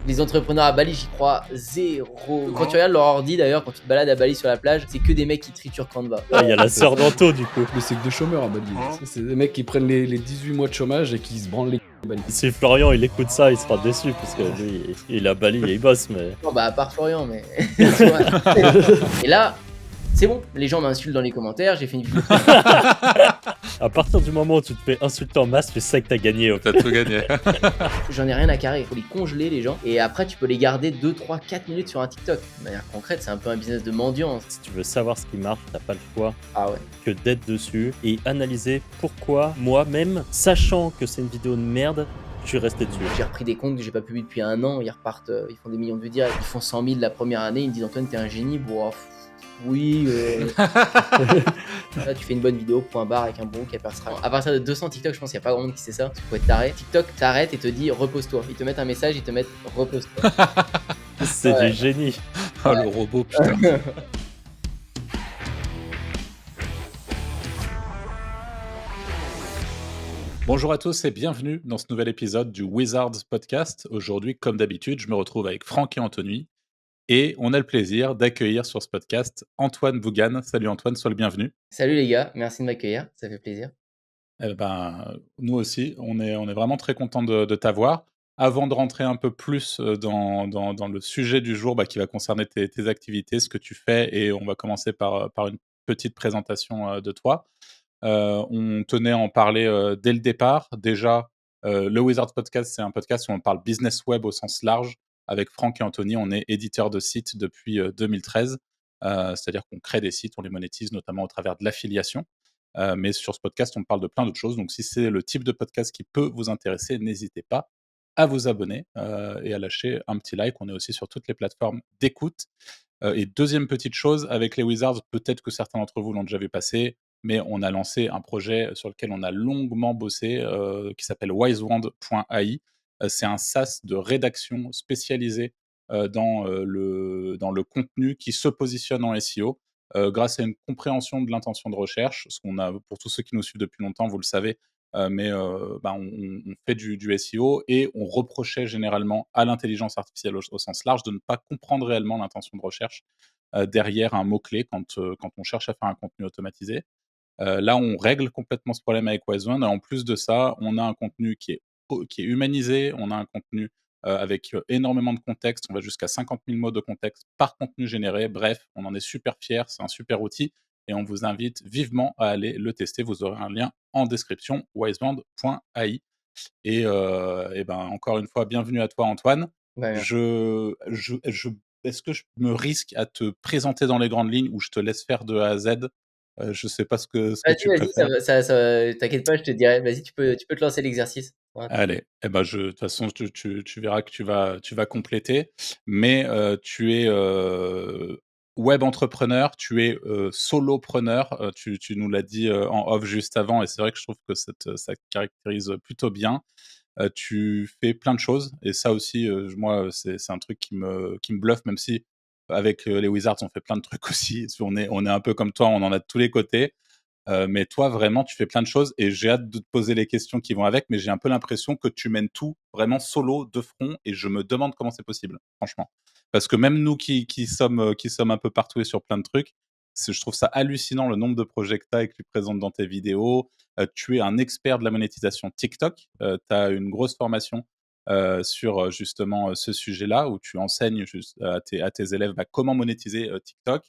Les entrepreneurs à Bali, j'y crois zéro. Quand tu regardes leur ordi d'ailleurs, quand tu te balades à Bali sur la plage, c'est que des mecs qui triturent Canva. Ah, il y a la sœur d'Anto du coup. Mais c'est que des chômeurs à Bali. Ça, c'est des mecs qui prennent les 18 mois de chômage et qui se branlent les à Bali. Si Florian il écoute ça, il sera déçu parce que lui il est à Bali et il bosse, mais. Non, bah à part Florian, mais. Tu vois. Et là, c'est bon, les gens m'insultent dans les commentaires, j'ai fait une vidéo. À partir du moment où tu te fais insulter en masse, tu sais que t'as gagné. Ok. T'as tout gagné. J'en ai rien à carrer, il faut les congeler les gens, et après tu peux les garder 2, 3, 4 minutes sur un TikTok. De manière concrète, c'est un peu un business de mendiant. Si tu veux savoir ce qui marche, t'as pas le choix Ah ouais. que d'être dessus et analyser pourquoi moi-même, sachant que c'est une vidéo de merde, je suis resté dessus. J'ai repris des comptes que j'ai pas publiés depuis un an, ils repartent, ils font des millions de vues directs, ils font 100 000 la première année, ils me disent Antoine t'es un génie, bon, oui, là tu fais une bonne vidéo, point barre avec un bon qui percera. À partir de 200 TikTok, je pense qu'il y a pas grand monde qui sait ça, tu peux être taré. TikTok t'arrête et te dit repose-toi, ils te mettent un message, ils te mettent repose-toi. C'est Ouais. du génie. Oh, le robot, putain. Bonjour à tous et bienvenue dans ce nouvel épisode du Wizards Podcast. Aujourd'hui, comme d'habitude, je me retrouve avec Franck et Anthony et on a le plaisir d'accueillir sur ce podcast Antoine Bougan. Salut Antoine, sois le bienvenu. Salut les gars, merci de m'accueillir, ça fait plaisir. Nous aussi, on est vraiment très content de t'avoir. Avant de rentrer un peu plus dans le sujet du jour qui va concerner tes activités, ce que tu fais, et on va commencer par une petite présentation de toi. On tenait à en parler dès le départ. Déjà, le Wizards Podcast, c'est un podcast où on parle business web au sens large. Avec Franck et Anthony, on est éditeur de sites depuis 2013. C'est-à-dire qu'on crée des sites, on les monétise notamment au travers de l'affiliation. Mais sur ce podcast, on parle de plein d'autres choses. Donc, si c'est le type de podcast qui peut vous intéresser, n'hésitez pas à vous abonner et à lâcher un petit like. On est aussi sur toutes les plateformes d'écoute. Et deuxième petite chose, avec les Wizards, peut-être que certains d'entre vous l'ont déjà vu passer, mais on a lancé un projet sur lequel on a longuement bossé, qui s'appelle wisewand.ai. C'est un SaaS de rédaction spécialisé dans le contenu qui se positionne en SEO. Grâce à une compréhension de l'intention de recherche, ce qu'on a, pour tous ceux qui nous suivent depuis longtemps, vous le savez, on fait du SEO et on reprochait généralement à l'intelligence artificielle au sens large de ne pas comprendre réellement l'intention de recherche derrière un mot-clé quand on cherche à faire un contenu automatisé. Là, on règle complètement ce problème avec Wisewand et en plus de ça, on a un contenu qui est humanisé, on a un contenu avec énormément de contexte, on va jusqu'à 50 000 mots de contexte par contenu généré. Bref, on en est super fiers, c'est un super outil et on vous invite vivement à aller le tester. Vous aurez un lien en description, wisewand.ai. Encore une fois, bienvenue à toi Antoine. Ouais, merci. Est-ce que je me risque à te présenter dans les grandes lignes ou je te laisse faire de A à Z? Je sais pas ce que tu Vas-y, préfères. t'inquiète pas, je te dirai, vas-y, tu peux te lancer l'exercice. Ouais. Allez, de toute façon, tu verras que tu vas compléter. Mais tu es web entrepreneur, tu es solopreneur. Tu nous l'as dit en off juste avant, et c'est vrai que je trouve que ça te caractérise plutôt bien. Tu fais plein de choses, et ça aussi, moi, c'est un truc qui me bluffe, même si avec les Wizards, on fait plein de trucs aussi. On est un peu comme toi, on en a de tous les côtés. Mais toi, vraiment, tu fais plein de choses et j'ai hâte de te poser les questions qui vont avec, mais j'ai un peu l'impression que tu mènes tout vraiment solo, de front, et je me demande comment c'est possible, franchement. Parce que même nous qui sommes un peu partout et sur plein de trucs, je trouve ça hallucinant le nombre de projets que tu as et que tu présentes dans tes vidéos. Tu es un expert de la monétisation TikTok. Tu as une grosse formation sur justement ce sujet-là, où tu enseignes à tes élèves comment monétiser TikTok.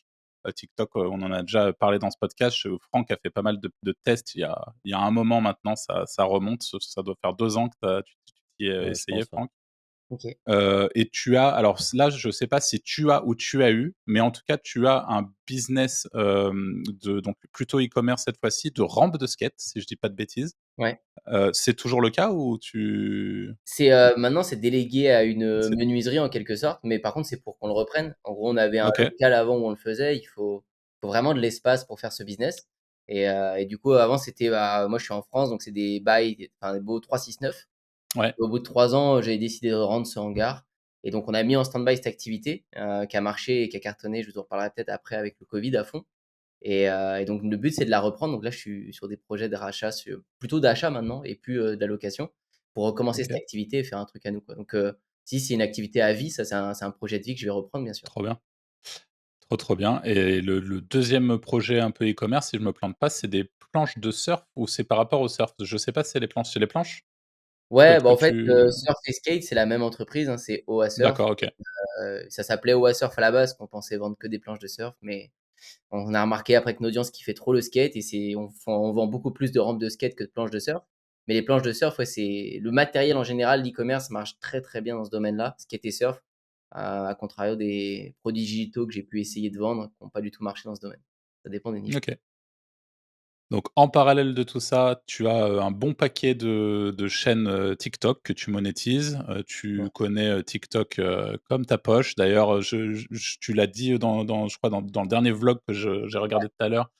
TikTok, on en a déjà parlé dans ce podcast. Franck a fait pas mal de tests il y a un moment maintenant, ça remonte. Ça doit faire 2 ans que tu t'y es Ouais, je essayé, pense, ouais. Franck. Ok. Et tu as, alors là, je ne sais pas si tu as ou tu as eu, mais en tout cas, tu as un business donc plutôt e-commerce cette fois-ci, de rampe de skate, si je dis pas de bêtises. Ouais. C'est toujours le cas ou tu. Maintenant, c'est délégué à une c'est- menuiserie en quelque sorte, mais par contre, c'est pour qu'on le reprenne. En gros, on avait un Ok, local avant où on le faisait. Il faut vraiment de l'espace pour faire ce business. Et du coup, avant, c'était, moi, je suis en France, donc c'est des bails, enfin, des beaux 369. ouais, Au bout de 3 ans, j'ai décidé de rendre ce hangar. Et donc, on a mis en stand-by cette activité qui a marché et qui a cartonné. Je vous en reparlerai peut-être après avec le Covid à fond. Et donc, le but, c'est de la reprendre. Donc là, je suis sur des projets de rachat, plutôt d'achat maintenant et plus d'allocation pour recommencer cette ok. activité et faire un truc à nous, quoi. Donc, Si c'est une activité à vie, ça c'est un projet de vie que je vais reprendre, bien sûr. Trop bien. Trop, trop bien. Et le 2e projet un peu e-commerce, si je me plante pas, c'est des planches de surf ou c'est par rapport au surf? Je sais pas si c'est les planches. C'est les planches Ouais, bah, que en fait, tu Surf et Skate, c'est la même entreprise, hein, c'est Oa Surf. d'accord, OK. Ça s'appelait Oa Surf à la base, qu'on pensait vendre que des planches de surf, mais on a remarqué après que une audience qui fait trop le skate et on vend beaucoup plus de rampes de skate que de planches de surf. Mais les planches de surf, ouais, c'est le matériel en général, l'e-commerce marche très très bien dans ce domaine-là, skate et surf, à contrario des produits digitaux que j'ai pu essayer de vendre, qui n'ont pas du tout marché dans ce domaine. Ça dépend des niches. OK. Donc en parallèle de tout ça, tu as, un bon paquet de chaînes, TikTok que tu monétises. Ouais, Tu connais, TikTok, comme ta poche. D'ailleurs, tu l'as dit dans je crois dans le dernier vlog que j'ai regardé tout à l'heure,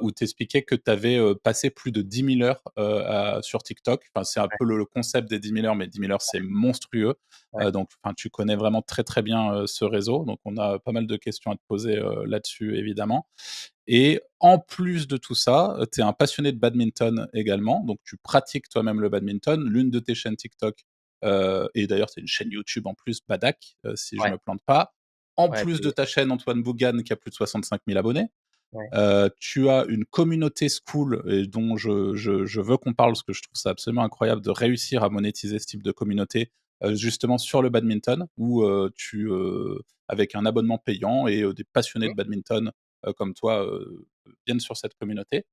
où tu expliquais que tu avais, passé plus de 10 000 heures, sur TikTok. Enfin, c'est un ouais, peu le concept des 10 000 heures, mais 10 000 heures, c'est monstrueux. ouais. Donc enfin, tu connais vraiment très, très bien, ce réseau. Donc on a pas mal de questions à te poser, là-dessus évidemment. Et en plus de tout ça, tu es un passionné de badminton également, donc tu pratiques toi-même le badminton. L'une de tes chaînes TikTok, et d'ailleurs c'est une chaîne YouTube en plus, Badak, si je Ouais, me plante pas. En ouais, plus de ta chaîne Antoine Bougan qui a plus de 65 000 abonnés, ouais. tu as une communauté School et dont je veux qu'on parle parce que je trouve ça absolument incroyable de réussir à monétiser ce type de communauté, justement sur le badminton où, avec un abonnement payant et des passionnés Mmh. de badminton, comme toi, viennent sur cette communauté.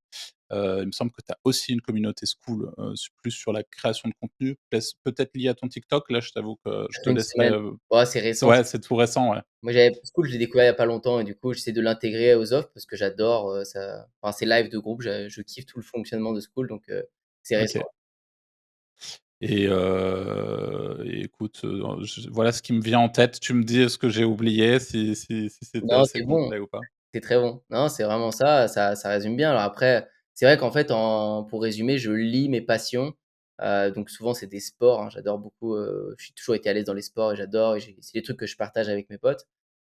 Il me semble que tu as aussi une communauté School, plus sur la création de contenu, peut-être liée à ton TikTok. Là, je t'avoue que je Ça te fait une laisserai, semaine. Ouais, c'est c'est récent. ouais, c'est tout récent, ouais. Moi, j'avais School, je l'ai découvert il y a pas longtemps et du coup, j'essaie de l'intégrer aux offres parce que j'adore, ça enfin, ces lives de groupe, je kiffe tout le fonctionnement de School donc c'est récent. OK. Et écoute, voilà ce qui me vient en tête. Tu me dis ce que j'ai oublié, si c'était Non, assez c'est bon, complet ou pas? c'est très bon. Non, c'est vraiment ça, ça résume bien. Alors après, c'est vrai qu'en fait, pour résumer, je lis mes passions, donc souvent c'est des sports, hein. J'adore beaucoup, j'ai toujours été à l'aise dans les sports et j'adore et c'est des trucs que je partage avec mes potes.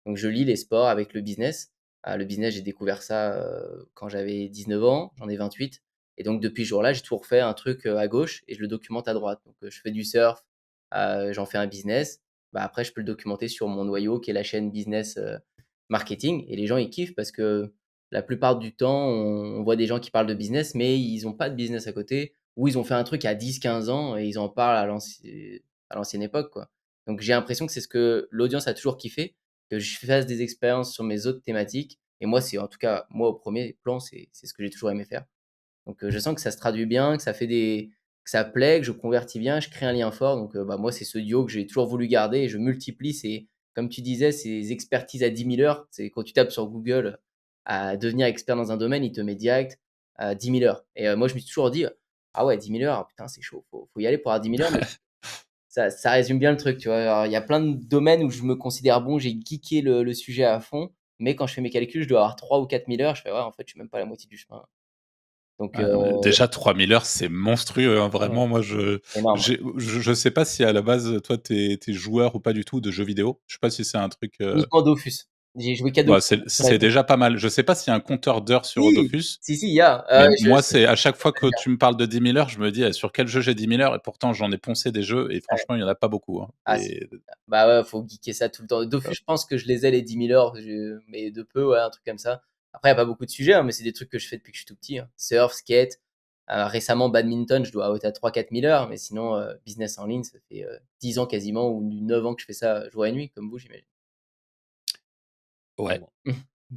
Donc je lis les sports avec le business. Le business, j'ai découvert ça, quand j'avais 19 ans, j'en ai 28 et donc depuis ce jour-là, j'ai toujours fait un truc, à gauche et je le documente à droite. Donc je fais du surf, j'en fais un business. Bah, après je peux le documenter sur mon noyau qui est la chaîne business, marketing et les gens, ils kiffent parce que la plupart du temps, on voit des gens qui parlent de business, mais ils ont pas de business à côté ou ils ont fait un truc à 10, 15 ans et ils en parlent à l'ancienne époque, quoi. Donc j'ai l'impression que c'est ce que l'audience a toujours kiffé, que je fasse des expériences sur mes autres thématiques et moi, c'est en tout cas, moi, au premier plan, c'est ce que j'ai toujours aimé faire. Donc je sens que ça se traduit bien, que ça plaît, que je convertis bien, je crée un lien fort donc bah, moi, c'est ce duo que j'ai toujours voulu garder et je multiplie ces comme tu disais, ces expertises à 10 000 heures. C'est quand tu tapes sur Google, à devenir expert dans un domaine, il te met direct, 10 000 heures et moi, je me suis toujours dit: «Ah ouais, 10 000 heures, putain, c'est chaud, faut y aller pour avoir 10 000 heures», mais ça résume bien le truc, tu vois? Alors, il y a plein de domaines où je me considère bon, j'ai geeké le sujet à fond, mais quand je fais mes calculs, je dois avoir 3 ou 4 000 heures. Je fais: «Ouais, en fait, je suis même pas à la moitié du chemin». Donc Ouais, non, mais déjà 3 000 heures, c'est monstrueux, hein, ouais, vraiment. Moi, je énorme. j'ai je sais pas si à la base, toi, tu es joueur ou pas du tout de jeux vidéo. Je sais pas si c'est un truc, Uniquement Dofus. J'ai joué qu'à bah, Dofus. c'est déjà pas mal. Je sais pas s'il y a un compteur d'heures sur Si! Dofus, Si, il y a, mais je moi, c'est à chaque fois que tu me parles de 10 000 heures, je me dis: «Sur quel jeu j'ai 10 000 heures?» Et pourtant, j'en ai poncé des jeux et ouais. franchement, il y en a pas beaucoup, hein. Ah si, bah, ouais, faut geeker ça tout le temps. Dofus, je pense que je les ai les 10 000 heures, mais de peu, ouais, un truc comme ça. Après, il y a pas beaucoup de sujets, hein, mais c'est des trucs que je fais depuis que je suis tout petit, hein. Surf, skate, récemment badminton, je dois être à 3 000 4 000 heures, mais sinon, business en ligne, ça fait, 10 ans quasiment ou 9 ans que je fais ça jour et nuit comme vous, j'imagine. Ouais, Vraiment.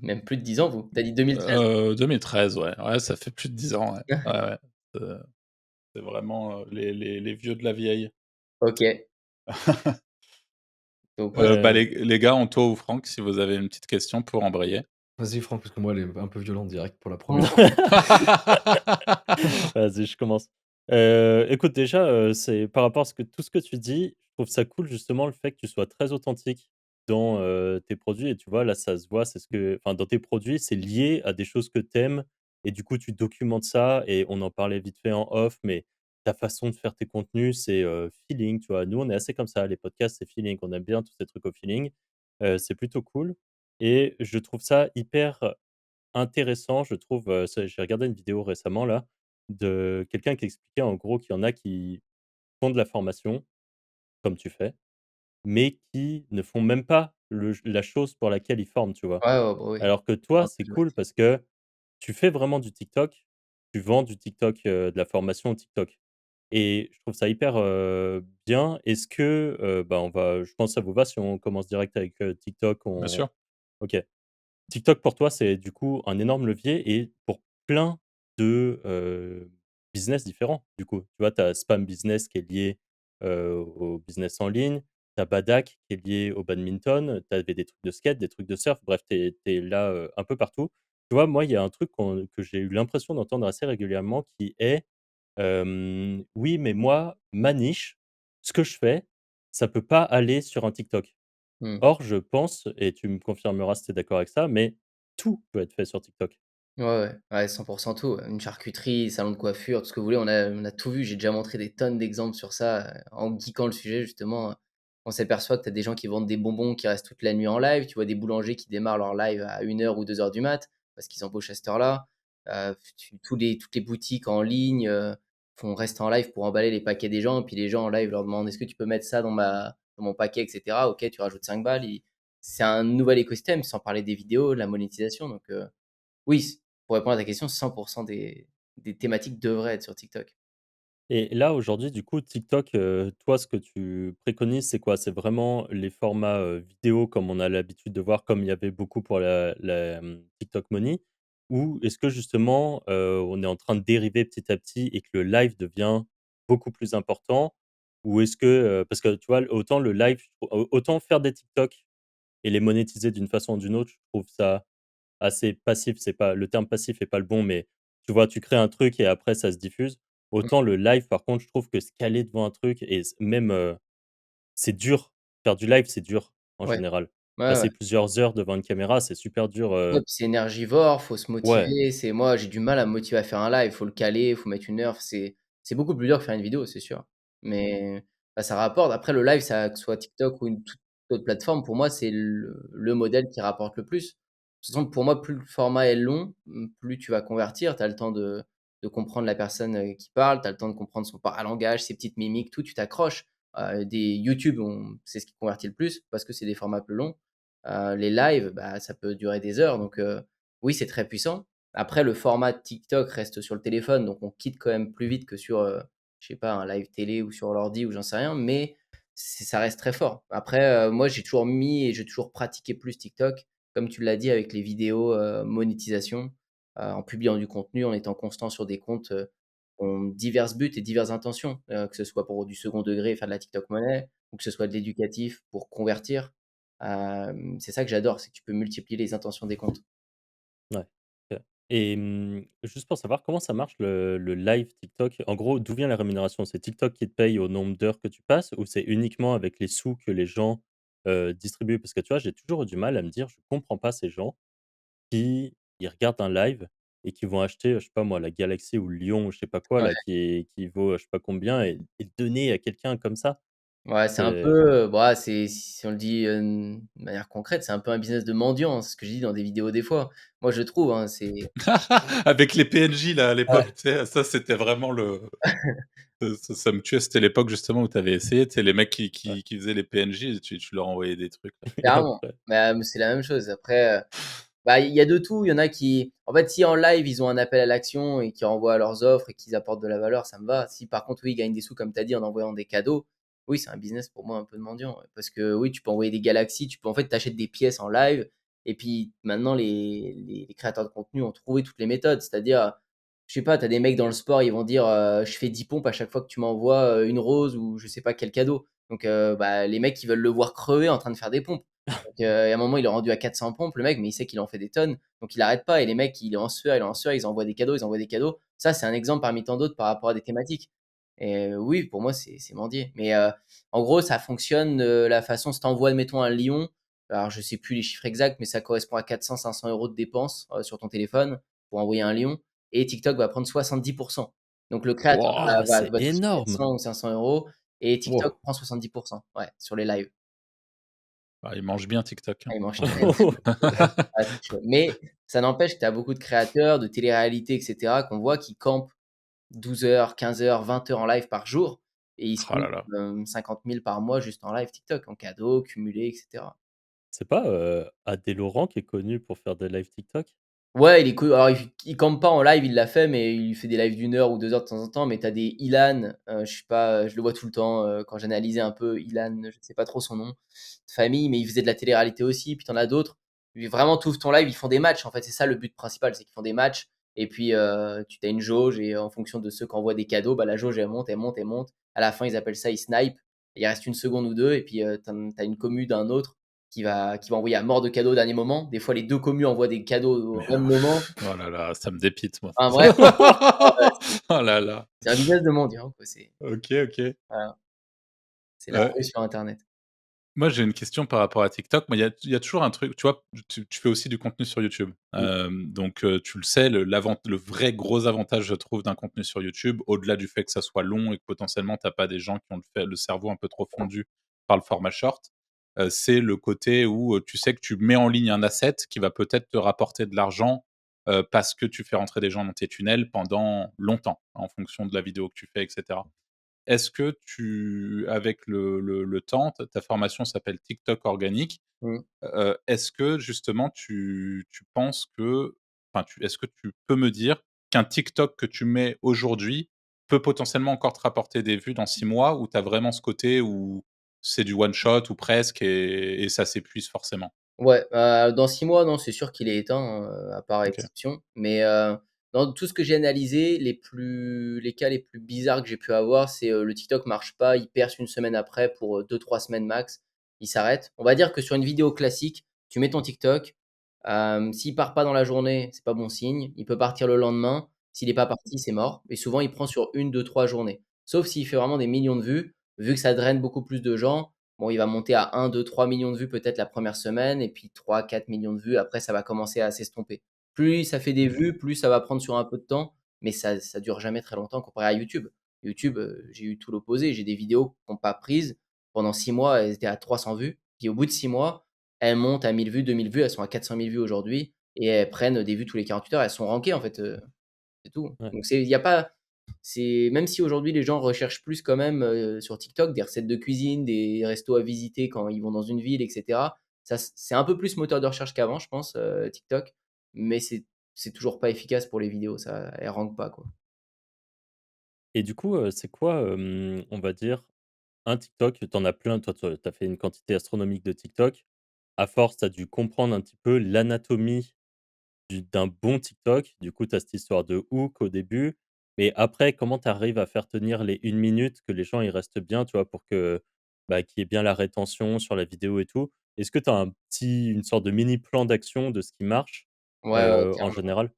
Même plus de 10 ans vous? Tu as dit 2013? 2013, ouais. Ouais, ça fait plus de 10 ans, ouais. Ouais, ouais. Heu, c'est vraiment, les vieux de la vieille. OK, donc ouais, Bah, Ouais. les gars, Anto ou Franck, si vous avez une petite question pour embrayer. Vas-y Franck, parce que moi, elle est un peu violente direct pour la mmh, première fois. Vas-y, je commence. Écoute, déjà, c'est par rapport à tout ce que tu dis, je trouve ça cool justement le fait que tu sois très authentique dans, tes produits et tu vois, là, ça se voit, c'est ce que enfin, dans tes produits, c'est lié à des choses que tu aimes et du coup, tu documentes ça et on en parlait vite fait en off, mais ta façon de faire tes contenus, c'est, feeling, tu vois? Nous, on est assez comme ça, les podcasts, c'est feeling, on aime bien tous ces trucs au feeling, c'est plutôt cool et je trouve ça hyper intéressant, je trouve, ça j'ai regardé une vidéo récemment là, de quelqu'un qui expliquait en gros qu'il y en a qui font de la formation, comme tu fais, mais qui ne font même pas la chose pour laquelle ils forment, tu vois? Ouais, ouais, bah, oui. Alors que toi, c'est cool parce que tu fais vraiment du TikTok, tu vends du TikTok, de la formation TikTok et je trouve ça hyper, bien. Est-ce que, bah, je pense que ça vous va si on commence direct avec, TikTok, Bien on sûr. OK. TikTok pour toi, c'est du coup un énorme levier et pour plein de, business différents, du coup. Tu vois, tu as Spam Business qui est lié, au business en ligne, tu as Badak qui est lié au badminton, tu avais des trucs de skate, des trucs de surf, bref, tu es là, un peu partout. Tu vois, moi, il y a un truc que j'ai eu l'impression d'entendre assez régulièrement qui est, «Oui, mais moi, ma niche, ce que je fais, ça peut pas aller sur un TikTok». Mmh. Or, je pense, et tu me confirmeras si tu es d'accord avec ça, mais tout peut être fait sur TikTok. Ouais, ouais, ouais, 100 tout, une charcuterie, salon de coiffure, tout ce que vous voulez, on a tout vu. J'ai déjà montré des tonnes d'exemples sur ça, en geekant le sujet justement, on s'aperçoit que tu as des gens qui vendent des bonbons qui restent toute la nuit en live. Tu vois des boulangers qui démarrent leur live à 1 heure ou 2 heures du mat, parce qu'ils embauchent à cette heure-là. Tu toutes les boutiques en ligne, restent en live pour emballer les paquets des gens et puis les gens en live leur demandent: «Est-ce que tu peux mettre ça dans mon paquet?» et cetera. OK, tu rajoutes 5 balles, c'est un nouvel écosystème, sans parler des vidéos, de la monétisation donc oui, pour répondre à ta question, 100 des thématiques devraient être sur TikTok. Et là, aujourd'hui, du coup, TikTok, toi, ce que tu préconises, c'est quoi? C'est vraiment les formats, vidéo comme on a l'habitude de voir, comme il y avait beaucoup pour TikTok Money? Ou est-ce que justement, on est en train de dériver petit à petit et que le live devient beaucoup plus important? Ou est-ce que, parce que tu vois, autant le live, autant faire des TikTok et les monétiser d'une façon ou d'une autre, je trouve ça assez passif, c'est pas le terme passif est pas le bon, mais tu vois, tu crées un truc et après ça se diffuse. Mmh, Autant le live, par contre, je trouve que se caler devant un truc et même, c'est dur. Faire du live, c'est dur en ouais, général. ouais, ouais. Passer plusieurs heures devant une caméra, c'est super dur, Ouais, puis c'est énergivore, faut se ouais, motiver. C'est moi, j'ai du mal à me motiver à faire un live, faut le caler, faut mettre 1 heure. C'est beaucoup plus dur que faire une vidéo, c'est sûr. Mais bah, ça rapporte. Après le live, ça que ce soit TikTok ou une toute autre plateforme, pour moi, c'est le modèle qui rapporte le plus. De toute façon, pour moi, plus le format est long, plus tu vas convertir. Tu as le temps de comprendre la personne, qui parle, tu as le temps de comprendre son paralangage, ses petites mimiques, tout, tu t'accroches. Des YouTube, c'est ce qui convertit le plus parce que c'est des formats plus longs. Les lives, bah, ça peut durer des heures donc oui, c'est très puissant. Après le format TikTok reste sur le téléphone, donc on quitte quand même plus vite que sur, je sais pas, un live télé ou sur l'ordi ou j'en sais rien, mais ça reste très fort. Après, moi, j'ai toujours mis et j'ai toujours pratiqué plus TikTok, comme tu l'as dit avec les vidéos, monétisation, en publiant du contenu, en étant constant sur des comptes, qui ont divers buts et diverses intentions, que ce soit pour du second degré, faire de la TikTok money ou que ce soit de l'éducatif pour convertir. C'est ça que j'adore, c'est que tu peux multiplier les intentions des comptes. ouais, OK. Et juste pour savoir comment ça marche le live TikTok? En gros, d'où vient la rémunération? C'est TikTok qui te paye au nombre d'heures que tu passes ou c'est uniquement avec les sous que les gens, distribuent? Parce que tu vois, j'ai toujours eu du mal à me dire: «Je comprends pas ces gens qui ils regardent un live et qui vont acheter, je sais pas moi, la Galaxy ou le Lion ou je sais pas quoi Ouais, là qui vaut, je sais pas combien et donner à quelqu'un comme ça. ouais, c'est un C'est peu, bah, c'est si on le dit, de manière concrète, c'est un peu un business de mendiant, c'est ce que je dis dans des vidéos des fois. Moi, je trouve, hein, c'est Avec les PNJ là, à ouais, l'époque, tu sais, ça c'était vraiment ça me tuait, c'était l'époque justement où tu avais essayé, tu sais, les mecs ouais qui faisaient les PNJ, tu leur envoyais des trucs là. et clairement. après Bah, c'est la même chose. Après, bah, il y a de tout. Il y en a qui en fait, si en live, ils ont un appel à l'action et qu'ils renvoient leurs offres et qu'ils apportent de la valeur, ça me va. Si par contre, oui, ils gagnent des sous, comme tu as dit, en envoyant des cadeaux, oui, c'est un business pour moi un peu de mendiant, ouais. Parce que oui, tu peux envoyer des galaxies, tu peux en fait, tu achètes des pièces en live et puis maintenant les créateurs de contenu ont trouvé toutes les méthodes. C'est-à-dire, je sais pas, tu as des mecs dans le sport, ils vont dire, «Je fais 10 pompes à chaque fois que tu m'envoies, une rose» ou je sais pas quel cadeau. Donc bah, les mecs, ils veulent le voir crever en train de faire des pompes. Donc, à un moment, il est rendu à 400 pompes, le mec, mais il sait qu'il en fait des tonnes. Donc, il arrête pas. Et les mecs, il est en sueur, il est en sueur, ils envoient des cadeaux, ils envoient des cadeaux. Ça, c'est un exemple parmi tant d'autres par rapport à des thématiques. Et oui, pour moi, c'est mendier. Mais en gros, ça fonctionne de la façon, si tu envoies, mettons, un lion, alors je sais plus les chiffres exacts, mais ça correspond à 400-500 euros de dépenses sur ton téléphone pour envoyer un lion. Et TikTok va prendre 70%. Donc, le créateur waouh, c'est va toucher énorme! 400 ou 500 euros et TikTok Wow. prend 70%, ouais, sur les lives. Ah, ils mangent bien TikTok, hein. Ah, ils mangent très bien. Ah, c'est chaud. Mais ça n'empêche que tu as beaucoup de créateurs, de télé-réalité et cetera qu'on voit qui campent 12 heures, 15 heures, 20 heures en live par jour et ils se Oh font là là. 50 000 par mois juste en live TikTok, en cadeaux, cumulés, etc. C'est pas, Adé Laurent qui est connu pour faire des lives TikTok? Ouais, il est cool. Alors, il campe pas en live, il l'a fait, mais il fait des lives d'1 heure ou 2 heures de temps en temps. Mais tu as des Ilan, je sais pas, je le vois tout le temps quand j'analysais un peu Ilan, je sais pas trop son nom de famille, mais il faisait de la télé-réalité aussi. Puis t'en as d'autres. Vraiment, tu ouvres ton live, ils font des matchs. En fait, c'est ça le but principal, c'est qu'ils font des matchs. Et puis, tu as une jauge, et en fonction de ceux qui envoient des cadeaux, bah, la jauge, elle monte, elle monte, elle monte. À la fin, ils appellent ça, ils snipe. Il reste une seconde ou deux, et puis t'as une commu d'un autre qui va envoyer à mort de cadeaux au dernier moment. Des fois, les deux communes envoient des cadeaux au même moment. Oh là là, ça me dépite, moi. Enfin bref, Oh là là. c'est un business de mendiant, quoi. OK, OK. Voilà, c'est la Heu, rue sur internet. Moi, j'ai une question par rapport à TikTok. Moi, il y a toujours un truc, tu vois? Tu fais aussi du contenu sur YouTube. Mmh. Donc tu le sais, le vrai gros avantage, je trouve, d'un contenu sur YouTube, au-delà du fait que ça soit long et que potentiellement tu as pas des gens qui ont le cerveau un peu trop fondu par le format short, c'est le côté où, tu sais que tu mets en ligne un asset qui va peut-être te rapporter de l'argent, parce que tu fais rentrer des gens dans tes tunnels pendant longtemps, en fonction de la vidéo que tu fais et cetera. Est-ce que avec le temps, ta formation s'appelle TikTok organique. Mmh. Est-ce que justement tu penses que est-ce que tu peux me dire qu'un TikTok que tu mets aujourd'hui peut potentiellement encore te rapporter des vues dans 6 mois, ou tu as vraiment ce côté où c'est du one shot ou presque, et ça s'épuise forcément? Ouais, dans 6 mois, non, c'est sûr qu'il est éteint, à part OK. exception. Mais, dans tout ce que j'ai analysé, les cas les plus bizarres que j'ai pu avoir, c'est, le TikTok marche pas, il perce une semaine après pour, 2-3 semaines max, il s'arrête. On va dire que sur une vidéo classique, tu mets ton TikTok, s'il part pas dans la journée, c'est pas bon signe. Il peut partir le lendemain. S'il est pas parti, c'est mort, et souvent il prend sur 1, 2, 3 journées. Sauf s'il fait vraiment des millions de vues, vu que ça draine beaucoup plus de gens. Bon, il va monter à 1, 2, 3 millions de vues peut-être la première semaine, et puis 3, 4 millions de vues. Après, ça va commencer à s'estomper. Plus ça fait des vues, plus ça va prendre sur un peu de temps, mais ça dure jamais très longtemps comparé à YouTube. YouTube, j'ai eu tout l'opposé. J'ai des vidéos qui ont pas prises. Pendant 6 mois, elles étaient à 300 vues. Puis au bout de 6 mois, elles montent à 1 000 vues, 2 000 vues. Elles sont à 400 000 vues aujourd'hui, et elles prennent des vues tous les 48 heures. Elles sont rankées en fait, c'est tout. Ouais. Donc il y a pas c'est même si aujourd'hui les gens recherchent plus quand même, sur TikTok des recettes de cuisine, des restos à visiter quand ils vont dans une ville, et cetera. Ça c'est un peu plus moteur de recherche qu'avant, je pense, TikTok, mais c'est toujours pas efficace pour les vidéos, ça elles rankent pas, quoi. Et du coup, c'est quoi, on va dire, un TikTok? Tu en as plein, toi, tu as fait une quantité astronomique de TikTok. À force, tu as dû comprendre un petit peu l'anatomie d'un bon TikTok. Du coup, tu as cette histoire de hook au début, mais après, comment tu arrives à faire tenir les 1 minute, que les gens ils restent bien, tu vois? Pour que, bah, qu'il y ait bien la rétention sur la vidéo et tout. Est-ce que tu as une sorte de mini plan d'action de ce qui marche, Ouais, ouais, en clairement. général?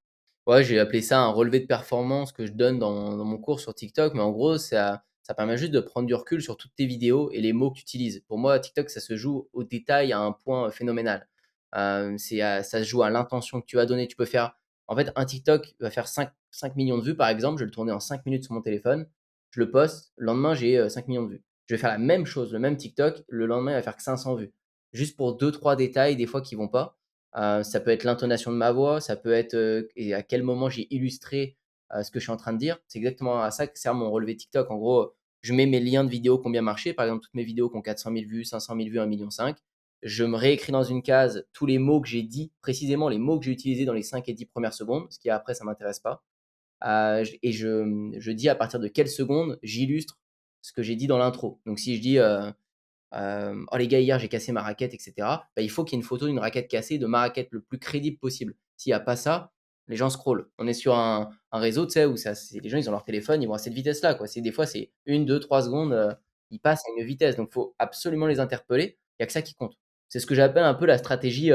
Ouais, j'ai appelé ça un relevé de performance que je donne dans mon cours sur TikTok, mais en gros, ça permet juste de prendre du recul sur toutes tes vidéos et les mots que tu utilises. Pour moi, TikTok, ça se joue au détail à un point phénoménal. Ça se joue à l'intention que tu as donnée. Tu peux faire, en fait, un TikTok va faire 5 millions de vues, par exemple. Je vais le tourner en 5 minutes sur mon téléphone. Je le poste. Le lendemain, j'ai 5 millions de vues. Je vais faire la même chose, le même TikTok. Le lendemain, il va faire que 500 vues. Juste pour deux, trois détails, des fois, qui vont pas. Ça peut être l'intonation de ma voix, ça peut être, et à quel moment j'ai illustré, ce que je suis en train de dire. C'est exactement à ça que sert mon relevé TikTok. En gros, je mets mes liens de vidéos qui ont bien marché. Par exemple, toutes mes vidéos qui ont 400 000 vues, 500 000 vues, 1,5 million. Je me réécris dans une case tous les mots que j'ai dit, précisément les mots que j'ai utilisés dans les 5 et 10 premières secondes. Ce qui après, ça m'intéresse pas. Je dis à partir de quelle seconde j'illustre ce que j'ai dit dans l'intro. Donc si je dis, «Oh les gars, hier j'ai cassé ma raquette», et cetera. Bah, il faut qu'il y ait une photo d'une raquette cassée, de ma raquette le plus crédible possible. S'il y a pas ça, les gens scrollent. On est sur un réseau, tu sais, où les gens, ils ont leur téléphone, ils vont à cette vitesse-là, quoi. Des fois, c'est 1, 2, 3 secondes, ils passent à une vitesse, donc il faut absolument les interpeller. Il y a que ça qui compte. C'est ce que j'appelle un peu la stratégie,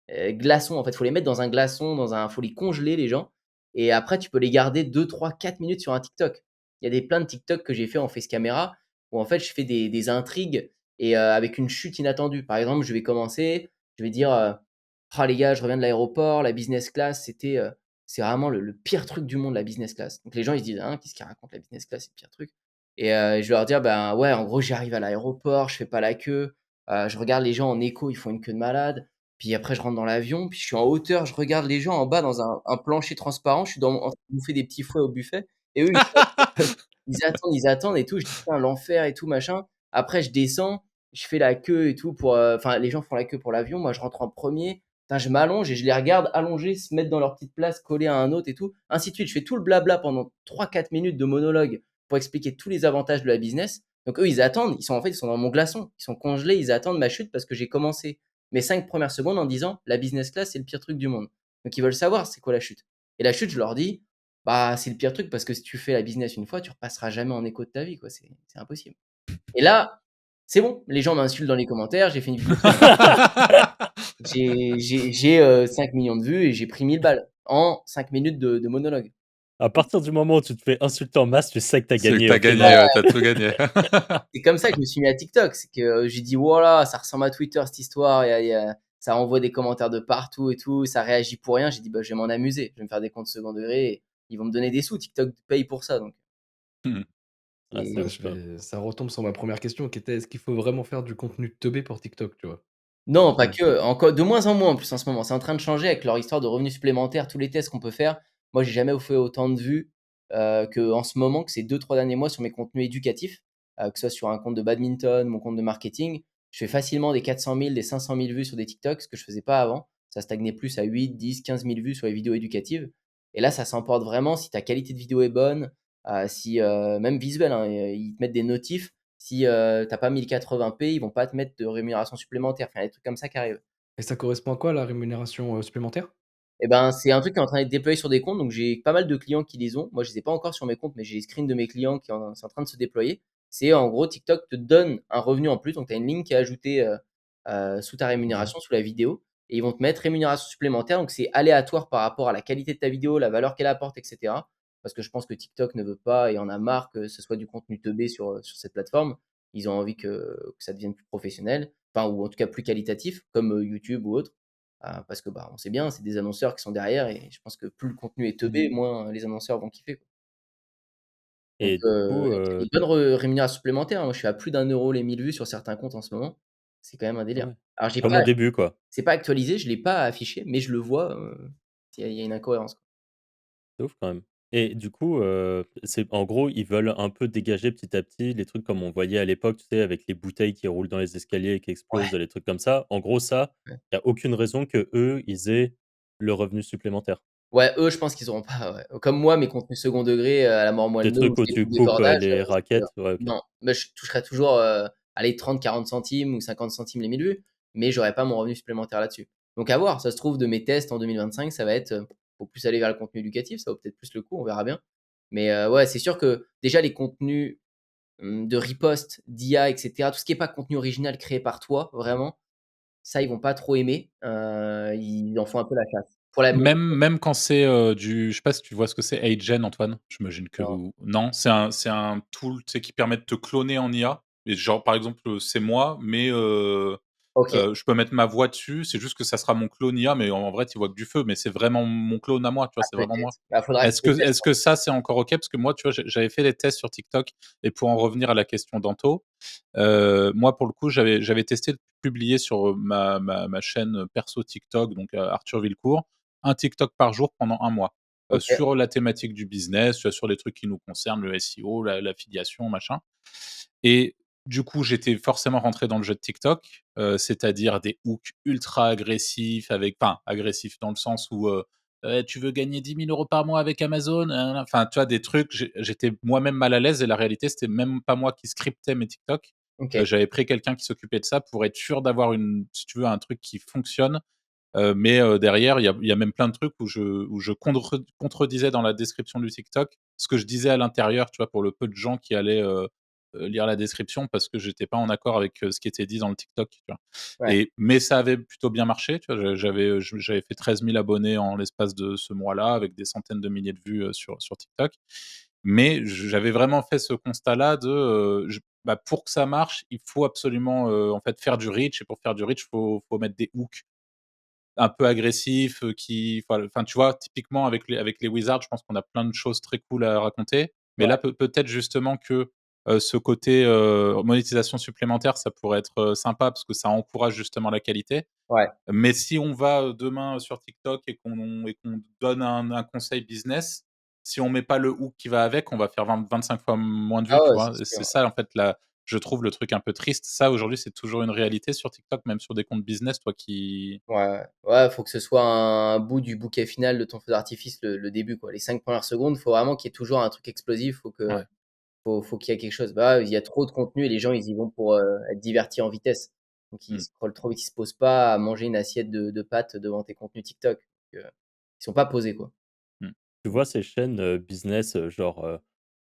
glaçon. En fait, il faut les mettre dans un glaçon, faut les congeler les gens, et après tu peux les garder 2, 3, 4 minutes sur un TikTok. Il y a plein de TikTok que j'ai fait en face caméra, où en fait je fais des intrigues, et avec une chute inattendue. Par exemple, je vais commencer, je vais dire, «Ah les gars, je reviens de l'aéroport, la business class, c'est vraiment le pire truc du monde, la business class». Donc les gens, ils se disent: «Hein, qu'est-ce qu'il raconte, la business class, c'est le pire truc?» Et je vais leur dire: «Ben ouais, en gros, j'arrive à l'aéroport, je fais pas la queue, je regarde les gens en écho, ils font une queue de malade. Puis après, je rentre dans l'avion, puis je suis en hauteur, je regarde les gens en bas dans un plancher transparent, je suis en train de bouffer des petits fouets au buffet, et eux, ils sont» Ils attendent et tout. Je dis: «Putain, l'enfer et tout, machin». Après, je descends, je fais la queue et tout pour, enfin, les gens font la queue pour l'avion. Moi, je rentre en premier. Putain, je m'allonge et je les regarde allongés, se mettre dans leur petite place, collés à un autre et tout, ainsi de suite. Je fais tout le blabla pendant 3-4 minutes de monologue pour expliquer tous les avantages de la business. Donc eux, ils attendent. Ils sont dans mon glaçon. Ils sont congelés. Ils attendent ma chute parce que j'ai commencé mes 5 premières secondes en disant: «La business class, c'est le pire truc du monde». Donc ils veulent savoir c'est quoi la chute. Et la chute, je leur dis: «Bah, c'est le pire truc parce que si tu fais la business une fois, tu repasseras jamais en écho de ta vie, quoi. C'est impossible». Et là, c'est bon, les gens m'insultent dans les commentaires. J'ai fait une vidéo, j'ai 5 millions de vues et j'ai pris 1000 balles en 5 minutes de monologue. À partir du moment où tu te fais insulter en masse, tu sais que t'as C'est que gagné t'as au gagné, final. ouais, t'as tout gagné. C'est comme ça que je me suis mis à TikTok. C'est que j'ai dit, voilà, ça ressemble à Twitter cette histoire. Ça envoie des commentaires de partout et tout. Ça réagit pour rien. J'ai dit, bah, je vais m'en amuser. Je vais me faire des comptes second degré. Et ils vont me donner des sous. TikTok paye pour ça. Donc, Ah, c'est et- ouf, hein. Ça retombe sur ma première question qui était est-ce qu'il faut vraiment faire du contenu teubé pour TikTok, tu vois? non, pas Ouais. que. Encore, de moins en moins en plus en ce moment. C'est en train de changer avec leur histoire de revenus supplémentaires. Tous les tests qu'on peut faire. Moi, j'ai jamais fait autant de vues qu'en ce moment, que ces 2-3 derniers mois sur mes contenus éducatifs, que ce soit sur un compte de badminton, mon compte de marketing. Je fais facilement des 400 000, des 500 000 vues sur des TikTok, ce que je faisais pas avant. Ça stagnait plus à 8, 10, 15 000 vues sur les vidéos éducatives. Et là, ça s'emporte vraiment si ta qualité de vidéo est bonne, si même visuel, hein, ils te mettent des notifs. Si t'as pas 1080p, ils vont pas te mettre de rémunération supplémentaire. Enfin, il y a des trucs comme ça qui arrivent. Et ça correspond à quoi la rémunération, supplémentaire? Et ben, c'est un truc qui est en train d'être déployé sur des comptes. Donc, j'ai pas mal de clients qui les ont. Moi, je les ai pas encore sur mes comptes, mais j'ai les screens de mes clients c'est en train de se déployer. C'est en gros, TikTok te donne un revenu en plus. Donc, tu as une ligne qui est ajoutée sous ta OK. rémunération, sous la vidéo. Et ils vont te mettre rémunération supplémentaire. Donc, c'est aléatoire par rapport à la qualité de ta vidéo, la valeur qu'elle apporte, etc. Parce que je pense que TikTok ne veut pas et en a marre que ce soit du contenu teubé sur cette plateforme. Ils ont envie que ça devienne plus professionnel, enfin, ou en tout cas plus qualitatif, comme YouTube ou autre. Parce que bah, on sait bien, c'est des annonceurs qui sont derrière et je pense que plus le contenu est teubé, moins les annonceurs vont kiffer, quoi. Donc Et du coup, et puis il y a des bonnes rémunérations supplémentaires, hein. Moi, je suis à plus d'1 € les 1000 vues sur certains comptes en ce moment. C'est quand même un délire. ouais, Alors j'ai comme pas au début, quoi. c'est pas actualisé, je l'ai pas affiché, mais je le vois, il y a une incohérence, quoi. C'est ouf quand même. Et du coup, c'est en gros, ils veulent un peu dégager petit à petit les trucs comme on voyait à l'époque, tu sais, avec les bouteilles qui roulent dans les escaliers et qui Ouais, explosent, les trucs comme ça. En gros, ça, ouais. il y a aucune raison que eux ils aient le revenu supplémentaire. Ouais, eux, je pense qu'ils auront pas, ouais. Comme moi, mes contenus second degré, à la mort Des moelle-neux où trucs je où tu découpe des coupes, cordages, les c'est raquettes, ouais, OK. non, mais je toucherai toujours, allez 30-40 centimes ou 50 centimes les 1000 vues, mais j'aurai pas mon revenu supplémentaire là-dessus. Donc à voir, ça se trouve de mes tests en 2025, ça va être, faut plus aller vers le contenu éducatif, ça vaut peut-être plus le coup, on verra bien. Mais ouais, c'est sûr que déjà les contenus, de riposte, d'IA et cetera, tout ce qui est pas contenu original créé par toi, vraiment, ça ils vont pas trop aimer, ils en font un peu la chasse. Pour la Même quand c'est, je sais pas si tu vois ce que c'est AgeGen, Antoine? J'imagine que non, non? C'est un tool, tu sais, qui permet de te cloner en IA et genre, par exemple, c'est moi, mais OK. je peux mettre ma voix dessus, c'est juste que ça sera mon clone IA, mais en vrai, tu vois que du feu, mais c'est vraiment mon clone à moi, tu vois? Ah C'est vraiment moi. peut-être. Bah, faudra que Est-ce je que le teste. est-ce que ça, c'est encore OK? Parce que moi, tu vois, j'avais fait des tests sur TikTok et pour en revenir à la question d'Anto, moi, pour le coup, j'avais testé de publier sur, ma chaîne perso TikTok, donc Arthur Villecourt, un TikTok par jour pendant un mois, OK, sur la thématique du business, sur les trucs qui nous concernent, le SEO, l'affiliation, machin et du coup, j'étais forcément rentré dans le jeu de TikTok, c'est-à-dire des hooks ultra agressifs agressifs dans le sens où, «Tu veux gagner 10 000 € par mois avec Amazon?» enfin, tu vois, des trucs, j'étais moi-même mal à l'aise et la réalité, c'était même pas moi qui scriptais mes TikTok. OK. J'avais pris quelqu'un qui s'occupait de ça pour être sûr d'avoir si tu veux, un truc qui fonctionne, mais derrière, il y a même plein de trucs où je contredisais dans la description du TikTok ce que je disais à l'intérieur, tu vois, pour le peu de gens qui allaient, lire la description parce que j'étais pas en accord avec, ce qui était dit dans le TikTok, tu vois? Ouais, Mais ça avait plutôt bien marché, tu vois? J'avais fait 13 000 abonnés en l'espace de ce mois-là avec des centaines de milliers de vues, sur TikTok. Mais j'avais vraiment fait ce constat-là de, pour que ça marche, il faut absolument, en fait, faire du reach et pour faire du reach, faut mettre des hooks un peu agressif, enfin, tu vois? Typiquement avec les Wizards, je pense qu'on a plein de choses très cool à raconter. Mais ouais, là, peut-être justement que, ce côté, monétisation supplémentaire, ça pourrait être, sympa parce que ça encourage justement la qualité. ouais, Mais si on va, demain sur TikTok et qu'on donne un conseil business, si on met pas le hook qui va avec, on va faire 25 fois moins de vues, Ah tu ouais, vois? c'est Et sûr. c'est ça, en fait, je trouve le truc un peu triste. Ça, aujourd'hui, c'est toujours une réalité sur TikTok, même sur des comptes business, toi qui Ouais, ouais. Ouais, faut que ce soit un bout du bouquet final de ton feu d'artifice, le début, quoi. Les 5 premières secondes, faut vraiment qu'il y ait toujours un truc explosif, ouais. faut qu'il y ait quelque chose. Bah, il y a trop de contenu et les gens, ils y vont pour être divertis en vitesse. Donc ils Mmh. scrollent trop vite, ils se posent pas à manger une assiette de pâtes devant tes contenus TikTok. Donc, ils sont pas posés, quoi. Tu vois ces chaînes, business, genre,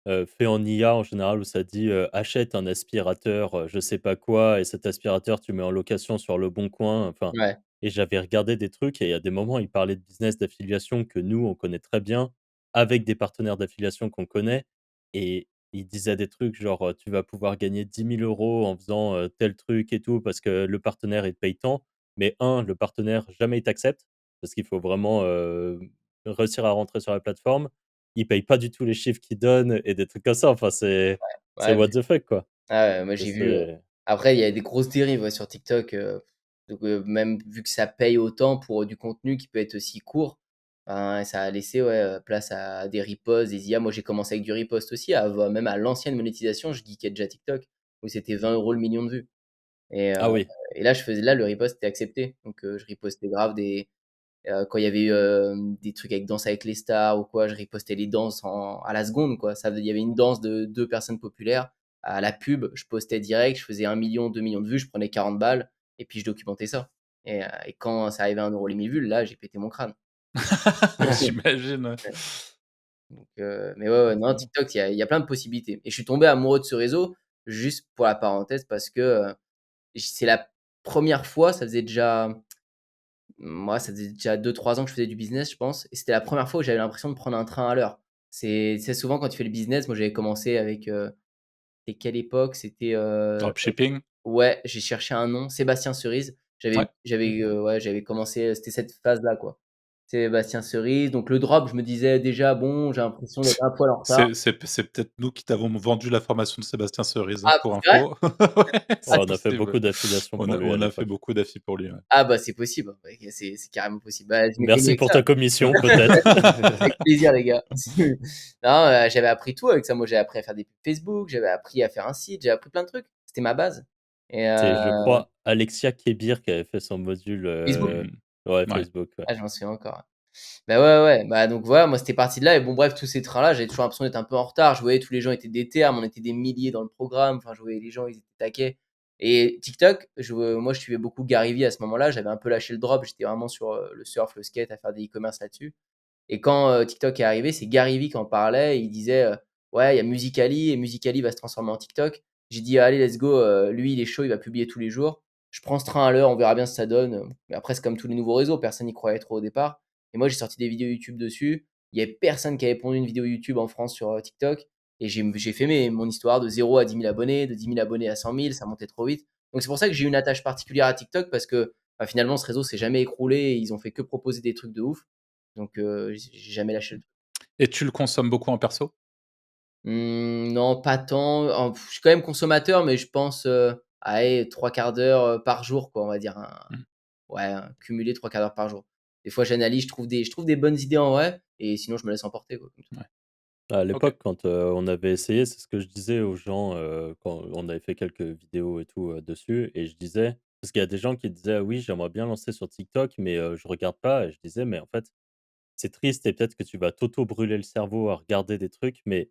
fait en IA en général où ça dit, «Achète un aspirateur, je sais pas quoi et cet aspirateur tu mets en location sur Le Bon Coin», enfin Ouais, et j'avais regardé des trucs et il y a des moments, ils parlaient de business d'affiliation que nous, on connaît très bien, avec des partenaires d'affiliation qu'on connaît et ils disaient des trucs genre, «Tu vas pouvoir gagner 10 000 € en faisant, tel truc et tout parce que le partenaire il te paye tant». Mais le partenaire jamais il t'accepte parce qu'il faut vraiment, réussir à rentrer sur la plateforme. Ils payent pas du tout les chiffres qu'ils donnent et des trucs comme ça. Enfin, c'est ouais, what the fuck, quoi. ah ouais, moi Et j'ai vu, c'est après il y a des grosses dérives, ouais, sur TikTok, donc même vu que ça paye autant pour du contenu qui peut être aussi court, ben, ça a laissé, ouais, place à des reposts, des IA. Moi j'ai commencé avec du repost aussi, même à l'ancienne monétisation, je geekais déjà TikTok, où c'était 20 € le million de vues ah oui. et là le repost était accepté, donc je repostais grave quand il y avait eu, des trucs avec Danse avec les stars ou quoi, je repostais les danses à la seconde, quoi. Il y avait une danse de 2 personnes populaires, à la pub, je postais direct, je faisais 1 million, 2 millions de vues, je prenais 40 balles et puis je documentais ça et quand ça arrivait à 1 € les 1000 vues, là, j'ai pété mon crâne. J'imagine, ouais. Ouais, donc mais ouais, ouais, non, Forcément. TikTok, il y a plein de possibilités et je suis tombé amoureux de ce réseau, juste pour la parenthèse, parce que, c'est la première fois, moi, ça faisait déjà 2 3 ans que je faisais du business, je pense et c'était la première fois où j'avais l'impression de prendre un train à l'heure. C'est souvent quand tu fais le business, moi j'avais commencé avec, c'était quelle époque? C'était, Dropshipping? ouais, j'ai cherché un nom, Sébastien Cerise. Ouais. Ouais, j'avais commencé, c'était cette phase-là, quoi. Sébastien Cerise, donc le drop, je me disais déjà: «Bon, j'ai l'impression d'être un poil en retard». C'est peut-être nous qui t'avons vendu la formation de Sébastien Cerise, hein, Ah, pour c'est vrai? info. Ouais, Ah, Ouais, c'est on a fait possible. beaucoup d'affiliations On pour a lui à on a fait l'époque. beaucoup d'affis pour lui, ouais. ah bah, c'est possible, ouais, c'est carrément possible. Bah, je m'étais mis Merci avec pour ça. ta commission, peut-être. Avec plaisir les gars. Non, j'avais appris tout avec ça. Moi, j'ai appris à faire des pubs Facebook, j'avais appris à faire un site, j'ai appris plein de trucs. C'était ma base et C'est, je crois, Alexia Kebir qui avait fait son module, Facebook? Mmh. ouais, Ouais. Facebook, ouais. Ah, je m'en souviens encore. Bah, ouais, ouais, bah, donc voilà, moi, c'était parti de là et bon, bref, tous ces trains-là, j'avais toujours l'impression d'être un peu en retard. Je voyais tous les gens étaient des termes, on était des milliers dans le programme. Enfin, je voyais les gens, ils étaient taquets et TikTok, moi, je suivais beaucoup Gary Vee à ce moment-là. J'avais un peu lâché le drop. J'étais vraiment sur, le surf, le skate, à faire des e-commerce là-dessus. Et quand, TikTok est arrivé, c'est Gary Vee qui en parlait. Il disait, «Ouais, il y a Musical.ly et Musical.ly va se transformer en TikTok». J'ai dit: «Allez, let's go, lui, il est chaud, il va publier tous les jours. Je prends ce train à l'heure, on verra bien ce que ça donne». Mais après, c'est comme tous les nouveaux réseaux, personne n'y croyait trop au départ. Et moi, j'ai sorti des vidéos YouTube dessus. Il y avait personne qui avait pondu une vidéo YouTube en France sur, TikTok. Et j'ai fait mon histoire de 0 à 10 000 abonnés, de 10 000 abonnés à 100 000, ça montait trop vite. Donc c'est pour ça que j'ai une attache particulière à TikTok parce que, bah, finalement, ce réseau s'est jamais écroulé et ils ont fait que proposer des trucs de ouf. Donc j'ai jamais lâché le truc. Et tu le consommes beaucoup en perso? Non, pas tant. Je suis quand même consommateur, mais je pense, allez, 3/4 d'heure, par jour, quoi, on va dire Mmh. ouais, cumulé 3/4 d'heure par jour. Des fois, j'analyse, je trouve des bonnes idées en vrai et sinon je me laisse emporter, quoi, comme tout. Ouais. À OK. l'époque, quand, on avait essayé, c'est ce que je disais aux gens, quand on avait fait quelques vidéos et tout, dessus et je disais parce qu'il y a des gens qui disaient: «Ah oui, j'aimerais bien lancer sur TikTok, mais je regarde pas» et je disais: «Mais en fait, c'est triste et peut-être que tu vas t'auto-brûler le cerveau à regarder des trucs, mais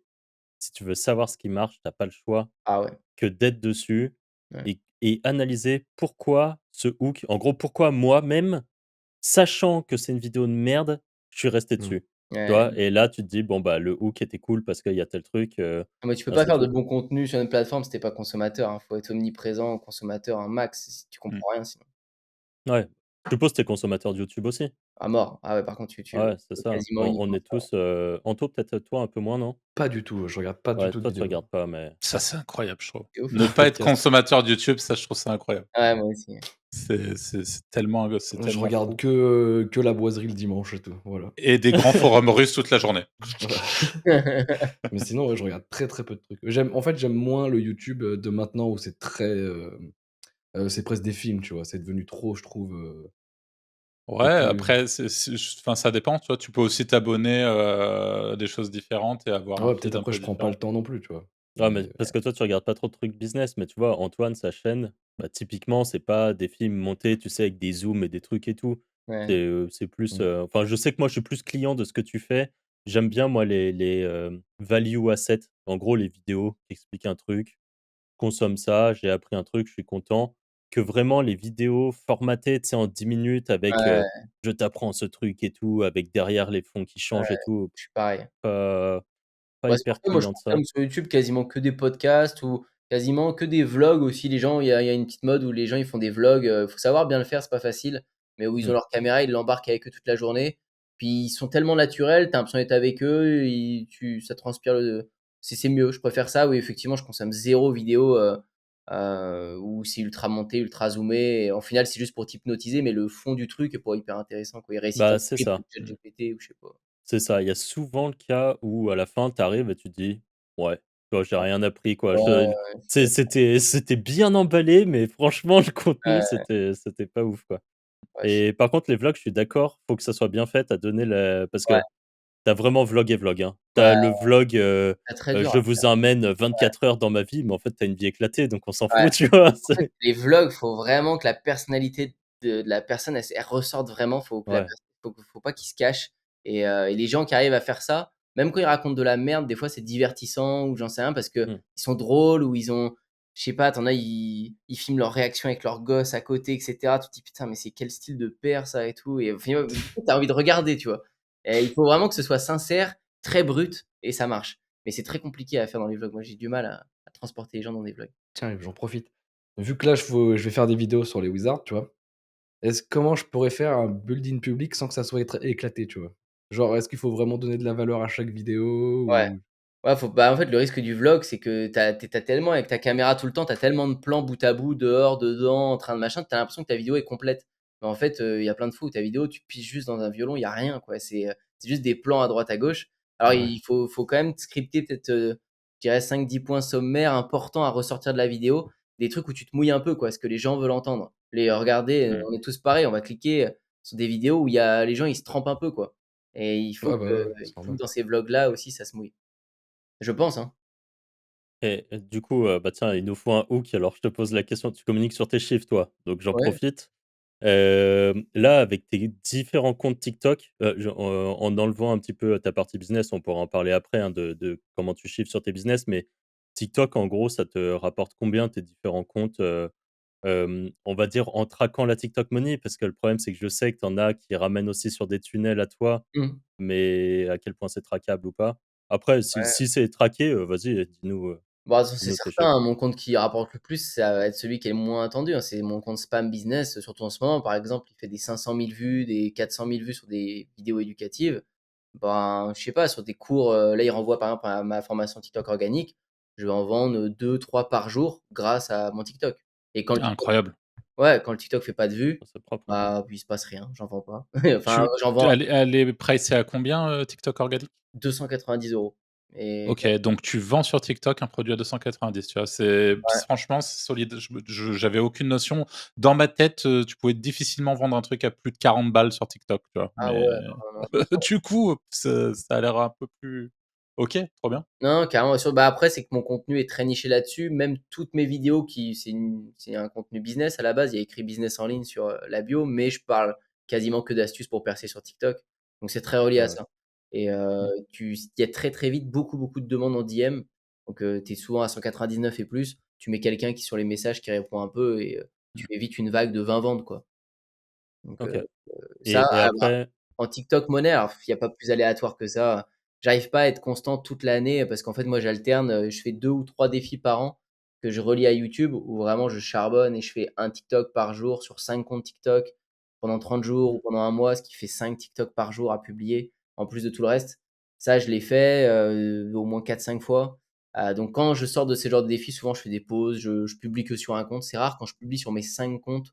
si tu veux savoir ce qui marche, t'as pas le choix Ah ouais, que d'être dessus ouais. et analyser pourquoi ce hook en gros, pourquoi moi-même, sachant que c'est une vidéo de merde, je suis resté Mmh. dessus». Tu vois? Ouais. Et là, tu te dis: «Bon, bah, le hook était cool parce qu'il y a tel truc, Mais tu peux pas ainsi de faire de suite». bon contenu sur une plateforme si tu es pas consommateur, hein. Faut être omniprésent, consommateur un max, si tu Mmh. comprends rien sinon. Ouais. Je suppose que tu es consommateur de YouTube aussi? À mort. Ah ouais, par contre YouTube, Ouais, c'est ça. quasiment On uniquement est ça. tous, Anto, peut-être toi un peu moins, non? Pas du tout, je regarde pas du Ouais, tout de toi tu vidéos. regardes pas, mais Ça, c'est incroyable, je trouve. C'est ouf, Ne hein? pas être Podcast. consommateur de YouTube, ça, je trouve ça incroyable. Ouais, moi aussi. C'est Je tellement regarde fou. que la boiserie le dimanche et tout, voilà. Et des grands forums russes toute la journée. Voilà. Mais sinon, ouais, je regarde très, très peu de trucs. J'aime moins le YouTube, de maintenant où c'est très, c'est presque des films, tu vois? C'est devenu trop, je trouve, Ouais, C'est plus. après, enfin, ça dépend, tu vois. Tu peux aussi t'abonner à des choses différentes et avoir un Ouais, feed peut-être un après, peu je prends pas différent. le temps non plus, tu vois. Ouais, mais Mais parce que toi, tu regardes pas trop de trucs business, mais tu vois, Antoine, sa chaîne, bah, typiquement, c'est pas des films montés, tu sais, avec des zooms et des trucs et tout. Ouais. C'est plus, mmh, enfin, je sais que moi, je suis plus client de ce que tu fais. J'aime bien, moi, les value assets. En gros, les vidéos qui expliquent un truc, consomme ça, j'ai appris un truc, je suis content. Que vraiment les vidéos formatées, tu sais, en 10 minutes avec, Ouais, je t'apprends ce truc et tout, avec derrière les fonds qui ouais, changent et tout, je suis pareil. pas pas Ouais, c'est pour hyper ça, moi, je client de ça. consomme sur YouTube quasiment que des podcasts ou quasiment que des vlogs aussi. Les gens, il y a une petite mode où les gens, ils font des vlogs, faut savoir bien le faire, c'est pas facile, mais où ils ont Mmh. leur caméra, ils l'embarquent avec eux toute la journée. Puis ils sont tellement naturels, tu as l'impression d'être avec eux, ça transpire c'est mieux. Je préfère ça, oui, effectivement, je consomme zéro vidéo, où c'est ultra monté, ultra zoomé et en final, c'est juste pour t'hypnotiser, mais le fond du truc est pas hyper intéressant, quoi. Ils récitent un Bah, c'est script ça. de Mmh. ChatGPT ou je sais pas. C'est ça, il y a souvent le cas où à la fin tu arrives et tu te dis: «Ouais, tu vois, j'ai rien appris quoi». Ouais, Je ouais, tu c'était bien emballé, mais franchement le contenu ouais, c'était pas ouf quoi. ouais, Et par contre les vlogs, je suis d'accord, faut que ça soit bien fait. Tu donné la parce ouais, que t'as vraiment vlog et vlog, hein. Tu ouais. le vlog, C'est très dur je à vous emmène 24 heures dans ma vie, mais en fait, t'as une vie éclatée, donc on s'en ouais. fout, tu vois? En fait, les vlogs, faut vraiment que la personnalité de la personne, elle ressorte vraiment. Faut que la Ouais. personne faut pas qu'il se cache et les gens qui arrivent à faire ça, même quand ils racontent de la merde, des fois, c'est divertissant ou j'en sais rien parce qu'ils Mmh. sont drôles ou ils ont je sais pas, tu as, ils filment leurs réactions avec leurs gosses à côté et cetera. Tu te dis: «Putain, mais c'est quel style de père ça et tout» et au final, du coup, tu as envie de regarder, tu vois? Et il faut vraiment que ce soit sincère, très brut et ça marche. Mais c'est très compliqué à faire dans les vlogs. Moi, j'ai du mal à transporter les gens dans des vlogs. tiens, j'en profite. Vu que là, je vais faire des vidéos sur les wizards, tu vois? Comment je pourrais faire un building public sans que ça soit éclaté, tu vois? Genre, est-ce qu'il faut vraiment donner de la valeur à chaque vidéo Ouais. ou Ouais, faut bah, en fait, le risque du vlog, c'est que tu as tellement avec ta caméra tout le temps, tu as tellement de plans bout à bout, dehors, dedans, en train de machin, tu as l'impression que ta vidéo est complète. Mais en fait, il y a plein de fois où ta vidéo, tu piges juste dans un violon, il y a rien, quoi. C'est juste des plans à droite, à gauche. Alors ouais, il faut quand même scripter peut-être, je dirais 5-10 points sommaires importants à ressortir de la vidéo, des trucs où tu te mouilles un peu, quoi, ce que les gens veulent entendre. Regardez, Mmh. on est tous pareils, on va cliquer, sur des vidéos où il y a les gens, ils se trempent un peu, quoi. Et ouais, bah, ouais, c'est il faut que normal. dans ces vlogs-là aussi, ça se mouille. Je pense, hein. Et du coup, bah, tiens, il nous faut un hook, alors je te pose la question, tu communiques sur tes chiffres, toi, donc j'en Ouais. profite. Là, avec tes différents comptes TikTok, en enlevant un petit peu ta partie business, on pourra en parler après, hein, de comment tu chiffres sur tes business, mais TikTok, en gros, ça te rapporte combien tes différents comptes, on va dire en traquant la TikTok Money? Parce que le problème, c'est que je sais que tu en as qui ramènent aussi sur des tunnels à toi, Mmh. mais à quel point c'est traquable ou pas? Après, si Ouais. c'est traqué, vas-y, Bah, ça c'est dis-nous tes certain, chiffres. hein, mon compte qui rapporte le plus, ça va être celui qui est le moins attendu, hein. C'est mon compte spam business, surtout en ce moment, par exemple, il fait des 500 000 vues, des 400 000 vues sur des vidéos éducatives. Ben, je sais pas, sur des cours, là, il renvoie par exemple à ma formation TikTok organique, je vais en vendre, 2-3 par jour grâce à mon TikTok et Incroyable. quand le TikTok fait pas de vues, C'est propre, hein. bah, il se passe rien, j'en vends pas. Enfin, Tu j'en vends elle est pricée à combien, TikTok organique? 290 € et OK, donc tu vends sur TikTok un produit à 290, tu vois? C'est ouais. franchement, c'est solide. J'avais aucune notion. Dans ma tête, tu pouvais difficilement vendre un truc à plus de 40 balles sur TikTok, tu vois? Ah Mais ouais, non, non, non. du coup, ça a l'air un peu plus OK, trop bien. Non, carrément, bah, après, c'est que mon contenu est très niché là-dessus. Même toutes mes vidéos c'est un contenu business à la base. Il y a écrit business en ligne sur, la bio, mais je parle quasiment que d'astuces pour percer sur TikTok. Donc c'est très relié à Ouais. ça et Mmh. il y a très, très vite beaucoup, beaucoup de demandes en DM. Donc tu es souvent à 199 et plus. Tu mets quelqu'un qui sur les messages qui répond un peu et tu Mmh. évites une vague de 20 ventes, quoi. Donc OK. ça, Et après en TikTok Money, alors il y a pas plus aléatoire que ça. J'arrive pas à être constant toute l'année parce qu'en fait, moi, j'alterne, je fais 2 ou 3 défis par an que je relie à YouTube où vraiment je charbonne et je fais un TikTok par jour sur 5 comptes TikTok pendant 30 jours ou pendant un mois, ce qui fait 5 TikTok par jour à publier, en plus de tout le reste. Ça, je l'ai fait, au moins 4-5 fois. Donc quand je sors de ces genres de défis, souvent je fais des pauses, je publie que sur un compte. C'est rare quand je publie sur mes 5 comptes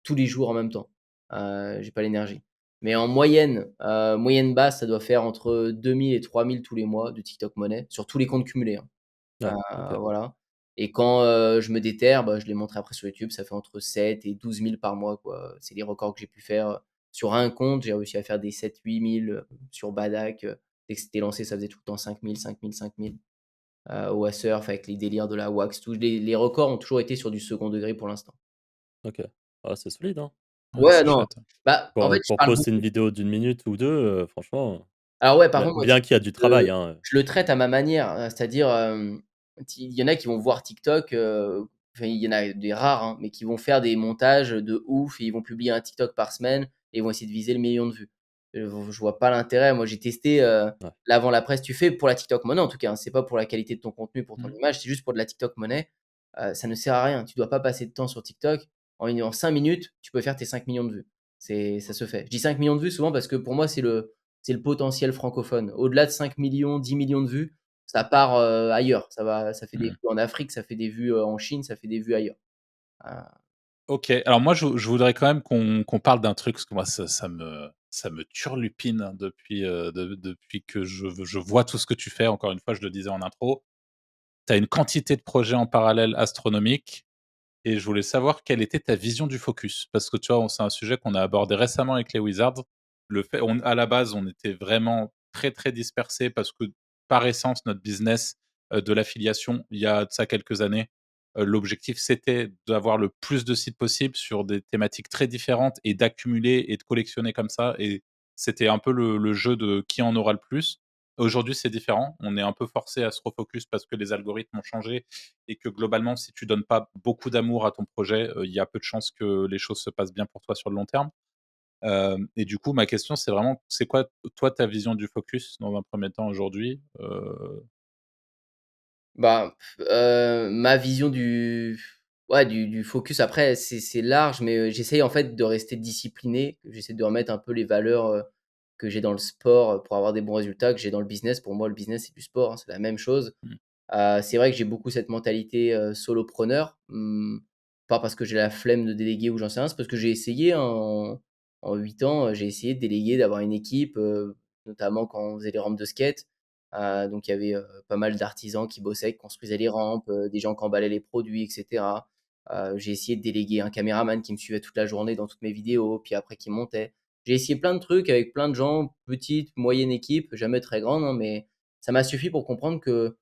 tous les jours en même temps. J'ai pas l'énergie. Mais en moyenne, moyenne basse, ça doit faire entre 2 000 et 3 000 tous les mois de TikTok Money, sur tous les comptes cumulés, hein. ouais, OK. Voilà et quand, je me déterre, bah, je les montre après sur YouTube, ça fait entre 7 et 12 000 par mois, quoi. C'est les records que j'ai pu faire, Sur un compte, j'ai réussi à faire des 7 000 8 000 sur Badak. Dès que c'était lancé, ça faisait tout le temps 5 000 5 000 5 000 au Surf avec les délires de la wax. Les records ont toujours été sur du second degré pour l'instant. OK. Ah, c'est solide, hein. Ouais, Ouais, c'est non. chouette. Bah, en fait, je Pour parle poster une beaucoup. vidéo d'1 minute ou 2, franchement, Alors ouais, par contre, moi, bien qu'il y a du travail, hein. je le traite à ma manière, c'est-à-dire, il y en a qui vont voir TikTok, enfin, il y en a des rares, hein, mais qui vont faire des montages de ouf et ils vont publier un TikTok par semaine et ils vont essayer de viser le million de vues. Je vois pas l'intérêt. Moi, j'ai testé, Ouais. l'avant la presse. Tu fais pour la TikTok money en tout cas, hein, c'est pas pour la qualité de ton contenu, pour ton Mmh. image, c'est juste pour de la TikTok money. Ça ne sert à rien. Tu dois pas passer de temps sur TikTok. En 5 minutes, tu peux faire tes 5 millions de vues. Ça se fait. Je dis 5 millions de vues souvent parce que pour moi, c'est le potentiel francophone. Au-delà de 5 millions, 10 millions de vues, ça part ailleurs. Ça fait des Mmh. vues en Afrique, ça fait des vues en Chine, ça fait des vues ailleurs. Euh, OK. Alors moi, je voudrais quand même qu'on parle d'un truc, parce que moi, ça me turlupine depuis que je vois tout ce que tu fais. Encore une fois, je le disais en intro, tu as une quantité de projets en parallèle astronomique. Et je voulais savoir quelle était ta vision du focus? Parce que tu vois, c'est un sujet qu'on a abordé récemment avec les Wizards. À la base, on était vraiment très, très dispersés parce que par essence, notre business, de l'affiliation, il y a de ça quelques années, l'objectif, c'était d'avoir le plus de sites possible sur des thématiques très différentes et d'accumuler et de collectionner comme ça, et c'était un peu le jeu de qui en aura le plus. Aujourd'hui, c'est différent. On est un peu forcé à se refocus parce que les algorithmes ont changé et que globalement, si tu donnes pas beaucoup d'amour à ton projet, il y a peu de chances que les choses se passent bien pour toi sur le long terme. Et du coup, ma question, c'est vraiment, c'est quoi, toi, ta vision du focus dans un premier temps aujourd'hui? Bah, ma vision ouais, du focus après c'est large, mais j'essaye en fait de rester discipliné. J'essaie de remettre un peu les valeurs, que j'ai dans le sport, pour avoir des bons résultats, que j'ai dans le business. Pour moi, le business, c'est du sport, hein, c'est la même chose. Mmh. C'est vrai que j'ai beaucoup cette mentalité, solopreneur, pas parce que j'ai la flemme de déléguer ou j'en sais rien, c'est parce que j'ai essayé en 8 ans, j'ai essayé de déléguer, d'avoir une équipe, notamment quand on faisait les rampes de skate. Donc il y avait, pas mal d'artisans qui bossaient, qui construisaient les rampes, des gens qui emballaient les produits et cetera. J'ai essayé de déléguer un caméraman qui me suivait toute la journée dans toutes mes vidéos, puis après qui montait. J'ai essayé plein de trucs avec plein de gens, petite, moyenne équipe, jamais très grande, hein, mais ça m'a suffi pour comprendre que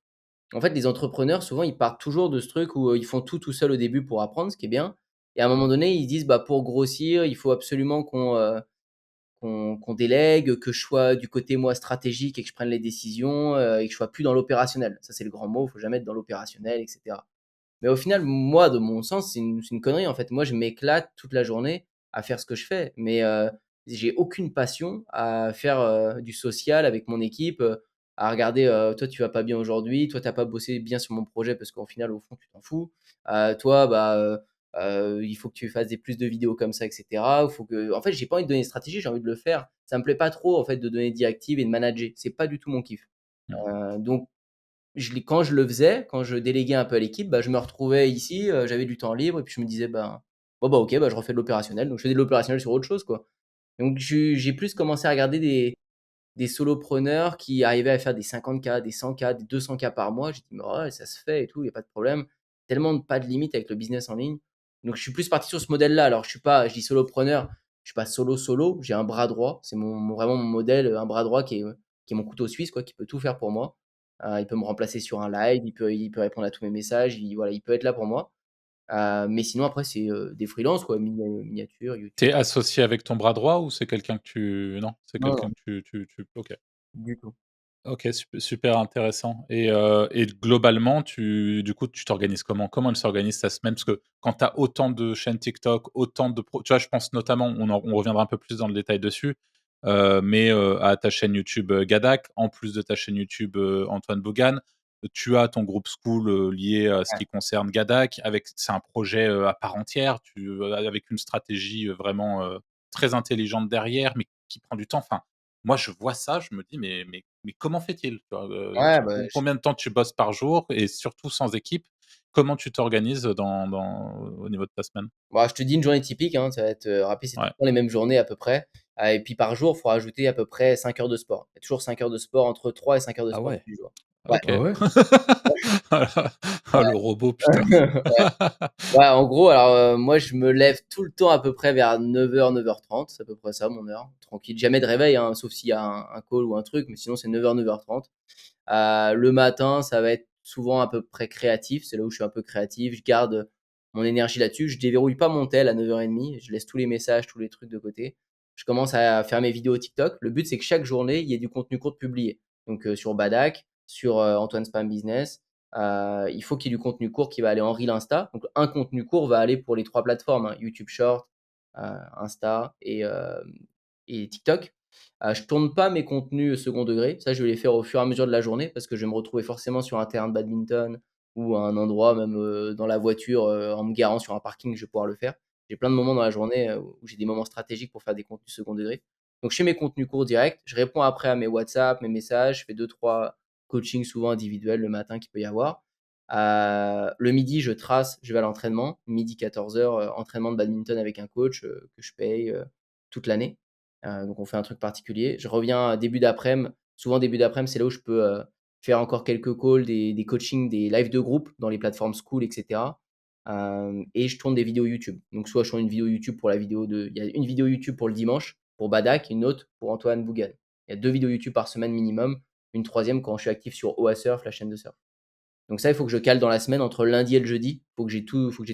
en fait, les entrepreneurs, souvent, ils partent toujours de ce truc où, ils font tout seul au début pour apprendre, ce qui est bien et à un moment donné, ils se disent: «Bah, pour grossir, il faut absolument qu'on délègue, que je sois du côté, moi, stratégique et que je prenne les décisions, et que je sois plus dans l'opérationnel». Ça, c'est le grand mot, il faut jamais être dans l'opérationnel et cetera. Mais au final, moi, de mon sens, c'est une connerie, en fait. Moi, je m'éclate toute la journée à faire ce que je fais, mais j'ai aucune passion à faire, du social avec mon équipe, à regarder, toi, tu vas pas bien aujourd'hui, toi, tu as pas bossé bien sur mon projet parce qu'au final, au fond, tu t'en fous. Toi, bah, il faut que tu fasses des plus de vidéos comme ça et cetera. Il faut que en fait, j'ai pas envie de donner une stratégie, j'ai envie de le faire. Ça me plaît pas trop, en fait, de donner des directives et de manager. C'est pas du tout mon kiff. Mmh. Donc quand je le faisais, quand je déléguais un peu à l'équipe, bah, je me retrouvais ici, j'avais du temps libre et puis je me disais: «Ben, bon, bah, OK, bah, je refais de l'opérationnel». Donc je faisais de l'opérationnel sur autre chose, quoi. Donc j'ai plus commencé à regarder des solopreneurs qui arrivaient à faire des 50K, des 100K, des 200K par mois. J'ai dit: «Mais ouais, ça se fait et tout, il y a pas de problème». Tellement de pas de limite avec le business en ligne. Donc je suis plus parti sur ce modèle-là. Alors je dis solopreneur, je suis pas solo, j'ai un bras droit. C'est vraiment mon modèle, un bras droit qui est mon couteau suisse, quoi, qui peut tout faire pour moi. Il peut me remplacer sur un live, il peut répondre à tous mes messages, voilà, il peut être là pour moi. Mais sinon après c'est, des freelances, quoi, miniature, Tu YouTube. es associé avec ton bras droit ou c'est quelqu'un que tu non, c'est Non, quelqu'un non, que tu OK. du tout. OK, super intéressant, et globalement, du coup, tu t'organises comment? Comment elle s'organise ta semaine? Parce que quand tu as autant de chaînes TikTok, autant de tu vois, je pense notamment, on reviendra un peu plus dans le détail dessus, mais à ta chaîne YouTube, Gadak, en plus de ta chaîne YouTube, Antoine Bougan, tu as ton groupe School, lié à ce Ouais. qui concerne Gadak, c'est un projet, à part entière, avec une stratégie, vraiment, très intelligente derrière, mais qui prend du temps. Enfin, moi, je vois ça, je me dis: «Mais comment fait-il?» Tu vois? Ouais, bah, Combien de temps tu bosses par jour et surtout sans équipe? Comment tu t'organises au niveau de ta semaine? bah, je te dis une journée typique, hein, ça va être, rapide, c'est tout Ouais. le temps les mêmes journées à peu près. Et puis par jour, il faut rajouter à peu près 5 heures de sport. Il y a toujours 5 heures de sport, entre 3 et 5 heures de Ah sport ouais, tous les jours. Ouais. OK. Ah ouais? Ah, le robot, putain. Ouais. Ouais, en gros, alors, moi, je me lève tout le temps à peu près vers 9h 9h30, c'est à peu près ça mon heure, tranquille. Jamais de réveil, hein, sauf s'il y a un call ou un truc, mais sinon c'est 9h 9h30. Le matin, ça va être souvent à peu près créatif, c'est là où je suis un peu créatif, je garde mon énergie là-dessus. Je déverrouille pas mon tel à 9h30, je laisse tous les messages, tous les trucs de côté. Je commence à faire mes vidéos TikTok. Le but, c'est que chaque journée, il y ait du contenu court publié. Donc, sur Badak, sur, Antoine Spam Business. Il faut qu'il y ait du contenu court qui va aller en reel Insta. Donc, un contenu court va aller pour les 3 plateformes, hein, YouTube Short, Insta et TikTok. Je tourne pas mes contenus second degré. Ça, je vais les faire au fur et à mesure de la journée parce que je vais me retrouver forcément sur un terrain de badminton ou à un endroit même, dans la voiture, en me garant sur un parking, je vais pouvoir le faire. J'ai plein de moments dans la journée, où j'ai des moments stratégiques pour faire des contenus second degré. Donc je fais mes contenus courts directs, je réponds après à mes WhatsApp, mes messages, je fais 2-3 coachings souvent individuels le matin qu'il peut y avoir. Le midi, je trace, je vais à l'entraînement. Midi 14h, entraînement de badminton avec un coach, que je paye, toute l'année. Donc on fait un truc particulier. Je reviens début d'après-midi. Souvent début d'après-midi, c'est là où je peux, faire encore quelques calls, des coachings, des lives de groupe dans les plateformes School et cetera. Et je tourne des vidéos YouTube. Donc soit je tourne une vidéo YouTube pour la vidéo de il y a une vidéo YouTube pour le dimanche, pour Badak, une autre pour Antoine Bougan. Il y a 2 vidéos YouTube par semaine minimum, une troisième quand je suis actif sur OA Surf, la chaîne de surf. Donc ça, il faut que je cale dans la semaine entre le lundi et le jeudi. Il faut que j'ai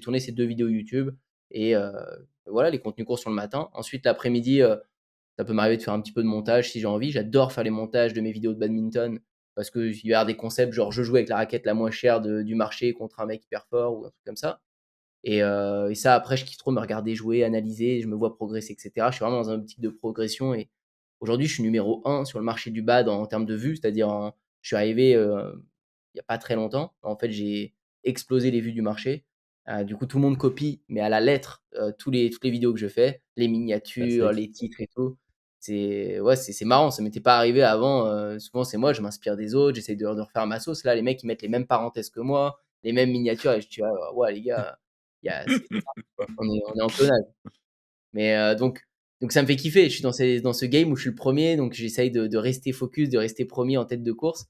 tourné ces 2 vidéos YouTube et voilà, les contenus courts sur le matin. Ensuite l'après-midi, ça peut m'arriver de faire un petit peu de montage si j'ai envie. J'adore faire les montages de mes vidéos de badminton parce qu'il va y avoir des concepts genre je joue avec la raquette la moins chère du marché contre un mec hyper fort ou un truc comme ça. Et ça, après, je kiffe trop me regarder jouer, analyser, je me vois progresser, et cetera. Je suis vraiment dans un optique de progression et aujourd'hui, je suis numéro un sur le marché du bad en termes de vues, c'est-à-dire je suis arrivé il n'y a pas très longtemps. En fait, j'ai explosé les vues du marché. Du coup, tout le monde copie, mais à la lettre, toutes les vidéos que je fais, les miniatures, Classique. les titres et tout. Ouais, c'est marrant, ça m'était pas arrivé avant. Souvent, c'est moi, je m'inspire des autres, j'essaie de refaire ma sauce. Là, les mecs, ils mettent les mêmes parenthèses que moi, les mêmes miniatures, et je dis, ah, ouais, les gars, c'est on est en clonage. Mais donc ça me fait kiffer. Je suis dans ce game où je suis le premier, donc j'essaye de rester focus, de rester premier en tête de course.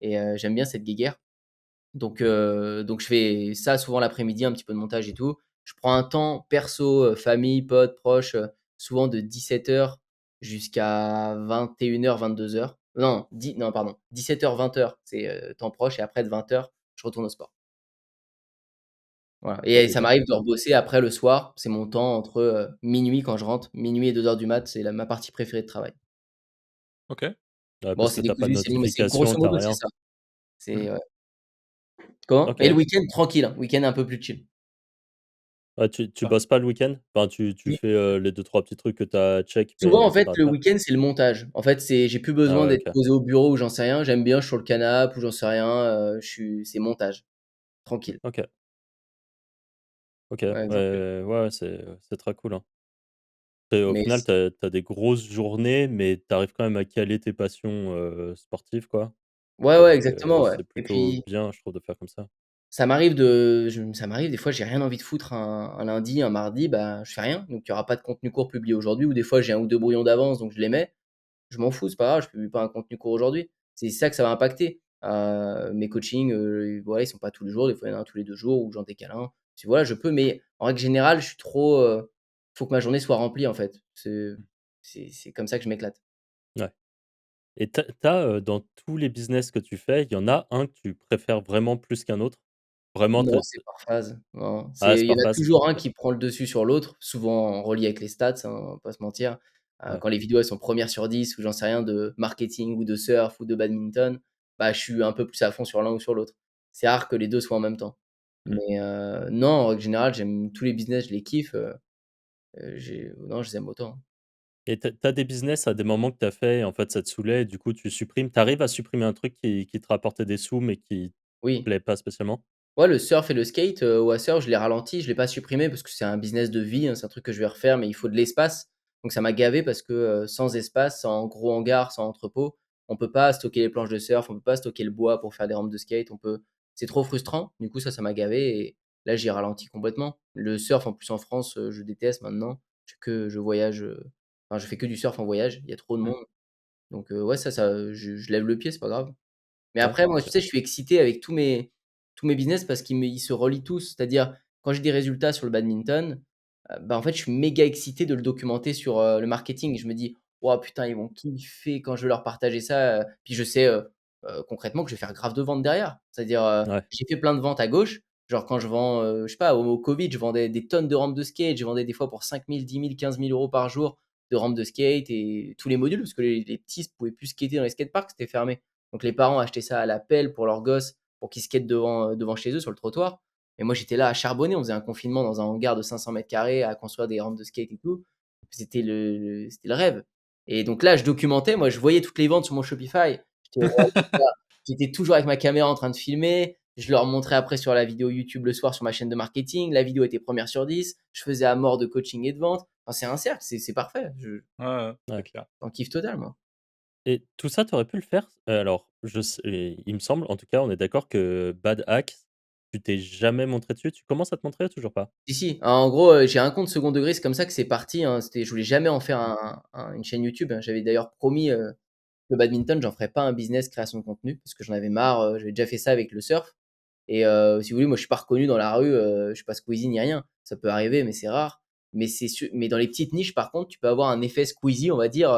Et j'aime bien cette guéguerre. Donc je fais ça souvent l'après-midi, un petit peu de montage et tout. Je prends un temps perso, famille, potes, proches, souvent de 17h jusqu'à 21h 22h. Non, pardon, 17h 20h, c'est temps proche, et après de 20h, je retourne au sport. Voilà, et OK, ça cool. m'arrive de rebosser après le soir. C'est mon temps entre, minuit quand je rentre, minuit et 2h du mat, c'est ma partie préférée de travail. OK. Ouais, Bon, parce c'est que tu pas de décousu, c'est long, mais c'est notification, grosso tu modo, c'est rien. ça. Mmh. C'est ouais. Comment? Et le OK. week-end tranquille, hein, week-end un peu plus chill. Ouais, tu Ah, bosses pas le week-end? Enfin, tu fais, les deux trois petits trucs que tu as check, Souvent, mais en tu fait, t'arrêtes le là? week-end, c'est le montage. En fait, j'ai plus Ah besoin ouais, d'être OK. posé au bureau ou j'en sais rien. J'aime bien, je suis sur le canapé ou j'en sais rien, c'est montage, tranquille. OK. OK. Ouais, exactement. Ouais, ouais, c'est très cool, hein. Et au Mais final, tu as des grosses journées, mais tu arrives quand même à caler tes passions, sportives, quoi. ouais, ouais, Donc exactement, ouais. c'est Et plutôt puis bien, je trouve, de faire comme ça. ça m'arrive des fois, j'ai rien envie de foutre un lundi, un mardi, bah, je fais rien. Donc il y aura pas de contenu court publié aujourd'hui, ou des fois j'ai un ou 2 brouillons d'avance, donc je les mets. Je m'en fous, c'est pas grave, je publie pas un contenu court aujourd'hui. C'est ça que ça va impacter. Mes coachings, voilà, ils sont pas tous les jours, des fois il y en a un tous les 2 jours où j'en décale un. Puis voilà, je peux, mais en règle générale, je suis trop, faut que ma journée soit remplie en fait. C'est comme ça que je m'éclate. Ouais. Et dans tous les business que tu fais, il y en a un que tu préfères vraiment plus qu'un autre? Vraiment Non, te c'est par phase. Non, ah, c'est c'est il y par en a phase? toujours un OK. qui prend le dessus sur l'autre, souvent en relié avec les stats, hein, on va pas se mentir. Ouais. Quand les vidéos elles sont premières sur 10 ou j'en sais rien de marketing ou de surf ou de badminton, bah, je suis un peu plus à fond sur l'un ou sur l'autre. C'est rare que les 2 soient en même temps. mmh. Mais non, en règle générale, j'aime tous les business, je les kiffe, non, je les aime autant. Et tu des business à des moments que tu as fait et en fait ça te saoulait et du coup tu supprimes? Tu arrives à supprimer un truc qui te rapportait des sous mais qui te Oui. plaît pas spécialement? Ouais, le surf et le skate, Wasser, je l'ai ralenti, je l'ai pas supprimé parce que c'est un business de vie, hein, c'est un truc que je vais refaire, mais il faut de l'espace. Donc ça m'a gavé parce que, sans espace, sans gros hangar, sans entrepôt, on peut pas stocker les planches de surf, on peut pas stocker le bois pour faire des rampes de skate, c'est trop frustrant. Du coup, ça m'a gavé et là, j'ai ralenti complètement. Le surf, en plus, en France, je déteste maintenant. Je voyage, enfin, je fais que du surf en voyage, il y a trop de Mmh. monde. Donc ouais, ça, je lève le pied, c'est pas grave. Mais Ouais, après, moi, tu OK. sais, je suis excité avec tous mes business parce qu'ils se relient tous. C'est-à-dire, quand j'ai des résultats sur le badminton, bah, en fait, je suis méga excité de le documenter sur, le marketing. Je me dis: «Waouh, putain, ils vont kiffer quand je vais leur partager ça», puis je sais, concrètement que je vais faire grave de ventes derrière. C'est-à-dire, Ouais. j'ai fait plein de ventes à gauche, genre quand je vends, je sais pas, au Covid, je vendais des tonnes de rampes de skate, je vendais des fois pour 5 000, 10 000, 15 000 € par jour de rampes de skate et tous les modules parce que les petits ne pouvaient plus skater dans les skateparks, c'était fermé. Donc les parents achetaient ça à l'appel pour leurs gosses, pour qu'ils skatent devant chez eux sur le trottoir. Et moi, j'étais là à charbonner. On faisait un confinement dans un hangar de 500 mètres carrés à construire des rampes de skate et tout. C'était le rêve. Et donc là, je documentais. Moi, je voyais toutes les ventes sur mon Shopify. J'étais j'étais toujours avec ma caméra en train de filmer. Je leur montrais après sur la vidéo YouTube le soir sur ma chaîne de marketing. La vidéo était première sur 10. Je faisais à mort de coaching et de vente. Enfin, c'est un cercle, c'est parfait. Ouais, ouais, c'est Ouais. clair. J'en kiffe total, moi. Et tout ça, tu aurais pu le faire? Alors, il me semble, en tout cas, on est d'accord que Bad Hacks, tu t'es jamais montré dessus? Tu commences à te montrer ou toujours pas? Si, si. En gros, j'ai un compte second degré, c'est comme ça que c'est parti, hein. Je voulais jamais en faire une chaîne YouTube, hein. J'avais d'ailleurs promis, le badminton, j'en ferais pas un business création de contenu parce que j'en avais marre, j'avais déjà fait ça avec le surf et si vous voulez, moi, je suis pas reconnu dans la rue, je suis pas Squeezie ni rien. Ça peut arriver, mais c'est rare. Mais dans les petites niches, par contre, tu peux avoir un effet Squeezie, on va dire,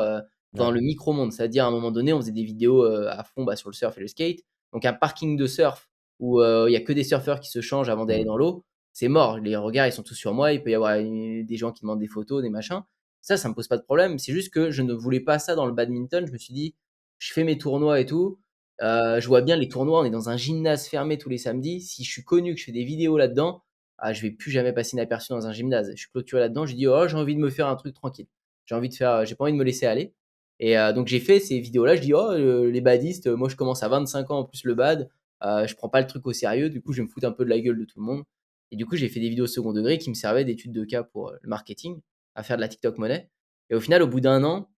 dans Ouais. le micro-monde. C'est-à-dire, à un moment donné, on faisait des vidéos, à fond, bah, sur le surf et le skate. Donc un parking de surf où, il y a que des surfeurs qui se changent avant d'aller Mmh. dans l'eau, c'est mort. Les regards, ils sont tous sur moi. Il peut y avoir des gens qui demandent des photos, des machins. Ça me pose pas de problème. C'est juste que je ne voulais pas ça dans le badminton. Je me suis dit, je fais mes tournois et tout. Je vois bien les tournois. On est dans un gymnase fermé tous les samedis. Si je suis connu, que je fais des vidéos là-dedans, ah, je vais plus jamais passer inaperçu dans un gymnase. Je suis clôturé là-dedans. Je dis, oh, j'ai envie de me faire un truc tranquille. J'ai pas envie de me laisser aller. Et donc j'ai fait ces vidéos-là. Je dis, oh, les badistes, moi je commence à 25 ans en plus le bad. Je prends pas le truc au sérieux. Du coup, je vais me foutre un peu de la gueule de tout le monde. Et du coup, j'ai fait des vidéos second degré qui me servaient d'études de cas pour le marketing, à faire de la TikTok monnaie. Et au final, au bout d'un an,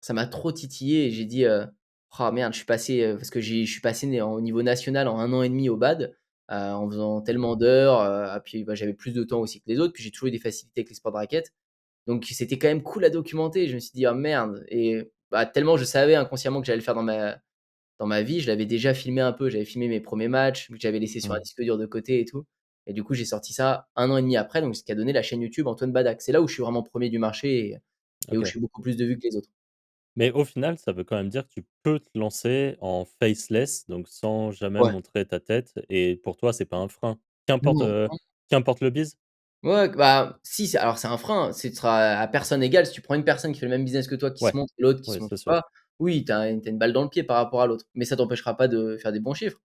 ça m'a trop titillé et j'ai dit, oh merde, je suis passé, parce que je suis passé au niveau national en 1 an et demi au bad, en faisant tellement d'heures, puis bah, j'avais plus de temps aussi que les autres, puis j'ai toujours eu des facilités avec les sports de raquettes. Donc c'était quand même cool à documenter. Je me suis dit: «Ah merde» et bah, tellement je savais inconsciemment que j'allais le faire dans ma vie, je l'avais déjà filmé un peu. J'avais filmé mes premiers matchs, que j'avais laissé sur un Mmh. disque dur de côté et tout et du coup, j'ai sorti ça 1 an et demi après, donc ce qui a donné la chaîne YouTube Antoine Badac. C'est là où je suis vraiment premier du marché et où je OK. fais beaucoup plus de vues que les autres. Mais au final, ça veut quand même dire que tu peux te lancer en faceless, donc sans jamais Ouais. montrer ta tête et pour toi, c'est pas un frein? Qu'importe, Non. qu'importe le biz? Ouais, bah, si, c'est un frein, ce sera à personne égale. Si tu prends une personne qui fait le même business que toi, qui Ouais, se montre et l'autre qui ouais, se c'est montre sûr. pas, oui, tu as une balle dans le pied par rapport à l'autre. Mais ça t'empêchera pas de faire des bons chiffres.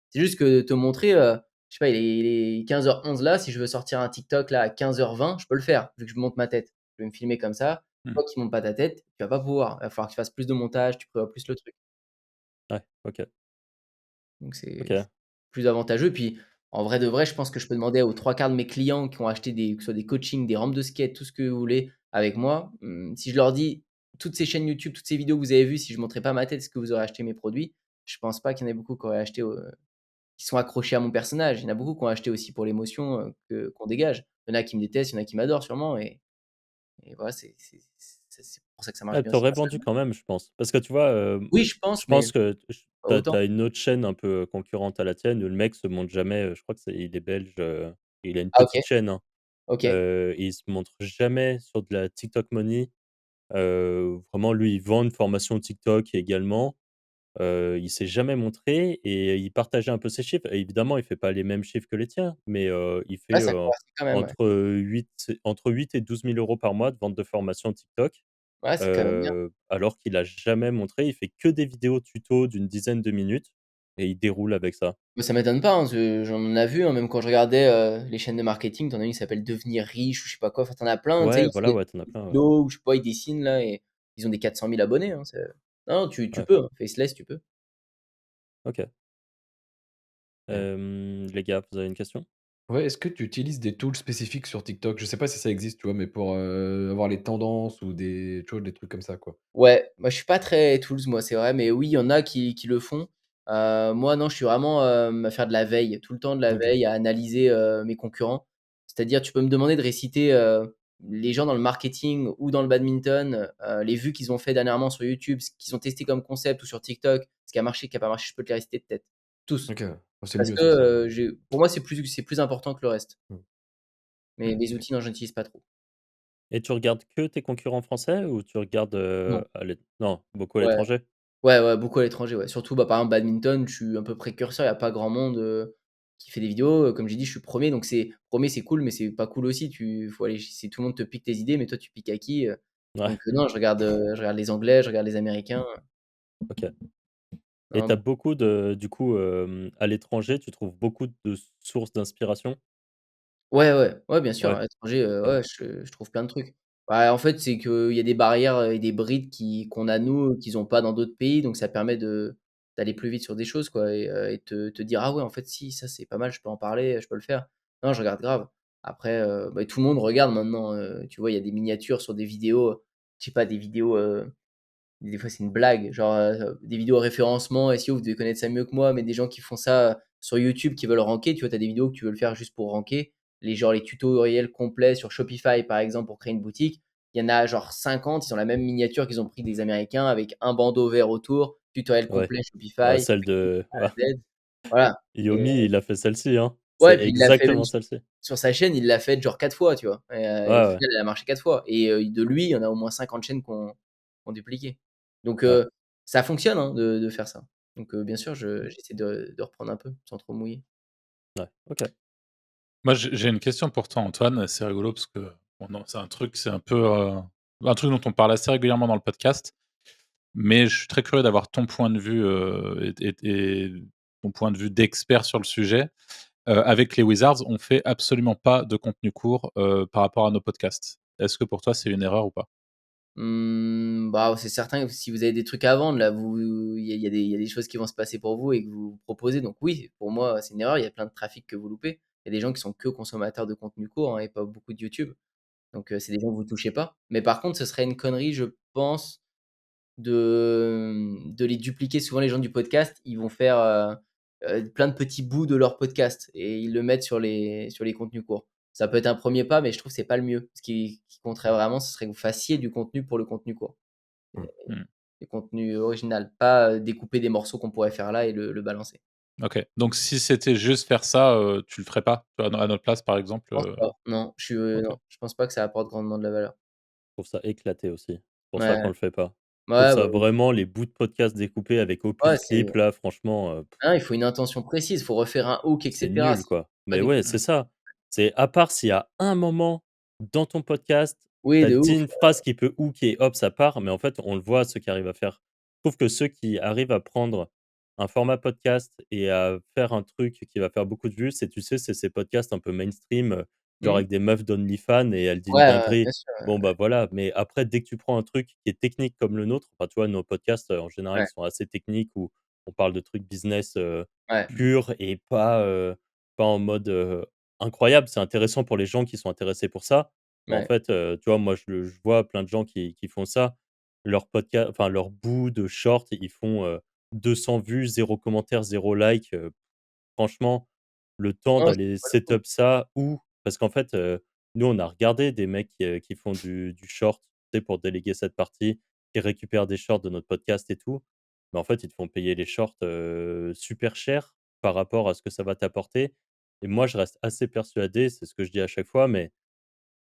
C'est juste que te montrer, je sais pas, il est 15h11 là, si je veux sortir un TikTok là à 15h20, je peux le faire, vu que je monte ma tête. Je vais me filmer comme ça. Mmh. Toi qui montes pas ta tête, tu vas pas pouvoir. Il va falloir que tu fasses plus de montage, tu prévois plus le truc. Ouais, OK, Donc c'est OK. plus avantageux. Puis en vrai de vrai, je pense que je peux demander aux 3 quarts de mes clients qui ont acheté que ce soit des coachings, des rampes de skate, tout ce que vous voulez avec moi, si je leur dis: «Toutes ces chaînes YouTube, toutes ces vidéos que vous avez vues, si je montrais pas ma tête, est-ce que vous aurez acheté mes produits?» Je pense pas qu'il y en ait beaucoup qui auraient acheté, qui sont accrochés à mon personnage. Il y en a beaucoup qui ont acheté aussi pour l'émotion, qu'on dégage. Il y en a qui me détestent, il y en a qui m'adorent sûrement et voilà, c'est pour ça que ça marche Ah, bien tu sur aurais vendu Instagram. quand même, je pense. Parce que tu vois, Oui, je je pense, pense mais que pas tu autant. as une autre chaîne un peu, concurrente à la tienne où le mec se montre jamais, je crois que il est belge, il a une Ah OK, petite chaîne, hein, OK. il se montre jamais sur de la TikTok Money. Vraiment lui, il vend une formation TikTok également. Il s'est jamais montré et il partageait un peu ses chiffres et évidemment, il fait pas les mêmes chiffres que les tiens, mais il Ouais, fait, ça correspond quand même, ouais. entre 8 et 12 000 € par mois de vente de formation TikTok. Ouais, c'est quand même bien. Alors qu'il a jamais montré, il fait que des vidéos tuto d'une dizaine de minutes et il déroule avec ça. Mais ça m'étonne pas, hein, j'en ai vu, hein, même quand je regardais, les chaînes de marketing, tu en as une qui s'appelle «Devenir riche» ou je sais pas quoi, enfin tu en as plein, tu sais, Ouais, ils font voilà, des ouais, tu en as plein, ouais. vidéos ou je sais pas, ils dessinent là et ils ont des 400 000 abonnés, hein, non, tu Ouais, peux, hein, faceless, tu peux. OK. OK. Les gars, vous avez une question? Ouais, est-ce que tu utilises des tools spécifiques sur TikTok? Je sais pas si ça existe, tu vois? Mais pour, avoir les tendances ou des tu vois, des trucs comme ça, quoi. Ouais, moi je suis pas très tools moi, c'est vrai, mais oui, il y en a qui le font. Moi non, je suis vraiment, à faire de la veille, tout le temps de la OK. veille, à analyser, mes concurrents. C'est-à-dire, tu peux me demander de réciter, les gens dans le marketing ou dans le badminton, les vues qu'ils ont fait dernièrement sur YouTube, ce qu'ils ont testé comme concept ou sur TikTok, Ce qui a marché, ce qui a pas marché, je peux te les réciter de tête. Tous. OK. Oh, c'est Parce mieux que, ça. pour moi, c'est plus important que le reste. Mmh. Mais les outils, non, je n'utilise pas trop. Et tu regardes que tes concurrents français ou tu regardes, Non. non, beaucoup à Ouais. l'étranger? Ouais, beaucoup à l'étranger, ouais. Surtout, bah, par exemple, badminton, je suis un peu précurseur, il y a pas grand monde, qui fait des vidéos. Comme j'ai dit, je suis premier, donc c'est 1er, c'est cool, mais c'est pas cool aussi. Tu faut aller si tout le monde te pique tes idées, mais toi, tu piques à qui? Ouais, Donc non, je regarde les Anglais, je regarde les Américains. OK. Et tu as Non, beaucoup de du coup, à l'étranger, tu trouves beaucoup de sources d'inspiration? ouais, bien sûr, Ouais, à l'étranger, OK. ouais, je trouve plein de trucs. Bah, en fait, c'est qu'il y a des barrières, et des brides qu'on a nous, qu'ils ont pas dans d'autres pays, donc ça permet d'aller plus vite sur des choses, quoi, et te dire: «Ah ouais, en fait, si, ça, c'est pas mal, je peux en parler, je peux le faire». Non, je regarde grave. Après, bah, tout le monde regarde maintenant, tu vois, il y a des miniatures sur des vidéos, je sais pas, des vidéos, des fois, c'est une blague, genre, des vidéos référencement, SEO, vous devez connaître ça mieux que moi, mais des gens qui font ça, sur YouTube, qui veulent ranker, tu vois? Tu as des vidéos que tu veux le faire juste pour ranker. Les tutoriels complets sur Shopify, par exemple, pour créer une boutique. Il y en a genre 50, ils ont la même miniature qu'ils ont pris des Américains avec un bandeau vert autour, tutoriel Ouais. complet Bah, Shopify, celle de A à Z. Voilà. Et Yomi, il a fait celle-ci, hein. ouais, C'est puis il l'a fait même exactement celle-ci. sur sa chaîne, il l'a fait genre 4 fois, tu vois? Ouais, Et au ouais, final, elle a marché 4 fois, et de lui, il y en a au moins 50 chaînes qui ont dupliqué. Donc ouais, ça fonctionne, hein, de faire ça. Donc bien sûr, mmh, j'essaie de reprendre un peu sans trop mouiller. ouais, OK. Moi, j'ai une question pour toi, Antoine. C'est rigolo parce que, bon, non, c'est un truc, c'est un truc dont on parle assez régulièrement dans le podcast, mais je suis très curieux d'avoir ton point de vue, et ton point de vue d'expert sur le sujet. Avec les Wizards, on fait absolument pas de contenu court, par rapport à nos podcasts. Est-ce que pour toi, c'est une erreur ou pas? Bah, c'est certain que si vous avez des trucs à vendre, là, il y a des choses qui vont se passer pour vous et que vous proposez. Donc oui, pour moi, c'est une erreur. Il y a plein de trafic que vous loupez. Il y a des gens qui sont que consommateurs de contenu court, hein, et pas beaucoup de YouTube. Donc c'est des gens que vous touchez pas. Mais par contre, ce serait une connerie, je pense, de les dupliquer. Souvent, les gens du podcast, ils vont faire, plein de petits bouts de leur podcast et ils le mettent sur les contenus courts. Ça peut être un premier pas, mais je trouve que c'est pas le mieux. Ce qui compterait vraiment, ce serait que vous fassiez du contenu pour le contenu court, Mmh. Mmh. du contenu original, pas, découper des morceaux qu'on pourrait faire là et le balancer. OK. Donc si c'était juste faire ça, tu le ferais pas? Toi, à notre place, par exemple, Je pense pas, non, OK. non, je pense pas que ça apporte grandement de la valeur. Je trouve ça éclaté aussi. C'est pour ça Ouais, qu'on le fait pas. Je trouve ouais, ça vraiment les bouts de podcast découpés avec aucun ouais, clip là, franchement, il faut une intention précise, il faut refaire un hook et c'est cetera, nul, sinon quoi. pas Mais ouais, d'écoute. c'est ça. C'est à part s'il y a un moment dans ton podcast, Oui, tu as de dit ouf. une phrase qui peut hook et hop, ça part, mais en fait, on le voit ceux qui arrivent à faire je trouve que ceux qui arrivent à prendre un format podcast et à faire un truc qui va faire beaucoup de vues, c'est, tu sais, c'est ces podcasts un peu mainstream, genre Mmh. avec des meufs d'OnlyFans et elles disent une Ouais, dinguerie. bien sûr, Bon, bah, voilà, mais après dès que tu prends un truc qui est technique comme le nôtre, enfin, tu vois, nos podcasts, en général, ouais, ils sont assez techniques où on parle de trucs business, ouais, purs et pas en mode, incroyable. C'est intéressant pour les gens qui sont intéressés pour ça, mais en ouais. fait, tu vois, moi, je vois plein de gens qui font ça. Leur podcast, enfin, leur bout de short, ils font, 200 vues, 0 commentaire, 0 like, franchement, le temps Non, ça d'aller vaut pas le coup. setup ça ou parce qu'en fait, nous, on a regardé des mecs qui font du short, tu sais, pour déléguer cette partie, qui récupèrent des shorts de notre podcast et tout. Mais en fait, ils te font payer les shorts, super cher par rapport à ce que ça va t'apporter et moi, je reste assez persuadé, c'est ce que je dis à chaque fois, mais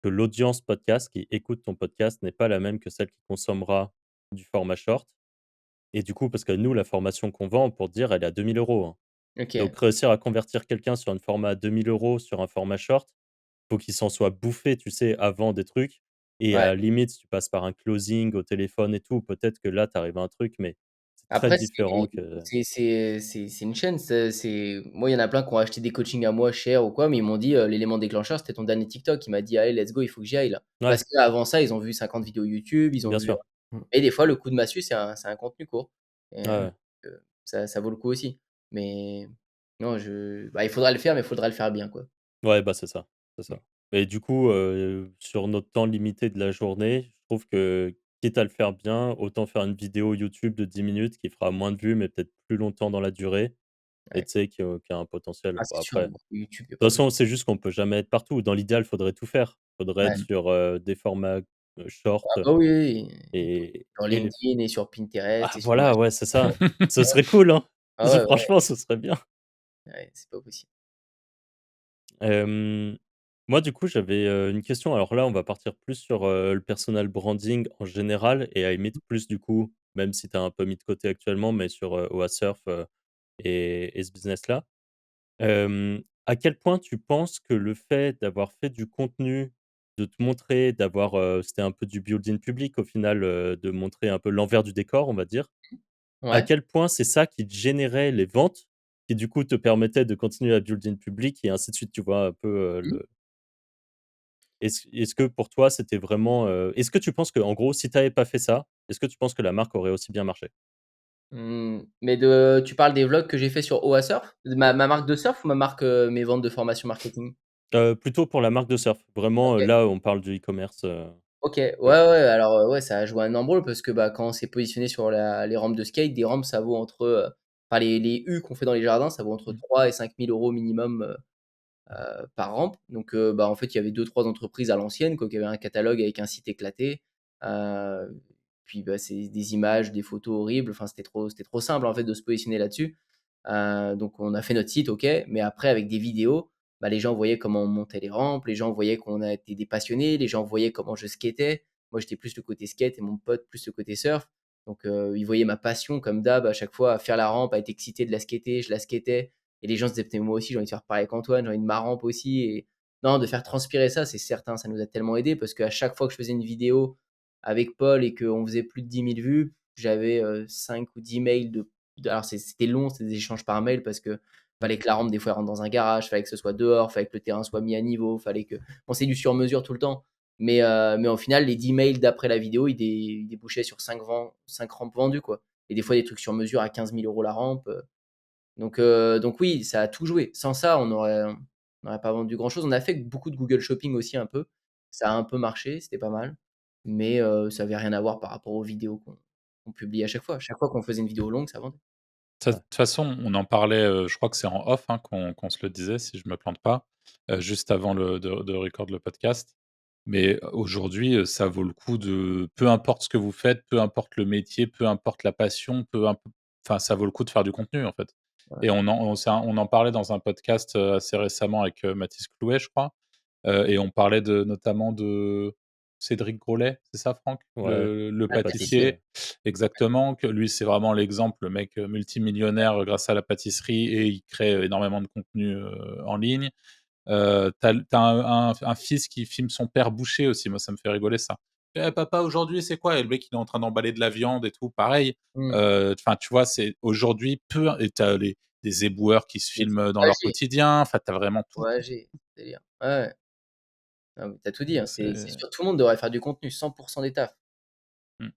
que l'audience podcast qui écoute ton podcast n'est pas la même que celle qui consommera du format short et du coup, parce que nous, la formation qu'on vend, pour te dire, elle est à 2 000 €, hein. OK, Donc réussir à convertir quelqu'un sur un format à 2 000 € sur un format short, faut qu'il s'en soit bouffé, tu sais, avant des trucs et ouais. à la limite, si tu passes par un closing au téléphone et tout, peut-être que là, tu arrives à un truc, mais c'est très Après, différent que c'est une chaîne, c'est moi, il y en a plein qui ont acheté des coachings à moi chers ou quoi, mais ils m'ont dit, «L'élément déclencheur, c'était ton dernier TikTok». Il m'a dit: «Allez, let's go, il faut que j'y aille là». ouais, Parce qu'avant ça, ils ont vu 50 vidéos YouTube, ils ont bien vu, sûr. Mmh. et des fois, le coup de massue, c'est un contenu court, et Ouais, ouais. ça vaut le coup aussi. Mais non, il faudra le faire, mais il faudra le faire bien, quoi. Ouais, bah, c'est ça, c'est Mmh. ça. Et du coup, sur notre temps limité de la journée, je trouve que, quitte à le faire bien, autant faire une vidéo YouTube de 10 minutes qui fera moins de vues, mais peut-être plus longtemps dans la durée et Ouais. tu sais, qui a un potentiel. Ah, Bon c'est sûr, après, de bon, YouTube, il y a toute pas façon, besoin. c'est juste qu'on peut jamais être partout. Dans l'idéal, il faudrait tout faire. Il faudrait être Ouais. sur, des formats short Ah bah oui, oui, oui. et Sur et LinkedIn et sur Pinterest ah et sur voilà, machin. ouais, c'est ça. Ce serait cool, hein. Ah ouais, ouais, Franchement, ce serait bien. ouais, c'est pas possible. Hem, Moi, du coup, j'avais, une question. Alors là, on va partir plus sur, le personal branding en général et à la limite plus du coup, même si tu as un peu mis de côté actuellement, mais sur, OASurf, et ce business-là. À quel point tu penses que le fait d'avoir fait du contenu, de te montrer, d'avoir, c'était un peu du building public au final, de montrer un peu l'envers du décor, on va dire. À Ouais. quel point c'est ça qui te générait les ventes, qui du coup te permettait de continuer à builder public et ainsi de suite, tu vois? Un peu, Mmh. le est-ce que pour toi c'était vraiment, est-ce que tu penses qu'en gros si tu avais pas fait ça, est-ce que tu penses que la marque aurait aussi bien marché? Mais tu parles des vlogs que j'ai fait sur Oa Surf? De ma marque de surf ou ma marque, mes ventes de formation marketing? Plutôt pour la marque de surf. Vraiment, OK. là on parle du e-commerce, OK. Ouais, ouais. ouais, alors, ouais, ça a joué un énorme rôle parce que, bah, quand on s'est positionné sur les rampes de skate, des rampes, ça vaut entre, enfin les U qu'on fait dans les jardins, ça vaut entre Mmh. 3 et 5 000 € minimum, par rampe. Donc, bah, en fait, il y avait deux trois entreprises à l'ancienne, quoi, qui avaient un catalogue avec un site éclaté. Heu, Puis, bah, c'est des images, des photos horribles. Enfin, c'était trop simple, en fait, de se positionner là-dessus. Donc on a fait notre site, OK, mais après avec des vidéos, bah, les gens voyaient comment on montait les rampes, les gens voyaient qu'on a été des passionnés, les gens voyaient comment je skatais. Moi, j'étais plus le côté skate et mon pote plus le côté surf. Donc, ils voyaient ma passion comme d'hab à chaque fois à faire la rampe, à être excité de la skater, je la skatais et les gens se disaient: «Putain, moi aussi j'ai envie de faire pareil qu'Antoine, j'ai envie de ma rampe aussi» et non, de faire transpirer ça, c'est certain, ça nous a tellement aidé parce qu'à chaque fois que je faisais une vidéo avec Paul et qu'on faisait plus de 10 000 vues, j'avais, 5 ou 10 mails alors c'était long, c'était des échanges par mail parce que Mmh. fallait que la rampe des fois elle rentre dans un garage, fallait que ce soit dehors, fallait que le terrain soit mis à niveau, fallait que bon c'est du sur mesure tout le temps, mais au final les 10 mails d'après la vidéo, ils débouchaient sur 5 rampes vendues quoi et des fois des trucs sur mesure à 15 000 € la rampe, donc oui, ça a tout joué. Sans ça, on aurait pas vendu grand chose. On a fait beaucoup de Google Shopping aussi un peu. Ça a un peu marché, c'était pas mal, mais ça avait rien à voir par rapport aux vidéos qu'on publie à chaque fois. Chaque fois qu'on faisait une vidéo longue, ça vendait. Ouais. De toute façon, on en parlait, je crois que c'est en off, hein, qu'on se le disait, si je me plante pas, juste avant de record le podcast. Mais aujourd'hui, ça vaut le coup de peu importe ce que vous faites, peu importe le métier, peu importe la passion, enfin, ça vaut le coup de faire du contenu, en fait. Ouais. Et on en parlait dans un podcast, assez récemment avec, Mathis Clouet, je crois, et on parlait notamment de Cédric Grolet, c'est ça Franck? Ouais, Le Le pâtissier, ouais. pâtissier, exactement, que lui, c'est vraiment l'exemple, le mec, multimillionnaire, grâce à la pâtisserie et il crée, énormément de contenu, en ligne. Tu as un fils qui filme son père boucher aussi, moi ça me fait rigoler ça. «Eh papa aujourd'hui c'est quoi?» et le mec il est en train d'emballer de la viande et tout, pareil. Mmh. Enfin tu vois, c'est aujourd'hui peu et tu as des éboueurs qui se Les filment, dans leur fromager, quotidien, enfin tu as vraiment tout. fromager, délire. Ouais, ouais. Non, mais tu tout dit, hein. C'est C'est sûr, tout le monde devrait faire du contenu, 100 des tafs. mmh,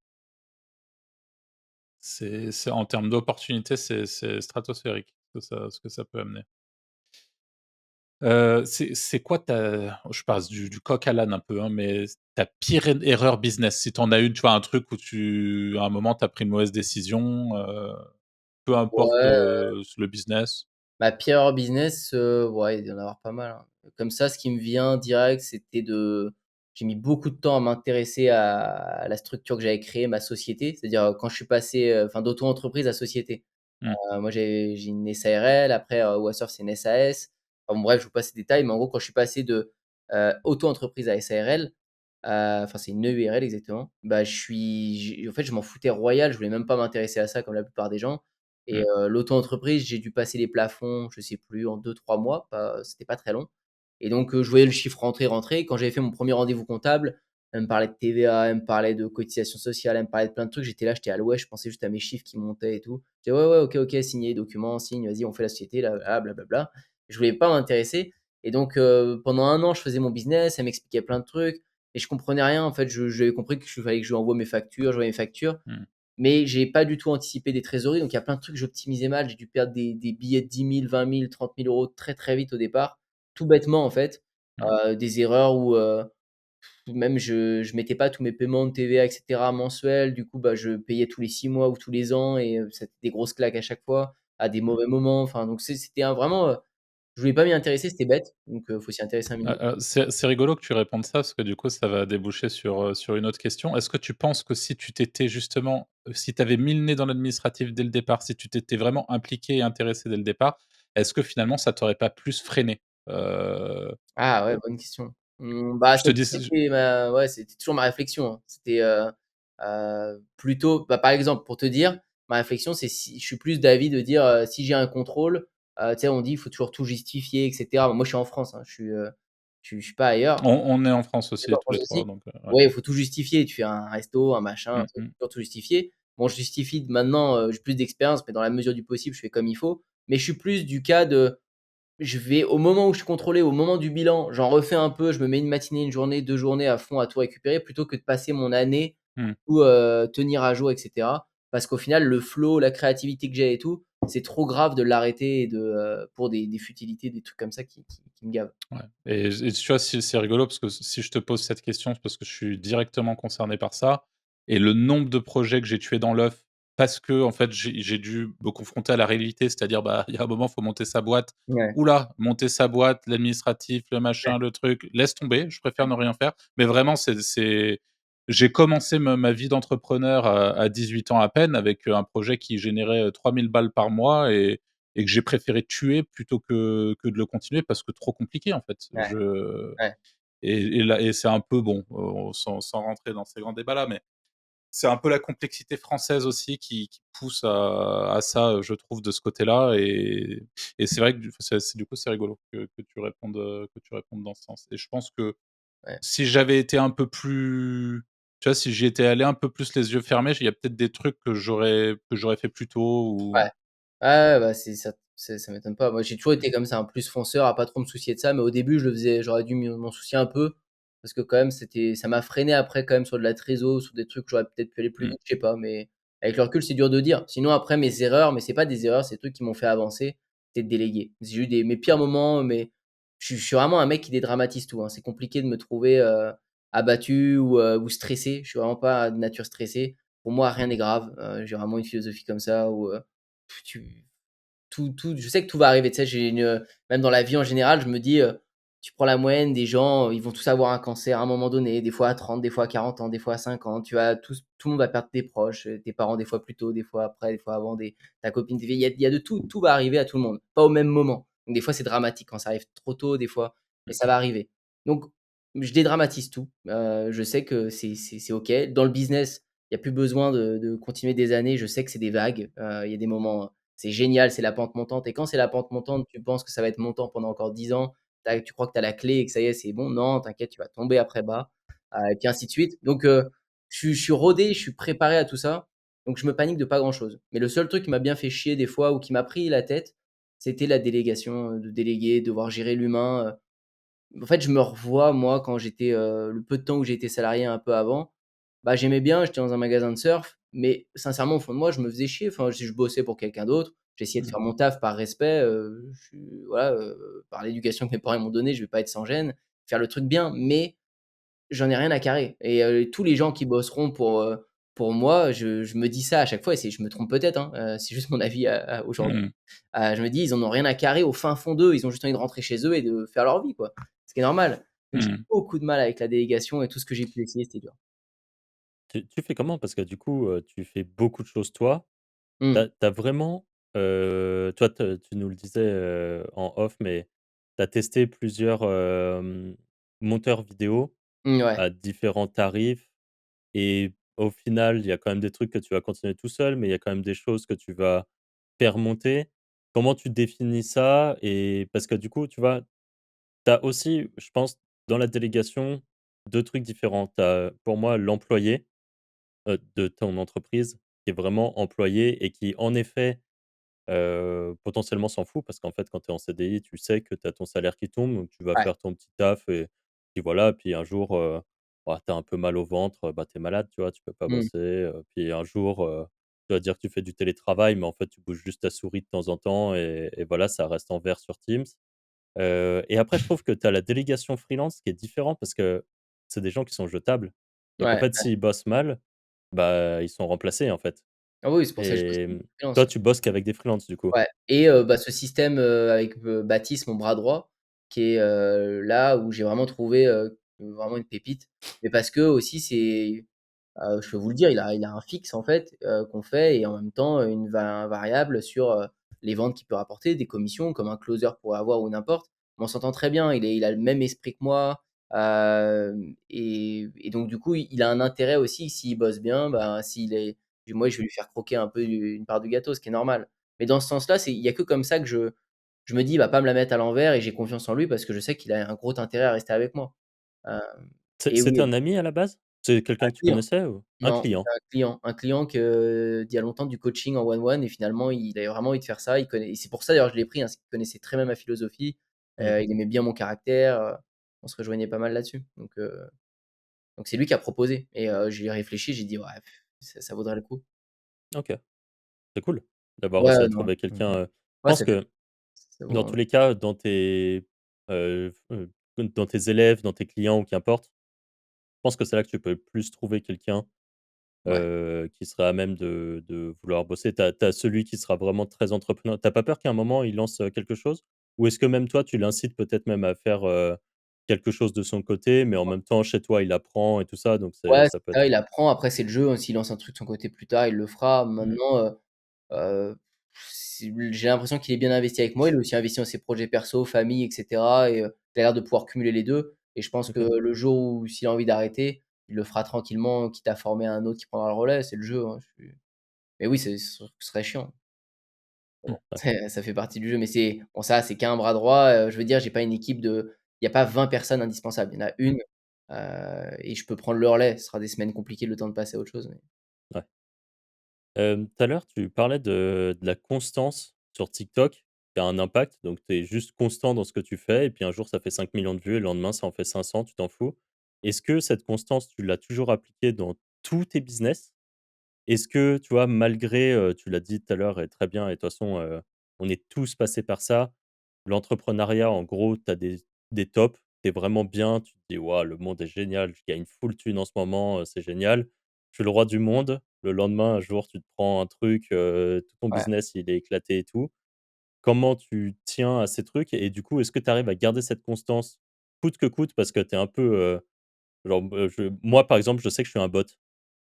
c'est en termes d'opportunités, c'est stratosphérique ce que ça peut amener. C'est quoi ta je passe du coq à l'âne un peu, hein, mais ta pire erreur business? Si tu en as une, tu vois, un truc où à un moment, tu as pris une mauvaise décision, peu importe, Ouais. le business? Ma pire erreur business, ouais, il doit y en avoir pas mal, hein. Comme ça, ce qui me vient direct, c'était de j'ai mis beaucoup de temps à m'intéresser à la structure que j'avais créée, ma société. C'est-à-dire, quand je suis passé, enfin d'auto-entreprise à société. Mmh, Moi, j'ai une SARL, après, Wassurf, c'est une SAS. Enfin bon, bref, je vous passe les détails, mais en gros, quand je suis passé de, auto-entreprise à SARL, enfin, c'est une EURL exactement, bah, en fait, je m'en foutais royal, je voulais même pas m'intéresser à ça comme la plupart des gens et mmh, l'auto-entreprise, j'ai dû passer les plafonds, je sais plus, en 2 3 mois, c'était pas très long et donc je voyais le chiffre rentrer. Quand j'avais fait mon premier rendez-vous comptable, elle me parlait de TVA, elle me parlait de cotisation sociale, elle me parlait de plein de trucs. J'étais là, j'étais à l'ouest, je pensais juste à mes chiffres qui montaient et tout. Je disais: «Ouais, ouais, OK, OK, signer, document, signe, vas-y, on fait la société là, ah, blablabla». Je voulais pas m'intéresser et donc pendant un an, je faisais mon business, elle m'expliquait plein de trucs et je comprenais rien en fait. J'avais compris qu'il fallait que je lui envoie mes factures, j'envoyais mes factures, mmh, mais j'ai pas du tout anticipé des trésoreries, donc il y a plein de trucs que j'optimisais mal. J'ai dû perdre des billets de 10 000, 20 000, 30 000 € très, très vite au départ, tout bêtement en fait. mmh, Des erreurs où, même je mettais pas tous mes paiements de TVA et cetera mensuels. Du coup, bah, je payais tous les 6 mois ou tous les ans et c'était des grosses claques à chaque fois, à des mmh. mauvais moments. Enfin donc c'était un vraiment, Je voulais pas m'y intéresser, c'était bête, donc faut s'y intéresser un minimum. C'est rigolo que tu répondes ça, parce que du coup, ça va déboucher sur une autre question. Est-ce que tu penses que si tu t'étais justement, si tu avais mis le nez dans l'administratif dès le départ, si tu t'étais vraiment impliqué et intéressé dès le départ, est-ce que finalement ça t'aurait pas plus freiné? Ah ouais, Heu, bonne question. Bah, je ça a te dis toujours été ma ouais, c'était toujours ma réflexion, hein. C'était, plutôt bah, par exemple, pour te dire, ma réflexion, c'est si je suis plus d'avis de dire, si j'ai un contrôle, tu sais, on dit: «Il faut toujours tout justifier» et cetera. Moi, je suis en France, hein, je suis pas ailleurs. on est en France Tu es aussi en tous les France 3, aussi? donc ouais. Ouais, il faut tout justifier. Tu fais un resto, un machin, un Mmh truc, mh. faut toujours tout justifier. Bon, je justifie maintenant, j'ai plus d'expérience, mais dans la mesure du possible, je fais comme il faut. Mais je suis plus du cas de je vais au moment où je suis contrôlé, au moment du bilan, j'en refais un peu, je me mets une matinée, une journée, 2 journées à fond à tout récupérer plutôt que de passer mon année Mmh. ou tenir à jour et cetera. Parce qu'au final, le flow, la créativité que j'ai et tout, c'est trop grave de l'arrêter et pour des futilités, des trucs comme ça qui me gavent. Ouais, et tu vois, c'est rigolo parce que si je te pose cette question, c'est parce que je suis directement concerné par ça, et le nombre de projets que j'ai tués dans l'œuf parce que en fait, j'ai dû me confronter à la réalité, c'est-à-dire, bah, il y a un moment, il faut monter sa boîte. Ouais, Ouh là, monter sa boîte, l'administratif, le ouais, machin, le truc, laisse tomber, je préfère ne rien faire. Mais vraiment, j'ai commencé ma vie d'entrepreneur à 18 ans à peine avec, un projet qui générait, 3 000 balles par mois, et que j'ai préféré tuer plutôt que de le continuer parce que trop compliqué, en fait. ouais, ouais. Et là, c'est un peu bon, sans rentrer dans ces grands débats-là, mais c'est un peu la complexité française aussi qui pousse à ça, je trouve, de ce côté-là, et c'est vrai que du coup, c'est rigolo que tu répondes dans ce sens, et je pense que Ouais. si j'avais été un peu plus, tu vois, si j'y étais allé un peu plus les yeux fermés, il y a peut-être des trucs que j'aurais fait plus tôt, ou Ouais. Ah ouais, bah, ça m'étonne pas. Moi, j'ai toujours été comme ça, un plus fonceur, à pas trop me soucier de ça, mais au début, je le faisais j'aurais dû m'en soucier un peu parce que quand même, ça m'a freiné après quand même sur de la trésor, sur des trucs, j'aurais peut-être pu aller plus mmh, vite, je sais pas, mais avec le recul, c'est dur de dire. Sinon après mes erreurs, mais c'est pas des erreurs, c'est des trucs qui m'ont fait avancer, c'est de déléguer. J'ai eu mes pires moments, mais je suis vraiment un mec qui dédramatise tout, hein. C'est compliqué de me trouver, abattu ou stressé. Je suis vraiment pas de nature stressée. Pour moi, rien n'est grave, j'ai vraiment une philosophie comme ça où, tu je sais que tout va arriver, tu sais, même dans la vie en général, je me dis, tu prends la moyenne des gens, ils vont tous avoir un cancer à un moment donné, des fois à 30, des fois à 40 ans, des fois à 50. Tout le monde va perdre tes proches, tes parents des fois plus tôt, des fois après, des fois avant, ta copine, il y a de tout, tout va arriver à tout le monde, pas au même moment. Donc des fois, c'est dramatique quand ça arrive trop tôt, des fois, mais ça va arriver. Donc je dédramatise tout, je sais que c'est OK. Dans le business, il y a plus besoin de continuer des années, je sais que c'est des vagues, il y a des moments c'est génial, c'est la pente montante et quand c'est la pente montante, tu penses que ça va être montant pendant encore 10 ans, tu crois que tu as la clé et que ça y est, c'est bon. Non, t'inquiète, tu vas tomber après bas, et puis ainsi de suite. Donc je suis rodé, je suis préparé à tout ça, donc je me panique de pas grand chose. Mais le seul truc qui m'a bien fait chier des fois ou qui m'a pris la tête, c'était la délégation, de déléguer, devoir gérer l'humain. En fait, je me revois moi quand j'étais, le peu de temps où j'ai été salarié un peu avant, bah, j'aimais bien, j'étais dans un magasin de surf, mais sincèrement au fond de moi, je me faisais chier. Enfin, je bossais pour quelqu'un d'autre, j'essayais de mmh, faire mon taf par respect, voilà, par l'éducation que mes parents m'ont donnée, je vais pas être sans gêne, faire le truc bien, mais j'en ai rien à carrer et tous les gens qui bosseront pour moi, je me dis ça à chaque fois et je me trompe peut-être, hein, c'est juste mon avis à aujourd'hui. mmh. Je me dis: «Ils en ont rien à carrer au fin fond d'eux, ils ont juste envie de rentrer chez eux et de faire leur vie, quoi». Ce qui est normal. Donc j'ai Mmh. beaucoup de mal avec la délégation et tout ce que j'ai pu essayer, c'était dur. Tu fais comment? Parce que du coup, tu fais beaucoup de choses toi. Tu Mmh. as vraiment, toi tu nous le disais, en off, mais tu as testé plusieurs, monteurs vidéo Mmh, ouais, à différents tarifs et au final, il y a quand même des trucs que tu vas continuer tout seul, mais il y a quand même des choses que tu vas faire monter. Comment tu définis ça? Et parce que du coup, tu vois, tu as aussi, je pense, dans la délégation, 2 trucs différents. Tu as, pour moi, l'employé, de ton entreprise qui est vraiment employé et qui, en effet, potentiellement s'en fout parce qu'en fait, quand tu es en CDI, tu sais que tu as ton salaire qui tombe, donc tu vas ouais. faire ton petit taf et puis voilà. Puis un jour, bah, tu as un peu mal au ventre, bah, tu es malade, tu vois? Tu peux pas Mmh. bosser, puis un jour, tu vas dire que tu fais du télétravail, mais en fait, tu bouges juste ta souris de temps en temps et voilà, ça reste en vert sur Teams. Et après, je trouve que tu as la délégation freelance qui est différent parce que c'est des gens qui sont jetables. Donc en Ouais, fait, s'ils bossent mal, bah, ils sont remplacés, en fait. Ah oui, c'est pour ça que je bosse Et avec des freelances. toi, tu bosses qu'avec des freelances, du coup? Ouais et ce système, avec, Baptiste, mon bras droit, qui est, là où j'ai vraiment trouvé, vraiment une pépite. Mais parce que aussi c'est, je peux vous le dire, il a un fixe en fait, qu'on fait et en même temps, un variable sur, les ventes qu'il peut rapporter, des commissions comme un closer pourrait avoir ou n'importe. Mais on s'entend très bien, il a le même esprit que moi, et donc du coup, il a un intérêt aussi s'il bosse bien, s'il est moi je vais lui faire croquer un peu une part du gâteau, ce qui est normal. Mais dans ce sens-là, il y a que comme ça que je me dis: «Il va pas me la mettre à l'envers» et j'ai confiance en lui parce que je sais qu'il a un gros intérêt à rester avec moi. Hem et C'était oui, un ami à la base? C'est quelqu'un un que tu client. connaissais ou un Non, client? un client que d'il y a longtemps du coaching en one one et finalement il avait vraiment envie de faire ça. Il connaît et c'est pour ça d'ailleurs je l'ai pris, hein, c'est qu'il connaissait très bien ma philosophie, Mmh. il aimait bien mon caractère, on se rejoignait pas mal là-dessus. Donc c'est lui qui a proposé et j'y ai réfléchi, j'ai dit: «Ouais, ça vaudrait le coup». OK, c'est cool d'avoir Ouais, réussi à non, trouver quelqu'un, je ouais, pense que ça vaut dans un tous les cas, dans tes élèves, dans tes clients ou qu'importe, je pense que c'est là que tu peux le plus trouver quelqu'un, ouais. qui sera à même de vouloir bosser. Tu as celui qui sera vraiment très entrepreneur. Tu as pas peur qu'à un moment il lance, quelque chose? Ou est-ce que même toi tu l'incites peut-être même à faire, quelque chose de son côté, mais en même temps chez toi il apprend et tout ça, donc Ouais, ça peut c'est ça, être il apprend, après c'est le jeu, hein, s'il lance un truc de son côté plus tard, il le fera. mmh, Maintenant, j'ai l'impression qu'il est bien investi avec moi. Il est aussi investi dans ses projets perso, famille et cetera et il a l'air de pouvoir cumuler les 2. Et je pense que OK. le jour où s'il a envie d'arrêter, il le fera tranquillement, quitte à former un autre qui prendra le relais, c'est le jeu, hein, mais oui, ce serait chiant. Mmh, Bon, ouais, ça fait partie du jeu, mais ça, c'est qu'un bras droit, je veux dire, j'ai pas une équipe il y a pas 20 personnes indispensables. Il y en a mmh, une, et je peux prendre le relais. Ce sera des semaines compliquées, le temps de passer à autre chose, mais ouais. Tout à l'heure, tu parlais de la constance sur TikTok, qui a un impact, donc tu es juste constant dans ce que tu fais et puis un jour ça fait 5 millions de vues et le lendemain ça en fait 500, tu t'en fous. Est-ce que cette constance, tu l'as toujours appliquée dans tous tes business? Est-ce que, tu vois, malgré, tu l'as dit tout à l'heure et très bien et de toute façon, on est tous passés par ça. L'entrepreneuriat, en gros, tu as des tops, tu es vraiment bien, tu te dis: «Waouh, le monde est génial, je gagne full thune en ce moment, c'est génial». Je suis le roi du monde. Le lendemain, un jour, tu te prends un truc, tout ton ouais. business, il est éclaté et tout. Comment tu tiens à ces trucs et du coup, est-ce que tu arrives à garder cette constance coûte que coûte? Parce que tu es un peu, genre, moi, par exemple, je sais que je suis un bot.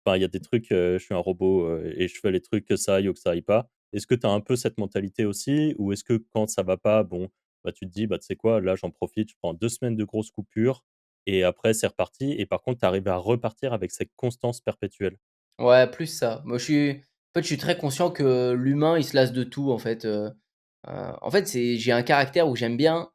Enfin, il y a des trucs, je suis un robot, et je fais les trucs que ça aille ou que ça aille pas. Est-ce que tu as un peu cette mentalité aussi? Ou est-ce que quand ça va pas, bon, bah, tu te dis: «Bah, tu sais quoi? Là, j'en profite, je prends 2 semaines de grosses coupures et après c'est reparti» et par contre, tu arrives à repartir avec cette constance perpétuelle? Ouais, plus ça. Moi, je suis très conscient que l'humain, il se lasse de tout, en fait, en fait, j'ai un caractère où j'aime bien,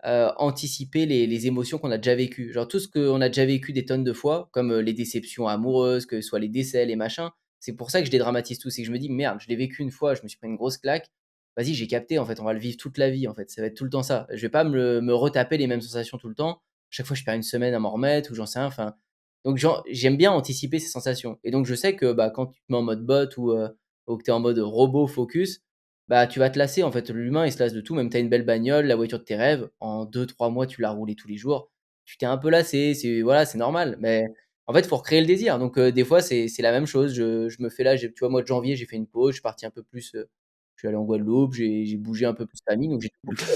anticiper les émotions qu'on a déjà vécues. Genre tout ce qu'on a déjà vécu des tonnes de fois, comme, les déceptions amoureuses, que ce soit les décès, les machins. C'est pour ça que je dédramatise tout. C'est que je me dis: «Merde, je l'ai vécu une fois, je me suis pris une grosse claque. Vas-y, j'ai capté, en fait, on va le vivre toute la vie, en fait. Ça va être tout le temps ça. Je vais pas me retaper les mêmes sensations tout le temps. Chaque fois, je perds une semaine à m'en remettre ou j'en sais rien, enfin, donc j'aime bien anticiper ces sensations et donc je sais que, quand tu te mets en mode bot ou que tu es en mode robot focus, tu vas te lasser en fait. L'humain, il se lasse de tout, même tu as une belle bagnole, la voiture de tes rêves, en 2 3 mois, tu l'as roulée tous les jours. Tu t'es un peu lassé, c'est voilà, c'est normal, mais en fait, il faut recréer le désir. Donc des fois, c'est la même chose. Je me fais là, tu vois, mois de janvier, j'ai fait une pause, je suis parti un peu plus, je suis allé en Guadeloupe, j'ai bougé un peu plus la mine, donc j'ai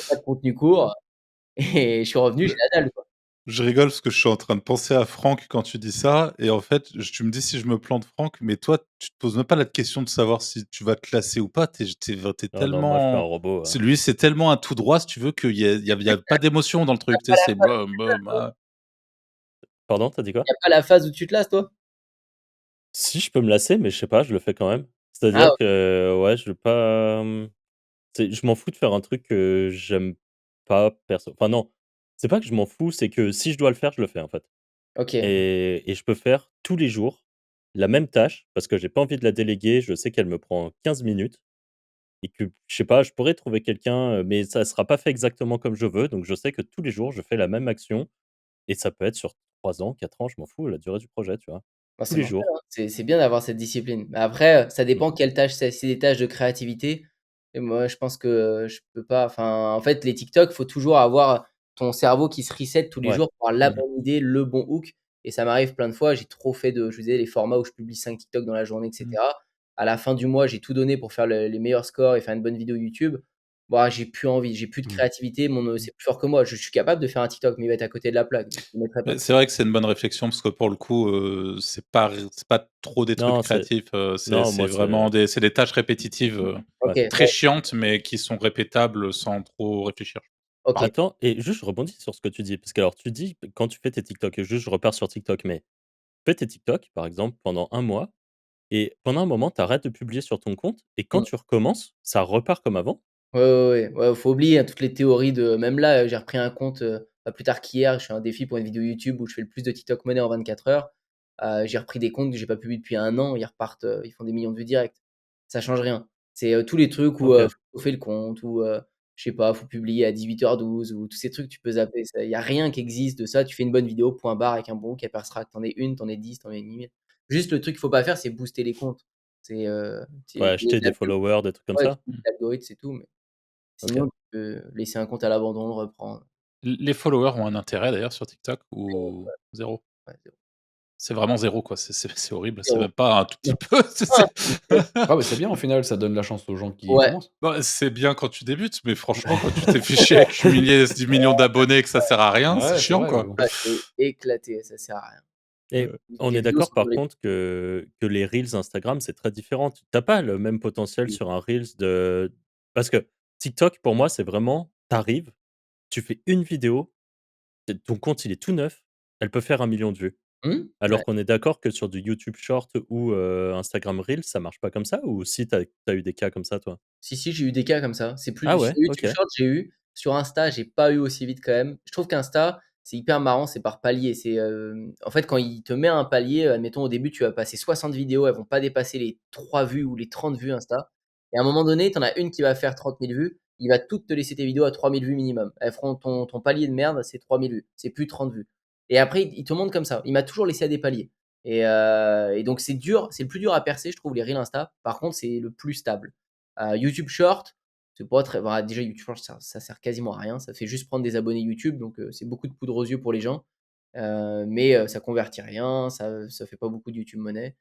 pas de contenu court et je suis revenu, j'ai la dalle, quoi. Je rigole parce que je suis en train de penser à Franck quand tu dis ça et en fait, tu me dis si je me plante Franck, mais toi, tu te poses même pas la question de savoir si tu vas te classer ou pas. Tu Non, non, moi je suis un tellement robot, c'est tellement un tout droit si tu veux qu'il y a pas d'émotion dans le truc, tu sais, c'est bam, bam, ah. Pardon, tu as dit quoi? Il y a pas la phase où tu te lasses, toi? Si, je peux me lasser, mais je sais pas, je le fais quand même. Ah C'est-à-dire que, ouais, je vais pas, je m'en fous de faire un truc que j'aime pas enfin non, c'est pas que je m'en fous, c'est que si je dois le faire, je le fais, en fait. OK. Et je peux faire tous les jours la même tâche parce que j'ai pas envie de la déléguer. Je sais qu'elle me prend 15 minutes et que, je sais pas, je pourrais trouver quelqu'un, mais ça sera pas fait exactement comme je veux. Donc je sais que tous les jours, je fais la même action et ça peut être sur 3 ans, 4 ans, je m'en fous, la durée du projet, tu vois? Tous C'est les mortel, jours. hein. C'est bien d'avoir cette discipline. Mais après, ça Mmh. dépend quelles tâches c'est. Si c'est des tâches de créativité et moi, je pense que je peux pas en fait, les TikTok, faut toujours avoir ton cerveau qui se reset tous les Ouais. jours pour avoir la Mmh. bonne idée, le bon hook et ça m'arrive plein de fois. J'ai trop fait je vous disais, les formats où je publie 5 TikTok dans la journée et Mmh. cetera. à la fin du mois, j'ai tout donné pour faire les meilleurs scores et faire une bonne vidéo YouTube. Bah, j'ai plus envie, j'ai plus de Mmh. créativité, c'est plus fort que moi. Je suis capable de faire un TikTok, mais il va être à côté de la plaque, donc je le mettrai pas. C'est vrai que c'est une bonne réflexion parce que pour le coup, c'est pas trop des trucs Non, c'est créatifs, non, c'est moi, vraiment c'est des tâches répétitives, OK, ouais. très ouais, chiantes, mais qui sont répétables sans trop réfléchir. OK. Pardon. Attends et juste je rebondis sur ce que tu dis, parce que alors tu dis quand tu fais tes TikTok et juste je repars sur TikTok, mais fais tes TikTok, par exemple, pendant un mois et pendant un moment, tu arrêtes de publier sur ton compte et quand Mmh. tu recommences, ça repart comme avant? Ouais, ouais, ouais, ouais, faut oublier, hein, toutes les théories de même là, j'ai repris un compte, pas plus tard qu'hier, je fais un défi pour une vidéo YouTube où je fais le plus de TikTok money en 24 heures. J'ai repris des comptes que j'ai pas publiés depuis un an, ils repartent, ils font des millions de vues direct. Ça change rien. C'est, tous les trucs où, OK, faut chauffer le compte ou, je sais pas, faut publier à 18h12 ou tous ces trucs, tu peux zapper. Il y a rien qui existe de ça. Tu fais une bonne vidéo, point barre, avec un bon hook, elle percera. Que tu en aies 1, tu en aies 10, tu en aies 1000. Juste le truc qu'il faut pas faire, c'est booster les comptes. ouais, C'est acheter des followers, des trucs comme ouais, ça? tu l'algorithme, c'est tout, mais OK. sinon, tu peux laisser un compte à l'abandon, le reprendre. Les followers ont un intérêt d'ailleurs sur TikTok Zéro, ou zéro? ouais, 0. C'est vraiment zéro quoi, c'est horrible, c'est 0. même pas un tout petit Non. peu, Ah, c'est Ah, mais c'est bien au final, ça donne la chance aux gens qui ouais, commencent. bah, c'est bien quand tu débutes, mais franchement quand tu t'es fait chier avec 10 millions d'abonnés et que ça sert à rien, c'est Ouais, c'est chiant vrai, mais quoi. bon. ouais, c'est éclaté, ça sert à rien. Et on Les est vidéos d'accord sont par dans les contre que les reels Instagram, c'est très différent. Tu pas le même potentiel sur un reels de parce que TikTok pour moi, c'est vraiment tu arrives, tu fais une vidéo, ton compte il est tout neuf, elle peut faire 1 million de vues. ouais. Alors qu'on est d'accord que sur du YouTube Short ou Instagram Reels, ça marche pas comme ça? Ou si tu as eu des cas comme ça toi? Si, si, j'ai eu des cas comme ça. C'est Ah plus sur ouais? YouTube OK. Short, j'ai eu. Sur Insta, j'ai pas eu aussi vite quand même. Je trouve qu'Insta, c'est hyper marrant, c'est par palier. En fait, quand il te met un palier, admettons au début, tu vas passer 60 vidéos, elles vont pas dépasser les 3 vues ou les 30 vues Insta. Et à un moment donné, tu en as une qui va faire 30 000 vues, il va toutes te laisser tes vidéos à 3 000 vues minimum. Elles feront ton palier de merde, c'est 3 000 vues, c'est plus 30 vues. Et après, il te montre comme ça. Il m'a toujours laissé à des paliers. Et donc c'est dur, c'est le plus dur à percer, je trouve, les reels Insta. Par contre, c'est le plus stable. YouTube Short, c'est pas très. Bah, déjà, YouTube Short, ça sert quasiment à rien. Ça fait juste prendre des abonnés YouTube, donc c'est beaucoup de poudre aux yeux pour les gens. Mais ça convertit rien, ça fait pas beaucoup de YouTube money.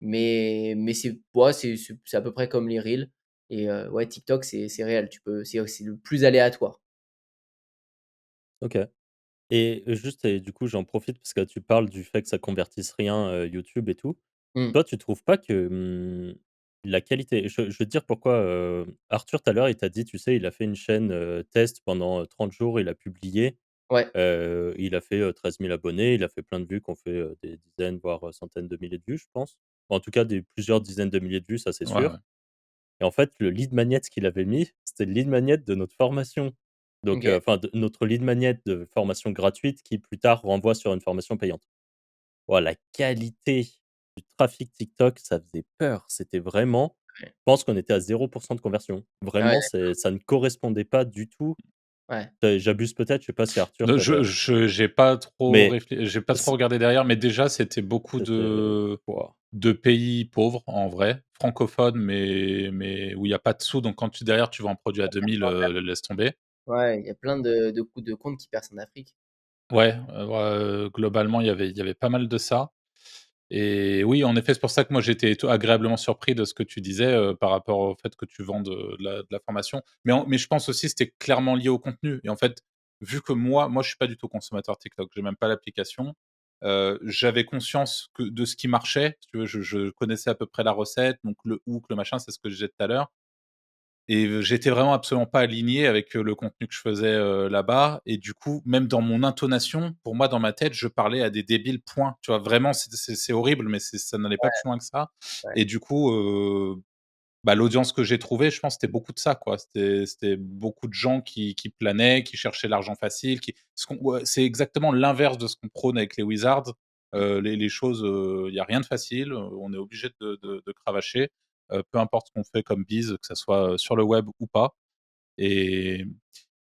Mais c'est ouais, c'est à peu près comme les Reels. Et ouais, TikTok, c'est réel. C'est le plus aléatoire. OK. Et juste et du coup, j'en profite parce que tu parles du fait que ça convertisse rien, YouTube et tout. Mmh. Toi, tu trouves pas que, la qualité je vais te dire pourquoi, Arthur tout à l'heure, il t'a dit, tu sais, il a fait une chaîne, test pendant, 30 jours, il a publié, Ouais, il a fait, 13 000 abonnés, il a fait plein de vues qui ont fait, des dizaines, voire, centaines de milliers de vues, je pense. En tout cas, des plusieurs dizaines de milliers de vues, ça, c'est Ouais, ouais. sûr. Et en fait, le lead magnet qu'il avait mis, c'était le lead magnet de notre formation. Donc, OK. enfin, de notre lead magnet de formation gratuite qui, plus tard, renvoie sur une formation payante. Voilà, la qualité du trafic TikTok, ça faisait peur. C'était vraiment je Ouais. pense qu'on était à 0% de conversion. Ah ouais, Vraiment, ça ne correspondait pas du tout. ouais. J'abuse peut-être, je sais pas si Arthur Ne t'avait je mais j'ai pas trop c regardé derrière, mais déjà c'était beaucoup c'était waouh, de pays pauvres en vrai, francophones, mais où il y a pas de sous, donc quand tu derrière tu vends un produit à 2000, laisse tomber. Ouais, il y a plein de coups de compte qui percent en Afrique. Ouais, globalement il y avait pas mal de ça. Et oui, en effet, c'est pour ça que moi j'étais agréablement surpris de ce que tu disais, par rapport au fait que tu vends de la formation. Mais je pense aussi que c'était clairement lié au contenu et en fait, vu que moi je suis pas du tout consommateur TikTok, j'ai même pas l'application, j'avais conscience que de ce qui marchait, si tu veux, je connaissais à peu près la recette, donc le hook, le machin, c'est ce que je disais tout à l'heure. Et j'étais vraiment absolument pas aligné avec, le contenu que je faisais, là-bas et du coup, même dans mon intonation, pour moi, dans ma tête, je parlais à des débiles, point. Tu vois? Vraiment, c'est horrible, mais ça n'allait pas plus loin que ça Ouais, et du coup, bah, l'audience que j'ai trouvée, je pense, c'était beaucoup de ça, quoi. C'était beaucoup de gens qui planaient, qui cherchaient l'argent facile, qui ce qu'on ouais, c'est exactement l'inverse de ce qu'on prône avec les wizards. Les choses, il y a rien de facile, on est obligé de cravacher, peu importe ce qu'on fait comme bise, que ça soit, sur le web ou pas et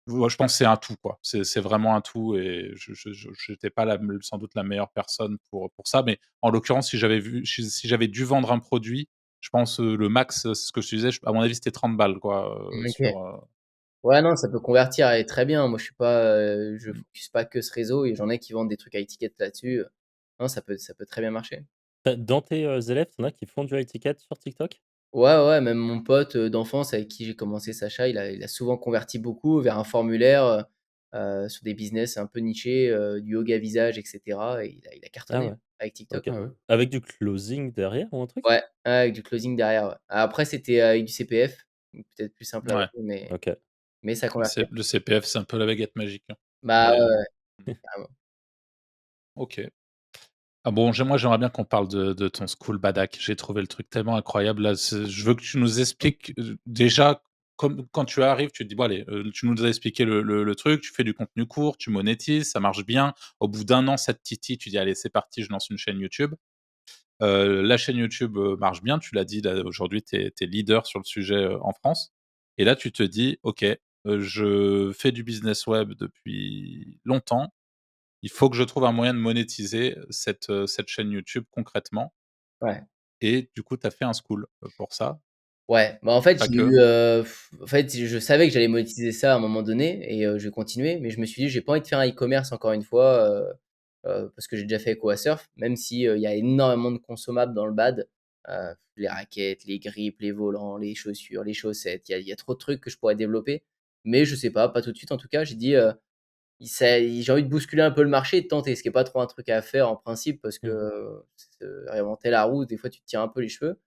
ouais, je pense que c'est un tout, quoi. C'est vraiment un tout et je j'étais pas sans doute la meilleure personne pour ça, mais en l'occurrence, si j'avais dû vendre un produit, je pense, le max, c'est ce que je te disais, à mon avis, c'était 30 balles, quoi, OK. Ouais, non, ça peut convertir et très bien. Moi, je mmh. focus pas que ce réseau et j'en ai qui vendent des trucs à étiquette là-dessus. Non, ça peut très bien marcher. Dans tes élèves, t'en as qui font du high ticket sur TikTok? Ouais, ouais, même mon pote, d'enfance avec qui j'ai commencé Sacha, il a souvent converti beaucoup vers un formulaire, sur des business un peu nichés, du yoga visage et cetera et il a Ah cartonné ouais, avec TikTok. OK. Ah ouais. Avec du closing derrière ou un truc? Ouais, ouais, avec du closing derrière, ouais. Après c'était avec du CPF, donc peut-être plus simple à Ouais, vendre, mais OK. ça convertit. le CPF, c'est un peu la baguette magique, hein. Bah, Mais ouais, ouais, carrément. OK. Ah bon, moi, j'aimerais bien qu'on parle de ton school Badak. J'ai trouvé le truc tellement incroyable là, je veux que tu nous expliques, déjà, comme quand tu arrives, tu te dis: «Bon allez, tu nous as expliqué le truc, tu fais du contenu court, tu monétises, ça marche bien». Au bout d'1 an, ça te titille, tu dis: «Allez, c'est parti, je lance une chaîne YouTube». La chaîne YouTube, marche bien, tu l'as dit là, aujourd'hui, tu es leader sur le sujet, en France et là, tu te dis: «OK, je fais du business web depuis longtemps, il faut que je trouve un moyen de monétiser cette chaîne YouTube concrètement» Ouais. et du coup, tu as fait un school, pour ça, Ouais, bah, en fait, pas j'ai que. eu, en fait, je savais que j'allais monétiser ça à un moment donné et je vais continuer, mais je me suis dit: «J'ai pas envie de faire un e-commerce encore une fois», parce que j'ai déjà fait avec Oasurf, même si, il y a énormément de consommables dans le bad, les raquettes, les grippes, les volants, les chaussures, les chaussettes, il y a trop de trucs que je pourrais développer, mais je sais pas tout de suite en tout cas. J'ai dit, j'ai envie de bousculer un peu le marché et de tenter, ce qui est pas trop un truc à faire en principe parce que, Mmh. réinventer la roue, des fois tu te tires un peu les cheveux.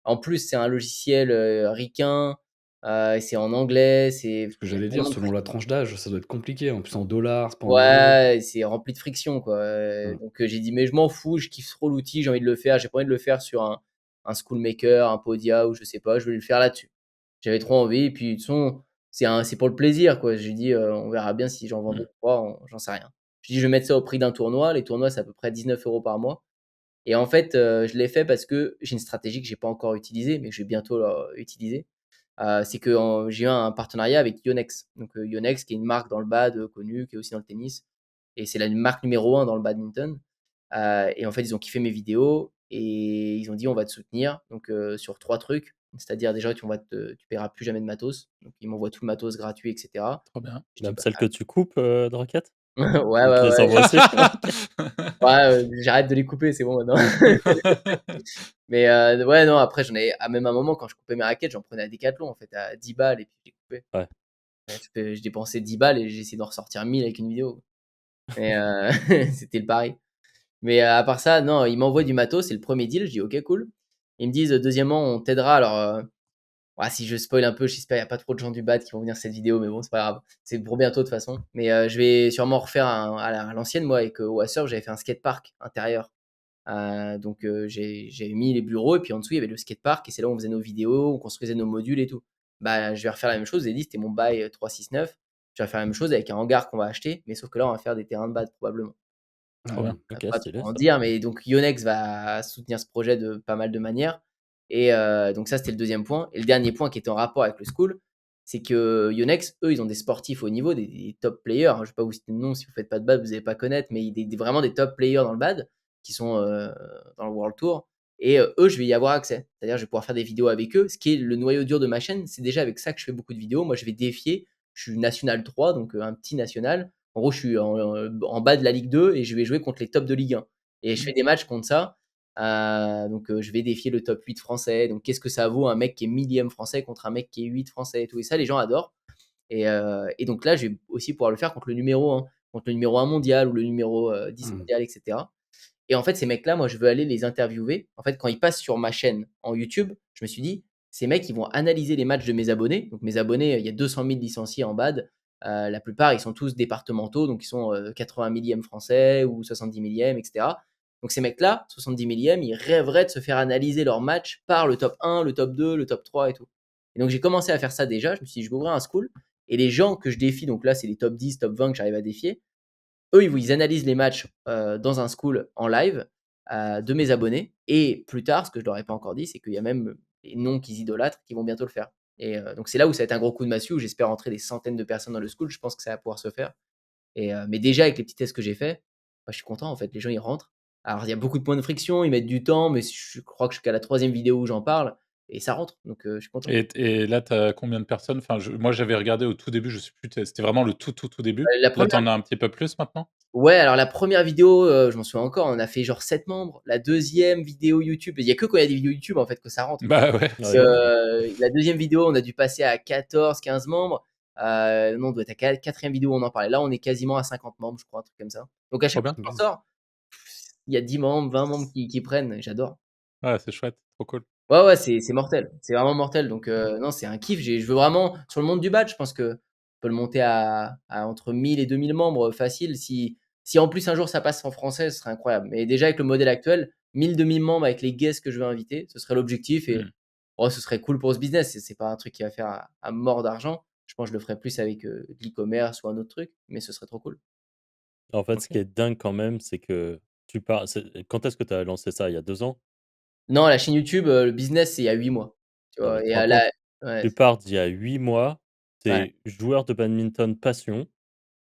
En plus, c'est un logiciel, ricain, c'est en anglais, Ce que il y a j'allais dire, tellement de selon la friction. tranche d'âge, ça doit être compliqué. En plus, en dollars, c'est pas en euros. Ouais, c'est rempli de friction, quoi, Mmh. donc j'ai dit: «Mais je m'en fous, je kiffe trop l'outil, j'ai envie de le faire, j'ai pas envie de le faire sur un Schoolmaker, un Podia ou je sais pas, je vais le faire là-dessus». J'avais trop envie et puis de toute façon, c'est pour le plaisir, quoi. J'ai dit: «On verra bien si j'en vends Mmh. 2-3, j'en sais rien». Je dis: «Je vais mettre ça au prix d'un tournoi». Les tournois, c'est à peu près 19 € par mois et en fait, je l'ai fait parce que j'ai une stratégie que j'ai pas encore utilisée, mais que je vais bientôt, utiliser. C'est que j'ai eu un partenariat avec Yonex. Donc, Yonex qui est une marque dans le bad, connue, qui est aussi dans le tennis et c'est la marque numéro 1 dans le badminton. Et en fait, ils ont kiffé mes vidéos et ils ont dit: «On va te soutenir», donc sur 3 trucs. C'est-à-dire déjà tu paieras plus jamais de matos. Donc ils m'envoient tout le matos gratuit et cetera. Trop bien. Je dis: Même «Bah». celles que tu coupes, de raquettes? Ouais, ouais, Ils te les ouais, envoient aussi? OK. ouais, j'arrête de les couper, c'est bon maintenant. Mais ouais, non, après j'en ai même à un moment quand je coupais mes raquettes, j'en prenais à Decathlon en fait à 10 balles et puis je les coupais. Ouais. Je dépensais 10 balles et j'ai essayé d'en ressortir 1000 avec une vidéo. Mais c'était le pari. Mais à part ça, non, ils m'envoient du matos, c'est le premier deal, je dis: «OK, cool». Ils me disent: «Deuxièmement, on t'aidera». Alors, si je spoil un peu, j'espère il y a pas trop de gens du bad qui vont venir cette vidéo, mais bon, c'est pas grave. C'est pour bientôt de toute façon. Mais je vais sûrement refaire à l'ancienne, moi, avec Wassurf, j'avais fait un skatepark intérieur. Donc j'ai mis les bureaux et puis en dessous, il y avait le skatepark et c'est là où on faisait nos vidéos, on construisait nos modules et tout. Bah, je vais refaire la même chose. J'ai dit: «C'était mon bail, 369». Je vais faire la même chose avec un hangar qu'on va acheter, mais sauf que là, on va faire des terrains de bad probablement. Ah Trop ouais. bien. Ça OK, va pas stylé trop en ça. dire, mais donc Yonex va soutenir ce projet de pas mal de manières et donc ça, c'était le deuxième point et le dernier point qui était en rapport avec le school, c'est que Yonex, eux, ils ont des sportifs au niveau, des top players, hein. Je vais pas vous citer de nom, si vous faites pas de bad, vous allez pas connaître, mais vraiment des top players dans le bad qui sont, dans le World Tour et eux, je vais y avoir accès. C'est-à-dire, je vais pouvoir faire des vidéos avec eux. Ce qui est le noyau dur de ma chaîne, c'est déjà avec ça que je fais beaucoup de vidéos. Moi, je vais défier, je suis national 3, donc un petit national. En gros, je suis en bas de la Ligue 2 et je vais jouer contre les tops de Ligue 1 et je fais des matchs contre ça. Donc je vais défier le top 8 français. Donc qu'est-ce que ça vaut un mec qui est millième français contre un mec qui est 8 français et tout et ça, les gens adorent et donc là, je vais aussi pouvoir le faire contre le numéro 1 mondial ou le numéro, 10 Mmh. mondial et cetera et en fait, ces mecs-là, moi, je veux aller les interviewer. En fait, quand ils passent sur ma chaîne en YouTube, je me suis dit: «Ces mecs, ils vont analyser les matchs de mes abonnés». Donc mes abonnés, il y a 200 000 licenciés en bad. La plupart, ils sont tous départementaux, donc ils sont, 80 millième français ou 70 millième et cetera. Donc ces mecs-là, 70 millième, ils rêveraient de se faire analyser leurs matchs par le top 1, le top 2, le top 3 et tout et donc j'ai commencé à faire ça déjà. Je me suis dit: «Je vais ouvrir un school» et les gens que je défie, donc là, c'est les top 10, top 20 que j'arrive à défier, eux, ils analysent les matchs, dans un school en live, de mes abonnés et plus tard, ce que je leur ai pas encore dit, c'est qu'il y a même des noms qu'ils idolâtrent qui vont bientôt le faire et donc c'est là où ça va être un gros coup de massue, où j'espère entrer des centaines de personnes dans le school. Je pense que ça va pouvoir se faire et mais déjà avec les petits tests que j'ai faits, bah, je suis content en fait. Les gens, ils rentrent. Alors il y a beaucoup de points de friction, ils mettent du temps, mais je crois que jusqu'à la troisième vidéo où j'en parle, et ça rentre. Donc, je suis content. Et là, tu as combien de personnes? Enfin, moi, j'avais regardé au tout début, je sais plus, c'était vraiment le tout début. La Là, tu première en as un petit peu plus maintenant? Ouais, alors la première vidéo, je m'en souviens encore, on a fait genre 7 membres. La deuxième vidéo YouTube, il y a que quand il y a des vidéos YouTube, en fait, que ça rentre. Bah, ouais, Ouais, c'est grave. La deuxième vidéo, on a dû passer à 14-15 membres. Non, on doit être à quatrième vidéo, on en parlait. Là, on est quasiment à 50 membres, je crois, un truc comme ça. Donc à trop chaque fois bien. que j'en sors, il y a 10 membres, 20 membres qui prennent, j'adore. Ouais, c'est chouette, trop cool. Ouais, ouais, c'est mortel. C'est vraiment mortel. Donc, non, c'est un kiff. Je veux vraiment, sur le monde du badge, je pense que on peut le monter à entre 1000 et 2000 membres facile. Si en plus un jour ça passe en français, ce serait incroyable. Mais déjà avec le modèle actuel, 1000-2000 membres avec les guests que je veux inviter, ce serait l'objectif. Et Mmh. oh, ce serait cool pour ce business. C'est pas un truc qui va faire à mort d'argent. Je pense que je le ferais plus avec de l'e-commerce ou un autre truc, mais ce serait trop cool. En fait, ce OK. qui est dingue quand même, c'est que quand est-ce que tu as lancé ça? Il y a 2 ans? Non, la chaîne YouTube, le business, c'est il y a 8 mois. Tu Non, vois? mais tu Et te rends là, compte? ouais, Tu pars d'il y a 8 mois, tu ouais. es joueur de badminton passion,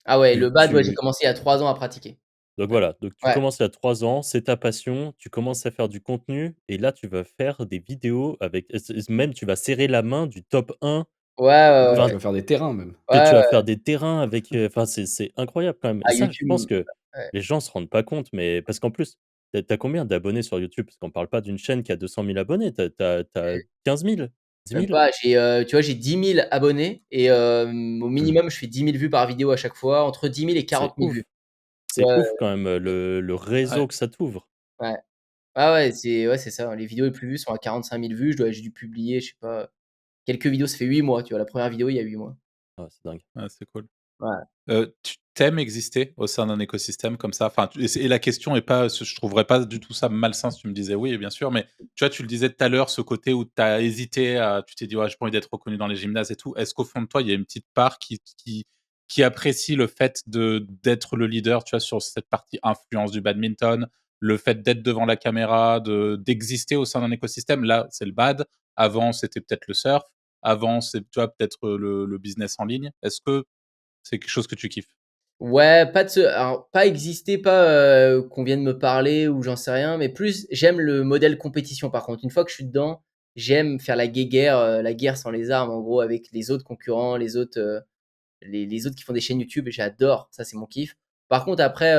Ah ouais, le tu badge, ouais, j'ai tu commencé il y a 3 ans à pratiquer. donc voilà, donc tu Ouais, commences il y a 3 ans, c'est ta passion, tu commences à faire du contenu et là, tu vas faire des vidéos avec même tu vas serrer la main du top 1, ouais, ouais, Ouais, ouais, tu enfin, vas faire des terrains même. tu ouais, vas ouais. faire des terrains avec, enfin, c'est incroyable quand même et Ah ça, je pense YouTube, que ouais. les gens se rendent pas compte, mais parce qu'en plus, tu as combien d'abonnés sur YouTube? Parce qu'on parle pas d'une chaîne qui a 200 000 abonnés, tu as 15 000? 10 Même 000? pas, tu vois, j'ai 10 000 abonnés et au Mmh. minimum, je fais 10 000 vues par vidéo à chaque fois, entre 10 000 et 40 C'est 000 vues. ouf, c'est Ouais, ouf quand même, le Ouais. réseau que ça t'ouvre. ouais. Ah ouais, c'est ça, les vidéos les plus vues sont à 45 000 vues, j'ai dû publier, je sais pas, quelques vidéos, ça fait 8 mois, tu vois? La première vidéo, il y a 8 mois. Ah, c'est dingue. Ouais, c'est cool. Ouais. Tu t'aimes exister au sein d'un écosystème comme ça? Enfin, et la question est pas, je trouverais pas du tout ça malsain si tu me disais oui, bien sûr, mais tu vois, tu le disais tout à l'heure, ce côté où tu as hésité tu t'es dit: «Ouais, j'ai pas envie d'être reconnu dans les gymnases et tout». Est-ce qu'au fond de toi, il y a une petite part qui apprécie le fait d'être le leader, tu vois, sur cette partie influence du badminton, le fait d'être devant la caméra, d'exister au sein d'un écosystème? Là, c'est le bad. Avant, c'était peut-être le surf. Avant, c'est, tu vois, peut-être, le business en ligne. Est-ce que c'est quelque chose que tu kiffes? Ouais, pas de ce alors pas exister, pas, qu'on vienne me parler ou j'en sais rien, mais plus j'aime le modèle compétition par contre. Une fois que je suis dedans, j'aime faire la guerre sans les armes en gros avec les autres concurrents, les autres qui font des chaînes YouTube, j'adore, ça c'est mon kiff. Par contre après,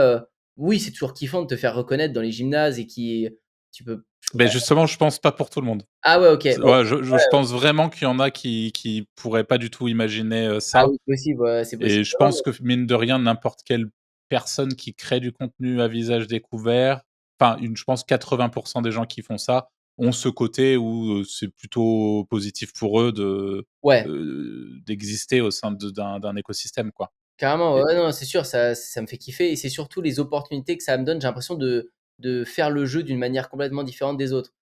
oui, c'est toujours kiffant de te faire reconnaître dans les gymnases et qui tu peux Beh, justement, je pense pas pour tout le monde. ah ouais, OK, bah, Ouais, je pense vraiment qu'il y en a qui pourraient pas du tout imaginer, ah ça, oui, possible, ouais, c'est et possible. je Non, pense que mine de rien, n'importe quelle personne qui crée du contenu à visage découvert, enfin je pense 80 des gens qui font ça ont ce côté où, c'est plutôt positif pour eux ouais. d'exister au sein d'un écosystème, quoi. Carrément, ouais, Et ouais, non, c'est sûr, ça me fait kiffer et c'est surtout les opportunités que ça me donne. J'ai l'impression de faire le jeu d'une manière complètement différente des autres.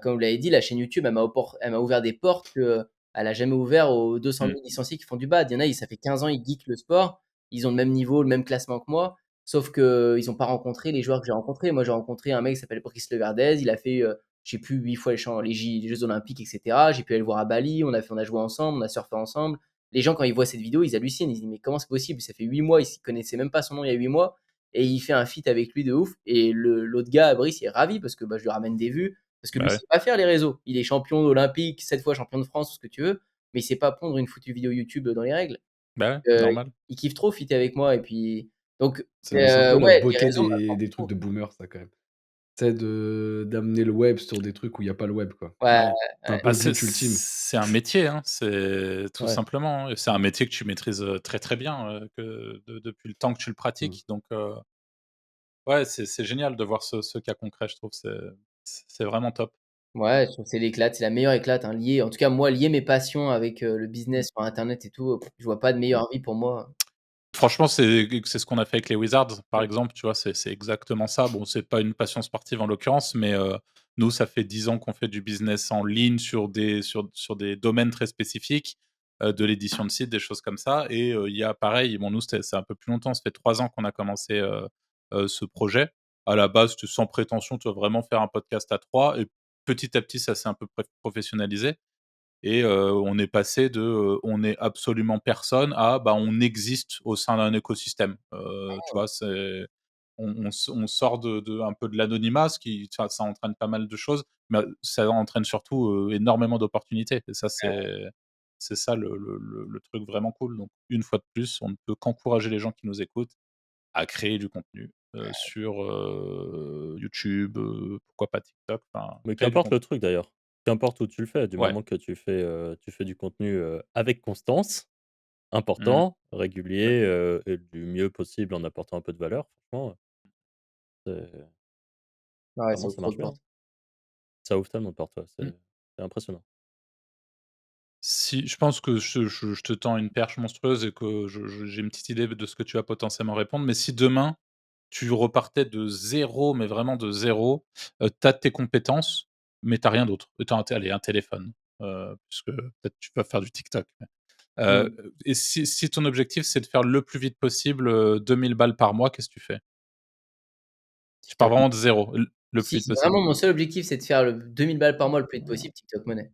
Comme vous l'avez dit, la chaîne YouTube, elle m'a ouvert des portes que, elle a jamais ouvert aux 200 mmh, 000 licenciés qui font du bad. Il y en a, ça fait 15 ans, ils geekent le sport, ils ont le même niveau, le même classement que moi, sauf qu'ils ont pas rencontré les joueurs que j'ai rencontrés. Moi, j'ai rencontré un mec qui s'appelle Brice Leverdez, il a fait, je sais plus 8 fois les jeux olympiques et cetera. J'ai pu aller le voir à Bali, on a joué ensemble, on a surfé ensemble. Les gens, quand ils voient cette vidéo, ils hallucinent. Ils se disent: «Mais comment c'est possible? Ça fait 8 mois, il connaissait même pas son nom il y a 8 mois et il fait un feat avec lui de ouf» et l'autre gars, Brice, il est ravi parce que, bah, je lui ramène des vues, parce que bah, lui, il ouais. sait pas faire les réseaux. Il est champion olympique, 7 fois champion de France, tout ce que tu veux, mais il sait pas pondre une foutue vidéo YouTube dans les règles. Bah, ouais, Heu, normal. il kiffe trop fitter avec moi et puis donc C'est un peu la ouais, les beauté réseaux des m'apportent trucs trop. de boomer ça quand même. Tu d'amener le web sur des trucs où il y a pas le web quoi. Ouais, Ouais, C'est un ouais, peu Bah, le c'est but ultime. c'est un métier, hein, c'est tout ouais. simplement, hein, et c'est un métier que tu maîtrises, très, très bien, que depuis le temps que tu le Mmh. pratiques, donc ouais, c'est génial de voir ce cas concret, je trouve, c'est vraiment top. ouais, je trouve que c'est l'éclate, c'est la meilleure éclate, hein, lier en tout cas moi, lier mes passions avec, le Mmh. business sur internet et tout, je vois pas de Mmh. meilleure vie pour moi. Franchement, c'est ce qu'on a fait avec les Wizards, par exemple, tu vois? C'est exactement ça. Bon, c'est pas une passion sportive en l'occurrence, mais nous, ça fait 10 ans qu'on fait du business en ligne sur des domaines très spécifiques, de l'édition de sites, des choses comme ça, et il y a pareil, bon, nous, c'est un peu plus longtemps, ça fait 3 ans qu'on a commencé, ce projet. À la base, c'était sans prétention, tu vois? Vraiment faire un podcast à 3, et petit à petit, ça s'est un peu professionnalisé. Et on est passé de, on est absolument personne à, bah, on existe au sein d'un écosystème. Tu vois? on sort un peu de l'anonymat, ce qui ça entraîne pas mal de choses, mais ça entraîne surtout, énormément d'opportunités et ça, c'est ça le truc vraiment cool. Donc une fois de plus, on ne peut qu'encourager les gens qui nous écoutent à créer du contenu, sur, YouTube, pourquoi pas TikTok, enfin, Mais créer du qu'importe le contenu. truc d'ailleurs. Qu'importe où tu le fais, du Ouais. moment que tu fais du contenu, avec constance, Mmh. important, régulier, et du mieux possible en apportant un peu de valeur, franchement, c'est Ouais, ça clairement ouvre ça trop de marche bien, portes. hein. Ça ouvre tellement de portes, ouais, Mmh. c'est impressionnant. Si je pense que je te tends une perche monstrueuse et que j'ai une petite idée de ce que tu vas potentiellement répondre, mais si demain, tu repartais de zéro, mais vraiment de zéro, tu as tes compétences, mais tu as rien d'autre. Tu as un téléphone, puisque peut-être tu vas faire du TikTok. Mmh. Et si ton objectif, c'est de faire le plus vite possible, 2 000 balles par mois, qu'est-ce que tu fais? Tu pars TikTok. vraiment de zéro, le plus Si vite si possible? vraiment mon seul objectif, c'est de faire le 2 000 balles par mois le plus vite possible, TikTok Money.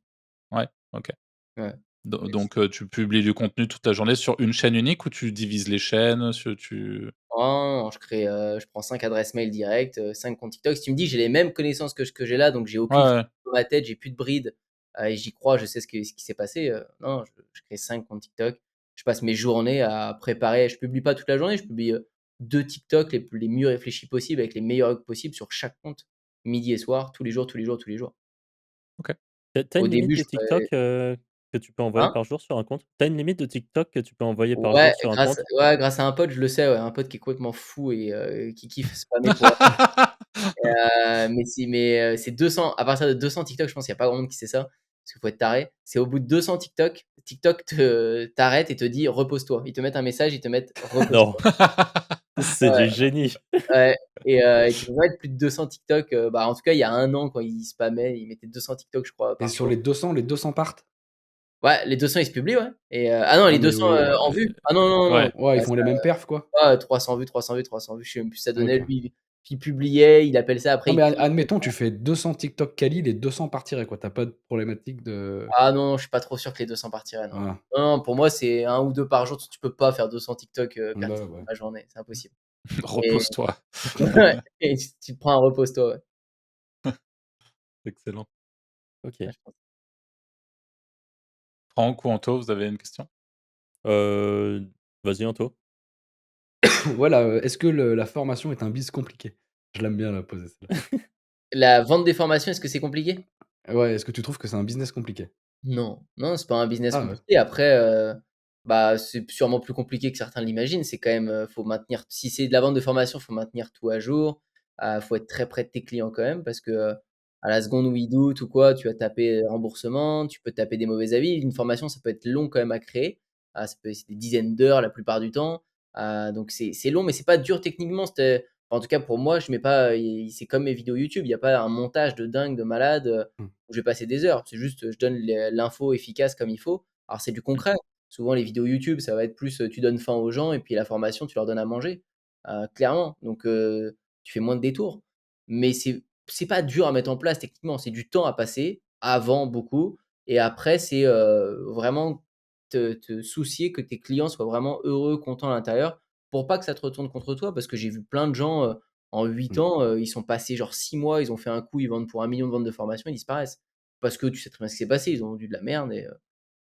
Ouais, OK. Ouais. Donc tu publies du contenu toute la journée sur une chaîne unique ou tu divises les chaînes? Non, je prends 5 adresses mail directes, 5 comptes TikTok. Si tu me dis: «J'ai les mêmes connaissances que j'ai là, donc j'ai Ouais, aucune ouais. dans ma tête, j'ai plus de bride, et j'y crois, je sais ce qui s'est passé», non, je crée 5 comptes TikTok. Je passe mes journées à préparer, je publie pas toute la journée, je publie, 2 TikTok les mieux réfléchis possibles avec les meilleurs hooks possibles sur chaque compte, midi et soir, tous les jours, tous les jours, tous les jours. Tu as Au une limite début, de je ferais TikTok, que tu peux envoyer hein? par jour sur un compte? Tu as une limite de TikTok que tu peux envoyer par Ouais, jour sur un compte? grâce à un pote, je le sais, ouais, un pote qui est complètement fou et qui kiffe spammer pour c'est 200 à partir de 200 TikTok, je pense qu'il y a pas grand monde qui sait ça, parce qu'il faut être taré. C'est au bout de 200 TikTok, TikTok t'arrête et te dit: «Repose-toi». Ils te mettent un message, ils te mettent: Non, «Repose-toi». c'est Ouais, du génie. ouais et tu peux mettre plus de 200 TikTok, bah, en tout cas, il y a un an quand il spammait, il mettait 200 TikTok, je crois, Et par sur jour. les 200 partent? Ouais, les 200 ils se publient, ouais ah non, Ah les mais 200, oui, en vue? Ah non, non, non, Ouais. ouais, ils bah, font les mêmes perfs, quoi? ça 300 vues, 300 vues, 300 vues, je sais même plus ce que ça donnait. OK. Lui, il publiait, il appelle ça après Non il mais clique. admettons, tu fais 200 TikTok quali, les 200 partiraient, quoi. Tu as pas de problématique de Ah non, non, je suis pas trop sûr que les 200 partiraient, non. voilà. Non, non, pour moi, c'est un ou 2 par jour. Tu peux pas faire 200 TikTok, Bah, pertinents ouais. dans la journée, c'est impossible et Repose-toi. ouais et tu te prends un repose-toi, ouais. Excellent. Ouais, OK. je pense. Franck ou Anto, vous avez une question? Heu, Vas-y Anto. Voilà, est-ce que la formation est un biz compliqué? Je l'aime bien la poser celle-là. La vente des formations, est-ce que c'est compliqué? Ouais, est-ce que tu trouves que c'est un business compliqué? Non, non, c'est pas un business Ah ouais. compliqué. Après, bah, c'est sûrement plus compliqué que certains l'imaginent. C'est quand même, faut maintenir si c'est de la vente de formation, faut maintenir tout à jour. Faut être très près de tes clients quand même parce que, à la seconde où ils doutent ou quoi, tu vas taper remboursement, tu peux taper des mauvais avis. Une formation, ça peut être long quand même à créer. C'est des dizaines d'heures la plupart du temps. Donc c'est long, mais c'est pas dur techniquement. En tout cas pour moi, je mets pas c'est comme mes vidéos YouTube, il y a pas un montage de dingue, de malade, Mmh. où je vais passer des heures. C'est juste, je donne l'info efficace comme il faut. Alors c'est du Mmh. concret. Souvent les vidéos YouTube, ça va être plus, tu donnes faim aux gens et puis la formation, tu leur donnes à manger, clairement. Donc tu fais moins de détours. Mais c'est pas dur à mettre en place techniquement, c'est du temps à passer, avant beaucoup et après c'est, vraiment te soucier que tes clients soient vraiment heureux, contents à l'intérieur pour pas que ça te retourne contre toi. Parce que j'ai vu plein de gens, en 8 Mmh. ans, ils sont passés genre 6 mois, ils ont fait un coup, ils vendent pour 1 million de ventes de formation, ils disparaissent. Parce que tu sais très bien ce qui s'est passé, ils ont vendu de la merde et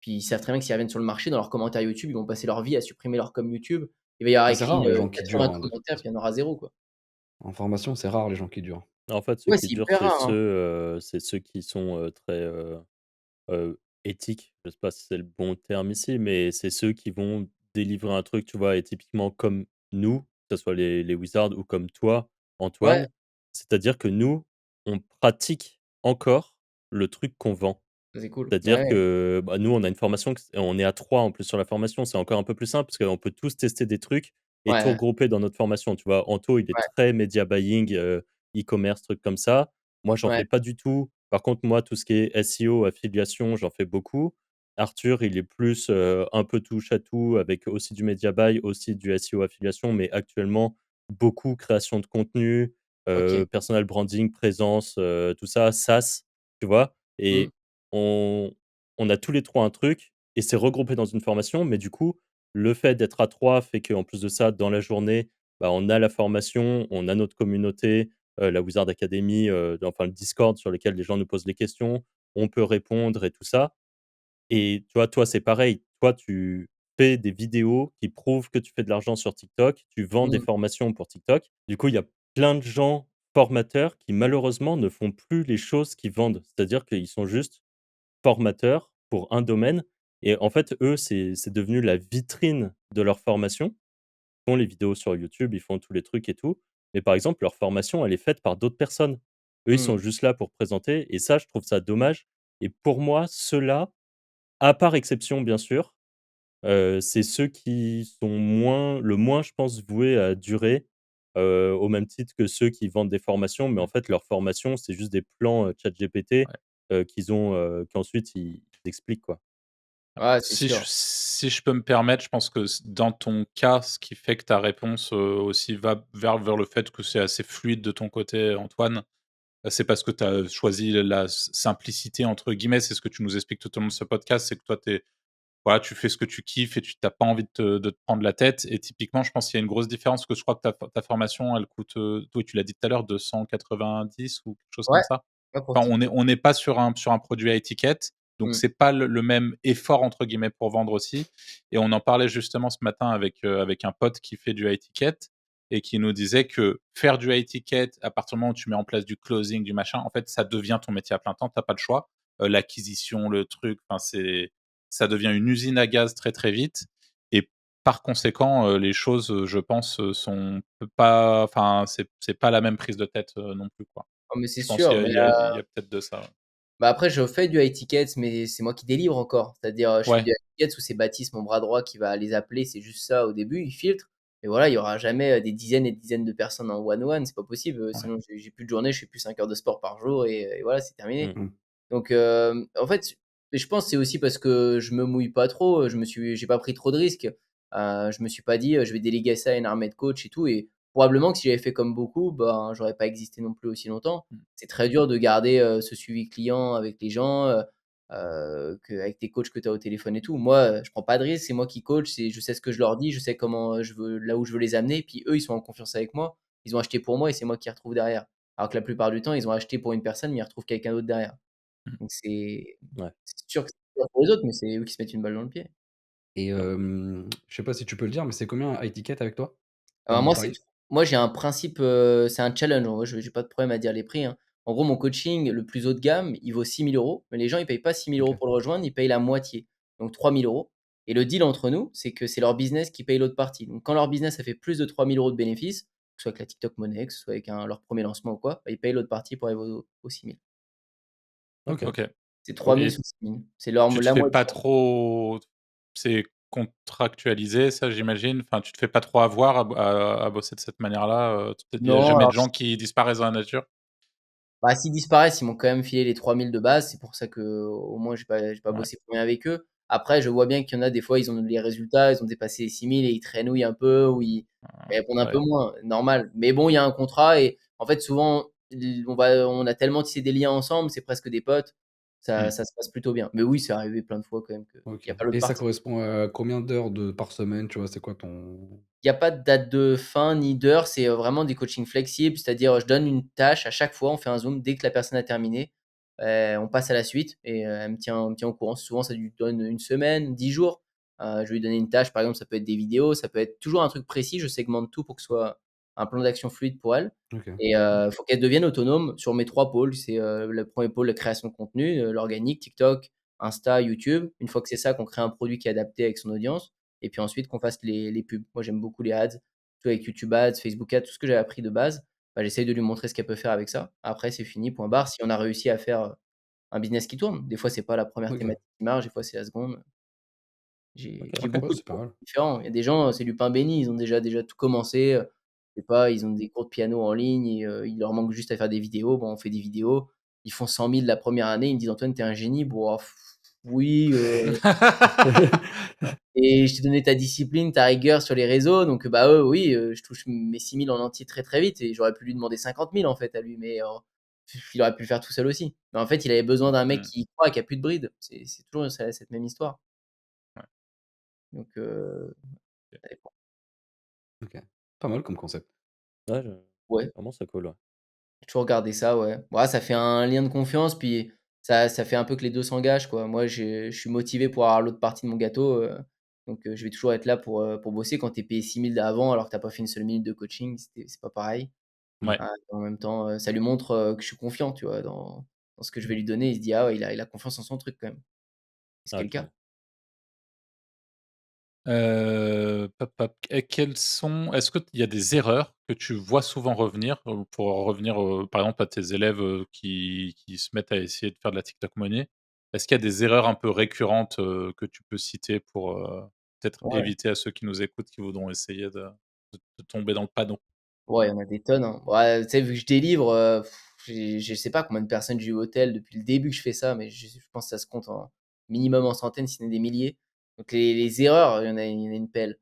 puis ils savent très bien que s'ils reviennent sur le marché, dans leurs commentaires YouTube, ils vont passer leur vie à supprimer leur com YouTube. Il va y avoir Ah, c'est écrit, rare les gens qui durent, 80 hein, de toute commentaires, puis il y en façon. aura zéro quoi. En formation, c'est rare les gens qui durent. En fait, ceux Ouais, qui c'est durent, hyper rare, hein. c'est ceux qui sont, très, éthiques. Je sais pas si c'est le bon terme ici, mais c'est ceux qui vont délivrer un truc, tu vois? Et typiquement comme nous, que ce soit les wizards ou comme toi, Ouais, Antoine, c'est-à-dire que nous, on pratique encore le truc qu'on vend. c'est cool. C'est-à-dire Ouais, que, bah, nous, on a une formation on est à 3 en plus sur la formation, c'est encore un peu plus simple parce qu'on peut tous tester des trucs et tout ouais, regrouper dans notre formation, tu vois? Anto, il est ouais, très media buying, e-commerce, trucs comme ça. Moi, j'en ouais, fais pas du tout. Par contre, moi, tout ce qui est SEO, affiliation, j'en fais beaucoup. Arthur, il est plus, un peu touche à tout avec aussi du media buy, aussi du SEO affiliation, mais actuellement, beaucoup création de contenu, OK. personal branding, présence, tout ça, SaaS, tu vois? Mmh. Et on on a tous les 3 un truc et c'est regroupé dans une formation, mais du coup, le fait d'être à 3 fait qu'en plus de ça, dans la journée, bah, on a la formation, on a notre communauté, la Wizard Academy, enfin le Discord sur lequel les gens nous posent des questions, on peut répondre et tout ça. Et tu vois, toi, c'est pareil. Toi, tu fais des vidéos qui prouvent que tu fais de l'argent sur TikTok, tu vends des Mmh. formations pour TikTok. Du coup, il y a plein de gens formateurs qui malheureusement ne font plus les choses qu'ils vendent. C'est-à-dire qu'ils sont juste formateurs pour un domaine et en fait, eux, c'est devenu la vitrine de leur formation. Ils font les vidéos sur YouTube, ils font tous les trucs et tout. Mais par exemple, leur formation, elle est faite par d'autres personnes. Eux, ils sont Mmh. juste là pour présenter et ça, je trouve ça dommage et pour moi, ceux-là, à part exception, bien sûr, c'est ceux qui sont moins, je pense, voués à durer, au même titre que ceux qui vendent des formations, mais en Mmh. fait, leur formation, c'est juste des plans, ChatGPT, Ouais. qu'ils ont, qu'ensuite ils expliquent, quoi. Ouais, c'est Si je sûr. si je peux me permettre, je pense que dans ton cas, ce qui fait que ta réponse, aussi va vers le fait que c'est assez fluide de ton côté, Antoine, c'est parce que tu as choisi la «simplicité» entre guillemets. C'est ce que tu nous expliques tout au long de ce podcast, c'est que toi, voilà, tu fais ce que tu kiffes et tu tu pas envie de te prendre la tête et typiquement, je pense qu'il y a une grosse différence que je crois que ta formation, elle coûte, toi, tu l'as dit tout à l'heure, 290 ou quelque chose Ouais, comme ça? ouais, pour Enfin, TikTok. on n'est pas sur un produit à étiquette, donc Mmh. c'est pas le même «effort» entre guillemets pour vendre aussi et on en parlait justement ce matin avec un pote qui fait du high ticket et qui nous disait que faire du high ticket, à partir du moment où tu mets en place du closing, du machin, en fait, ça devient ton métier à plein temps, tu as pas le choix. L'acquisition, le truc, enfin, ça devient une usine à gaz très, très vite et par conséquent, les choses, je pense, sont pas enfin, c'est pas la même prise de tête, non plus, quoi. Oh, mais c'est Je pense qu'il sûr, y a mais il y a il y a peut-être de ça, ouais. bah, après, je fais du high tickets, mais c'est moi qui délivre encore. C'est-à-dire, je fais Ouais, du high tickets où c'est Baptiste, mon bras droit, qui va les appeler. C'est juste ça au début, il filtre. Et voilà, il y aura jamais des dizaines et des dizaines de personnes en one-one. C'est pas possible. ouais. Sinon, j'ai plus de journée, je fais plus 5 heures de sport par jour et voilà, c'est terminé. Mmh. Mmh. Donc, en fait, mais je pense que c'est aussi parce que je me mouille pas trop, j'ai pas pris trop de risques. Je me suis pas dit, «Je vais déléguer ça à une armée de coachs et tout» et probablement que si j'avais fait comme beaucoup, ben, j'aurais pas existé non plus aussi longtemps. Mmh. C'est très dur de garder, ce suivi client avec les gens, qu'avec tes coachs que tu as au téléphone et tout. Moi, je prends pas de risques, c'est moi qui coach, c'est je sais ce que je leur dis, je sais comment, je veux là où je veux les amener, puis eux, ils sont en confiance avec moi. Ils ont acheté pour moi et c'est moi qui retrouve derrière. Alors que la plupart du temps, ils ont acheté pour une personne, mais ils retrouvent quelqu'un d'autre derrière. Mmh. Donc Ouais. c'est sûr que c'est dur pour les autres, mais c'est eux qui se mettent une balle dans le pied. Et Ouais. je sais pas si tu peux le dire, mais c'est combien un high ticket avec toi? En Alors termes de moi, tarifs? j'ai un principe, c'est un challenge. En vrai, je j'ai pas de problème à dire les prix, hein. En gros, mon coaching, le plus haut de gamme, il vaut 6 000 €, mais les gens, ils payent pas 6 000 € OK. pour le rejoindre, ils payent la moitié, donc 3 000 € et le deal entre nous, c'est que c'est leur business qui paye l'autre partie. Donc quand leur business, ça fait plus de 3 000 € de bénéfices, que ce soit avec la TikTok Money, que ce soit avec leur premier lancement ou quoi, bah, ils payent l'autre partie pour arriver aux 6 000. OK. OK C'est 3 000 et sous 6 000. C'est leur tu te la fais moitié. pas trop c'est contractualisé ça, j'imagine? Enfin, tu te fais pas trop avoir à bosser de cette manière-là, il y a Non, jamais de alors gens qui disparaissent dans la nature? bah, s'ils disparaissent, ils m'ont quand même filé les 3 000 de base. C'est pour ça qu'au moins j'ai pas Ouais, bossé pour rien avec eux. Après, je vois bien qu'il y en a des fois, ils ont les résultats, ils ont dépassé les 6 000 et ils traînouillent un peu ou ils répondent un peu ouais. moins, normal. Mais bon, il y a un contrat et en fait, souvent, on a tellement tissé des liens ensemble, c'est presque des potes. Ça Mmh. ça se passe plutôt bien. Mais oui, c'est arrivé plein de fois quand même qu'il OK. y a pas l'autre Et ça partie. correspond à combien d'heures de par semaine, tu vois? C'est quoi ton Il y a pas de date de fin ni d'heure, c'est, vraiment des coachings flexibles. C'est-à-dire, je donne une tâche à chaque fois, on fait un zoom. Dès que la personne a terminé, on passe à la suite et elle me tient au courant. Souvent, ça lui donne une semaine, 10 jours. Je vais lui donner une tâche, par exemple, ça peut être des vidéos, ça peut être toujours un truc précis. Je segmente tout pour que ce soit un plan d'action fluide pour elle OK. et faut qu'elle devienne autonome sur mes 3 pôles. C'est, le premier pôle, la création de contenu, l'organique, TikTok, Insta, YouTube. Une fois que c'est ça, qu'on crée un produit qui est adapté avec son audience et puis ensuite qu'on fasse les pubs. Moi, j'aime beaucoup les ads, surtout avec YouTube Ads, Facebook Ads, tout ce que j'avais appris de base, bah, j'essaye de lui montrer ce qu'elle peut faire avec ça. Après, c'est fini, point barre. Si on a réussi à faire, un business qui tourne. Des fois, c'est pas la première OK. thématique qui marche, des fois, c'est la seconde. J'ai OK. OK, beaucoup de c'est pas profils mal. différents. Il y a des gens, c'est du pain béni, ils ont déjà tout commencé, je sais pas, ils ont des cours de piano en ligne et il leur manque juste à faire des vidéos. Bon, on fait des vidéos, ils font 100 000 la première année, ils me disent: «Antoine, tu es un génie». Bon, oui, et je t'ai donné ta discipline, ta rigueur sur les réseaux, donc bah, oui, je touche mes 6 000 en entier très, très vite et j'aurais pu lui demander 50 000 en fait à lui, mais il aurait pu le faire tout seul aussi. Mais en fait, il avait besoin d'un mec Mmh. qui y croit, qui a plus de bride. C'est toujours cette même histoire, Ouais. donc ça dépend. OK. Pas mal comme concept. Ouais, Ouais. vraiment c'est cool, ouais. J'ai toujours gardé ça, ouais. Ouais, ça fait un lien de confiance, puis ça fait un peu que les 2 s'engagent, quoi. Moi, je suis motivé pour avoir l'autre partie de mon gâteau, donc je vais toujours être là pour bosser. Quand tu es payé 6 000 avant alors que tu as pas fait une seule minute de coaching, c'est pas pareil. Ouais. En même temps, ça lui montre, que je suis confiant, tu vois, dans ce que je vais lui donner. Il se dit: «Ah ouais, il a confiance en son truc quand même». Ce qui est Ah le cas. clairement. Pop, pop, et quelles sont est-ce qu'il y a des erreurs que tu vois souvent revenir, pour revenir, par exemple, à tes élèves, qui se mettent à essayer de faire de la TikTok Money? Est-ce qu'il y a des erreurs un peu récurrentes, que tu peux citer pour, peut-être Ouais. éviter à ceux qui nous écoutent, qui voudront essayer de tomber dans le panneau? Ouais, il y en a des tonnes, hein. Ouais, tu sais, vu que je délivre, je sais pas combien de personnes j'ai eu au tel depuis le début que je fais ça, mais je pense que ça se compte en minimum en centaines, sinon des milliers. Donc les erreurs, il y en a une pelle.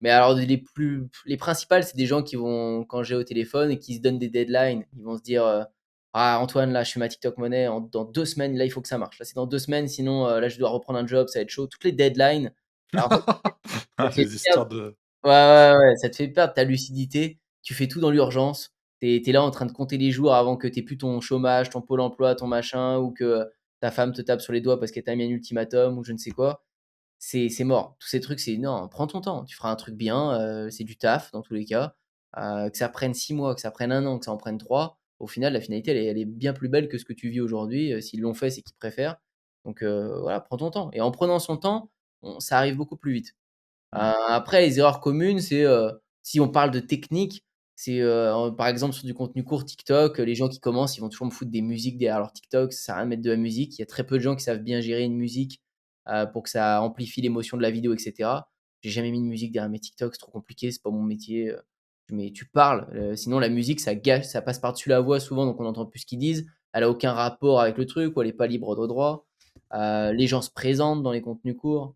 Mais alors les principales, c'est des gens qui vont quand j'ai au téléphone et qui se donnent des deadlines. Ils vont se dire, «Ah Antoine, là, je fais ma TikTok money dans 2 semaines, là, il faut que ça marche. Là, c'est dans 2 semaines, sinon, là, je dois reprendre un job, ça va être chaud». Toutes les deadlines, alors en fait, ça Ah, te fait les histoires perdre de ouais, ouais, ouais, ça te fait perdre ta lucidité. Tu fais tout dans l'urgence. Tu es là en train de compter les jours avant que tu aies plus ton chômage, ton pôle emploi, ton machin ou que ta femme te tape sur les doigts parce qu'elle t'a mis un ultimatum ou je ne sais quoi. C'est mort. Tous ces trucs, c'est non, prends ton temps. Tu feras un truc bien, c'est du taf dans tous les cas. Que ça prenne 6 mois, que ça prenne 1 an, que ça en prenne 3. Au final, la finalité, elle est bien plus belle que ce que tu vis aujourd'hui. S'ils l'ont fait, c'est qu'ils préfèrent. Donc voilà, prends ton temps et en prenant son temps, ça arrive beaucoup plus vite. mmh, Après les erreurs communes, c'est, si on parle de technique, c'est, par exemple sur du contenu court TikTok, les gens qui commencent, ils vont toujours me foutre des musiques derrière leur TikTok, ça sert à rien de mettre de la musique. Il y a très peu de gens qui savent bien gérer une musique, pour que ça amplifie l'émotion de la vidéo et cetera. J'ai jamais mis de musique derrière mes TikTok, c'est trop compliqué, c'est pas mon métier, mais tu parles, sinon la musique ça gâche, ça passe par-dessus la voix souvent donc on n'entend plus ce qu'ils disent. Elle a aucun rapport avec le truc ou elle est pas libre de droit. Les gens se présentent dans les contenus courts,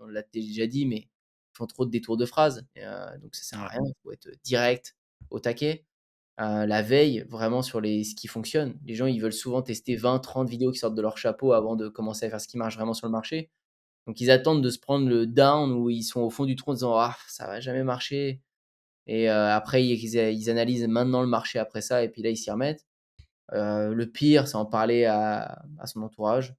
on l'a déjà dit, mais font trop de détours de phrases donc ça sert à ouais. rien. Il faut être direct, au taquet. La veille, vraiment sur ce qui fonctionne. Les gens, ils veulent souvent tester 20, 30 vidéos qui sortent de leur chapeau avant de commencer à faire ce qui marche vraiment sur le marché. Donc ils attendent de se prendre le down où ils sont au fond du trou en disant: «Ah, ça va jamais marcher» et après ils analysent maintenant le marché après ça et puis là, ils s'y remettent. Le pire, c'est en parler à son entourage.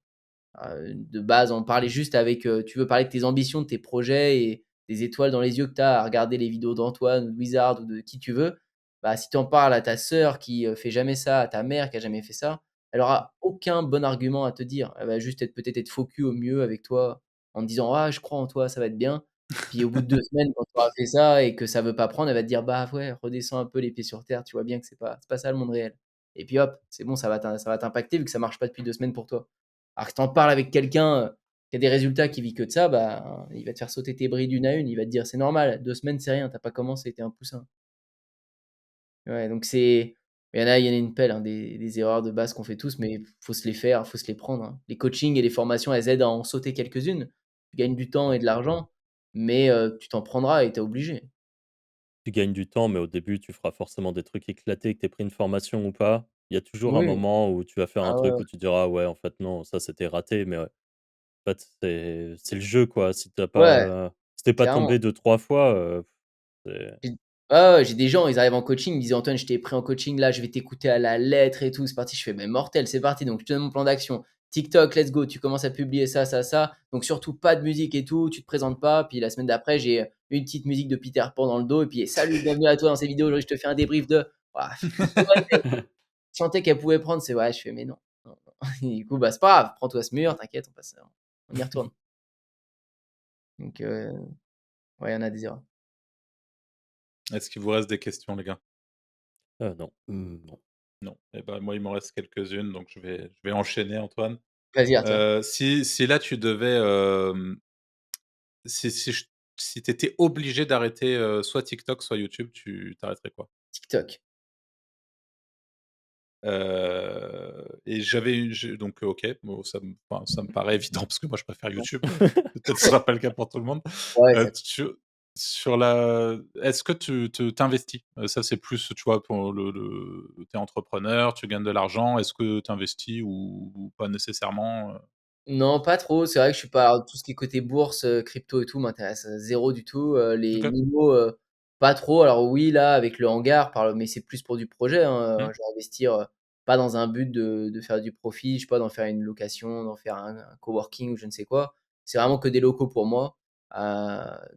De base, en parler juste avec, tu veux parler de tes ambitions, de tes projets et des étoiles dans les yeux que tu as à regarder les vidéos d'Antoine ou de Wizard ou de qui tu veux, bah, si tu en parles à ta sœur qui, fait jamais ça, à ta mère qui a jamais fait ça, elle aura aucun bon argument à te dire. Elle va juste être faux cul au mieux avec toi en te disant: «Ah, je crois en toi, ça va être bien». Puis au bout de 2 semaines, quand tu auras fait ça et que ça veut pas prendre, elle va te dire: «Bah, ouais, redescends un peu les pieds sur terre, tu vois bien que c'est pas ça le monde réel». Et puis hop, c'est bon, ça va t'impacter vu que ça marche pas depuis 2 semaines pour toi. Alors que tu en parles avec quelqu'un, qui a des résultats, qui vit que de ça, bah, il va te faire sauter tes bris d'une à une. Il va te dire: «C'est normal, 2 semaines, c'est rien, tu as pas commencé, tu es un poussin». Ouais, donc il y en a une pelle, hein, des erreurs de base qu'on fait tous, mais faut se les faire, faut se les prendre, hein. Les coachings et les formations, elles aident à en sauter quelques-unes. Tu gagnes du temps et de l'argent, mais tu t'en prendras et tu es obligé. Tu gagnes du temps, mais au début, tu feras forcément des trucs éclatés, que tu aies pris une formation ou pas. Il y a toujours un Oui. moment où tu vas faire un Ah ouais, truc ouais, où tu diras: «Ah ouais, en fait, non, ça, c'était raté», mais ouais, en fait, c'est le jeu, quoi. ouais, Si tu pas clairement. tombé 2 3 fois, c'est J'ai ouais, ouais, j'ai des gens, ils arrivent en coaching, ils me disent: «Antoine, je t'ai pris en coaching, là, je vais t'écouter à la lettre et tout, c'est parti». Je fais: «Beh, mortel, c'est parti, donc je te donne mon plan d'action. TikTok, let's go, tu commences à publier ça, ça, ça, donc surtout pas de musique et tout, tu te présentes pas». Puis la semaine d'après, j'ai, une petite musique de Peter Pan dans le dos et puis: «Salut, bienvenue à toi dans cette vidéo, aujourd'hui je te fais un débrief de». Waouh, c'est vrai qu'elle sentais qu'elle pouvait prendre, c'est ouais, je fais: «Mais non, non, non». Et du coup, bah, c'est pas grave, prends-toi ce mur, t'inquiète, on y retourne. Donc ouais, il y en a des erreurs. Est-ce qu'il vous reste des questions, les gars? non. Non. Non. Et ben, moi, il m'en reste quelques-unes, donc je vais enchaîner, Antoine. Vas-y, à toi. Si là, tu devais, si tu étais obligé d'arrêter, soit TikTok, soit YouTube, tu t'arrêterais quoi? TikTok. Et j'avais une je donc OK, bon ça me paraît évident parce que moi je préfère YouTube, mais peut-être ce sera pas le cas pour tout le monde. Ouais, ça Sur la est-ce que tu t'investis? Ça c'est plus, tu vois, pour le tu es entrepreneur, tu gagnes de l'argent, est-ce que tu investis ou pas nécessairement? Non, pas trop. C'est vrai que je suis pas tout ce qui est côté bourse, crypto et tout m'intéresse, 0 du tout. Les OK. niveaux, Pas trop. Alors oui, là, avec le hangar, mais c'est plus pour du projet, hein. Mmh. Je vais investir, pas dans un but de faire du profit, je sais pas, d'en faire une location, d'en faire un coworking ou je ne sais quoi. C'est vraiment que des locaux pour moi,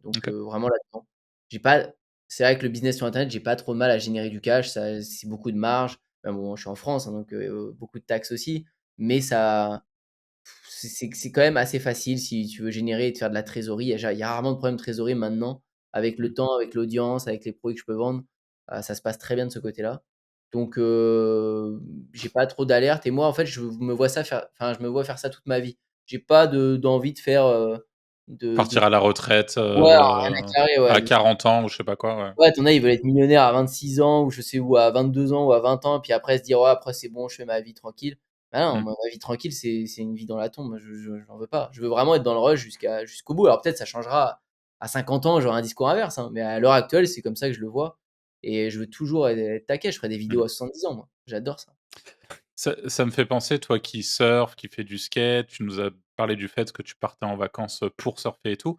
donc OK. vraiment là-dedans. J'ai pas C'est vrai que le business sur internet, j'ai pas trop de mal à générer du cash, ça c'est beaucoup de marge. Bon, je suis en France, hein, donc beaucoup de taxes aussi, mais ça c'est quand même assez facile si tu veux générer et te faire de la trésorerie. Il y a rarement de problème de trésorerie maintenant. Avec le Mmh. temps, avec l'audience, avec les produits que je peux vendre, ça se passe très bien de ce côté-là. Donc j'ai pas trop d'alerte et moi, en fait, je me vois faire ça toute ma vie. J'ai pas d'envie de faire, de Partir à la retraite, ouais, alors rien à carrer, à ouais. 40 ans ou je sais pas quoi, ouais. Ouais, tu en as, ils veulent être millionnaires à 26 ans ou je sais où, à 22 ans ou à 20 ans, puis après se dire: «Ouais, après c'est bon, je fais ma vie tranquille». Bah non, Mmh. moi ma vie tranquille, c'est une vie dans la tombe. Moi, j'en veux pas. Je veux vraiment être dans le rush jusqu'au bout. Alors peut-être ça changera à 50 ans, j'aurai un discours inverse, hein, mais à l'heure actuelle, c'est comme ça que je le vois et je veux toujours être taquet. Je ferai des vidéos Mmh. à 70 ans, moi. J'adore ça. Ça me fait penser, toi qui surfe, qui fais du skate, tu nous as parlé du fait que tu partais en vacances, pour surfer et tout.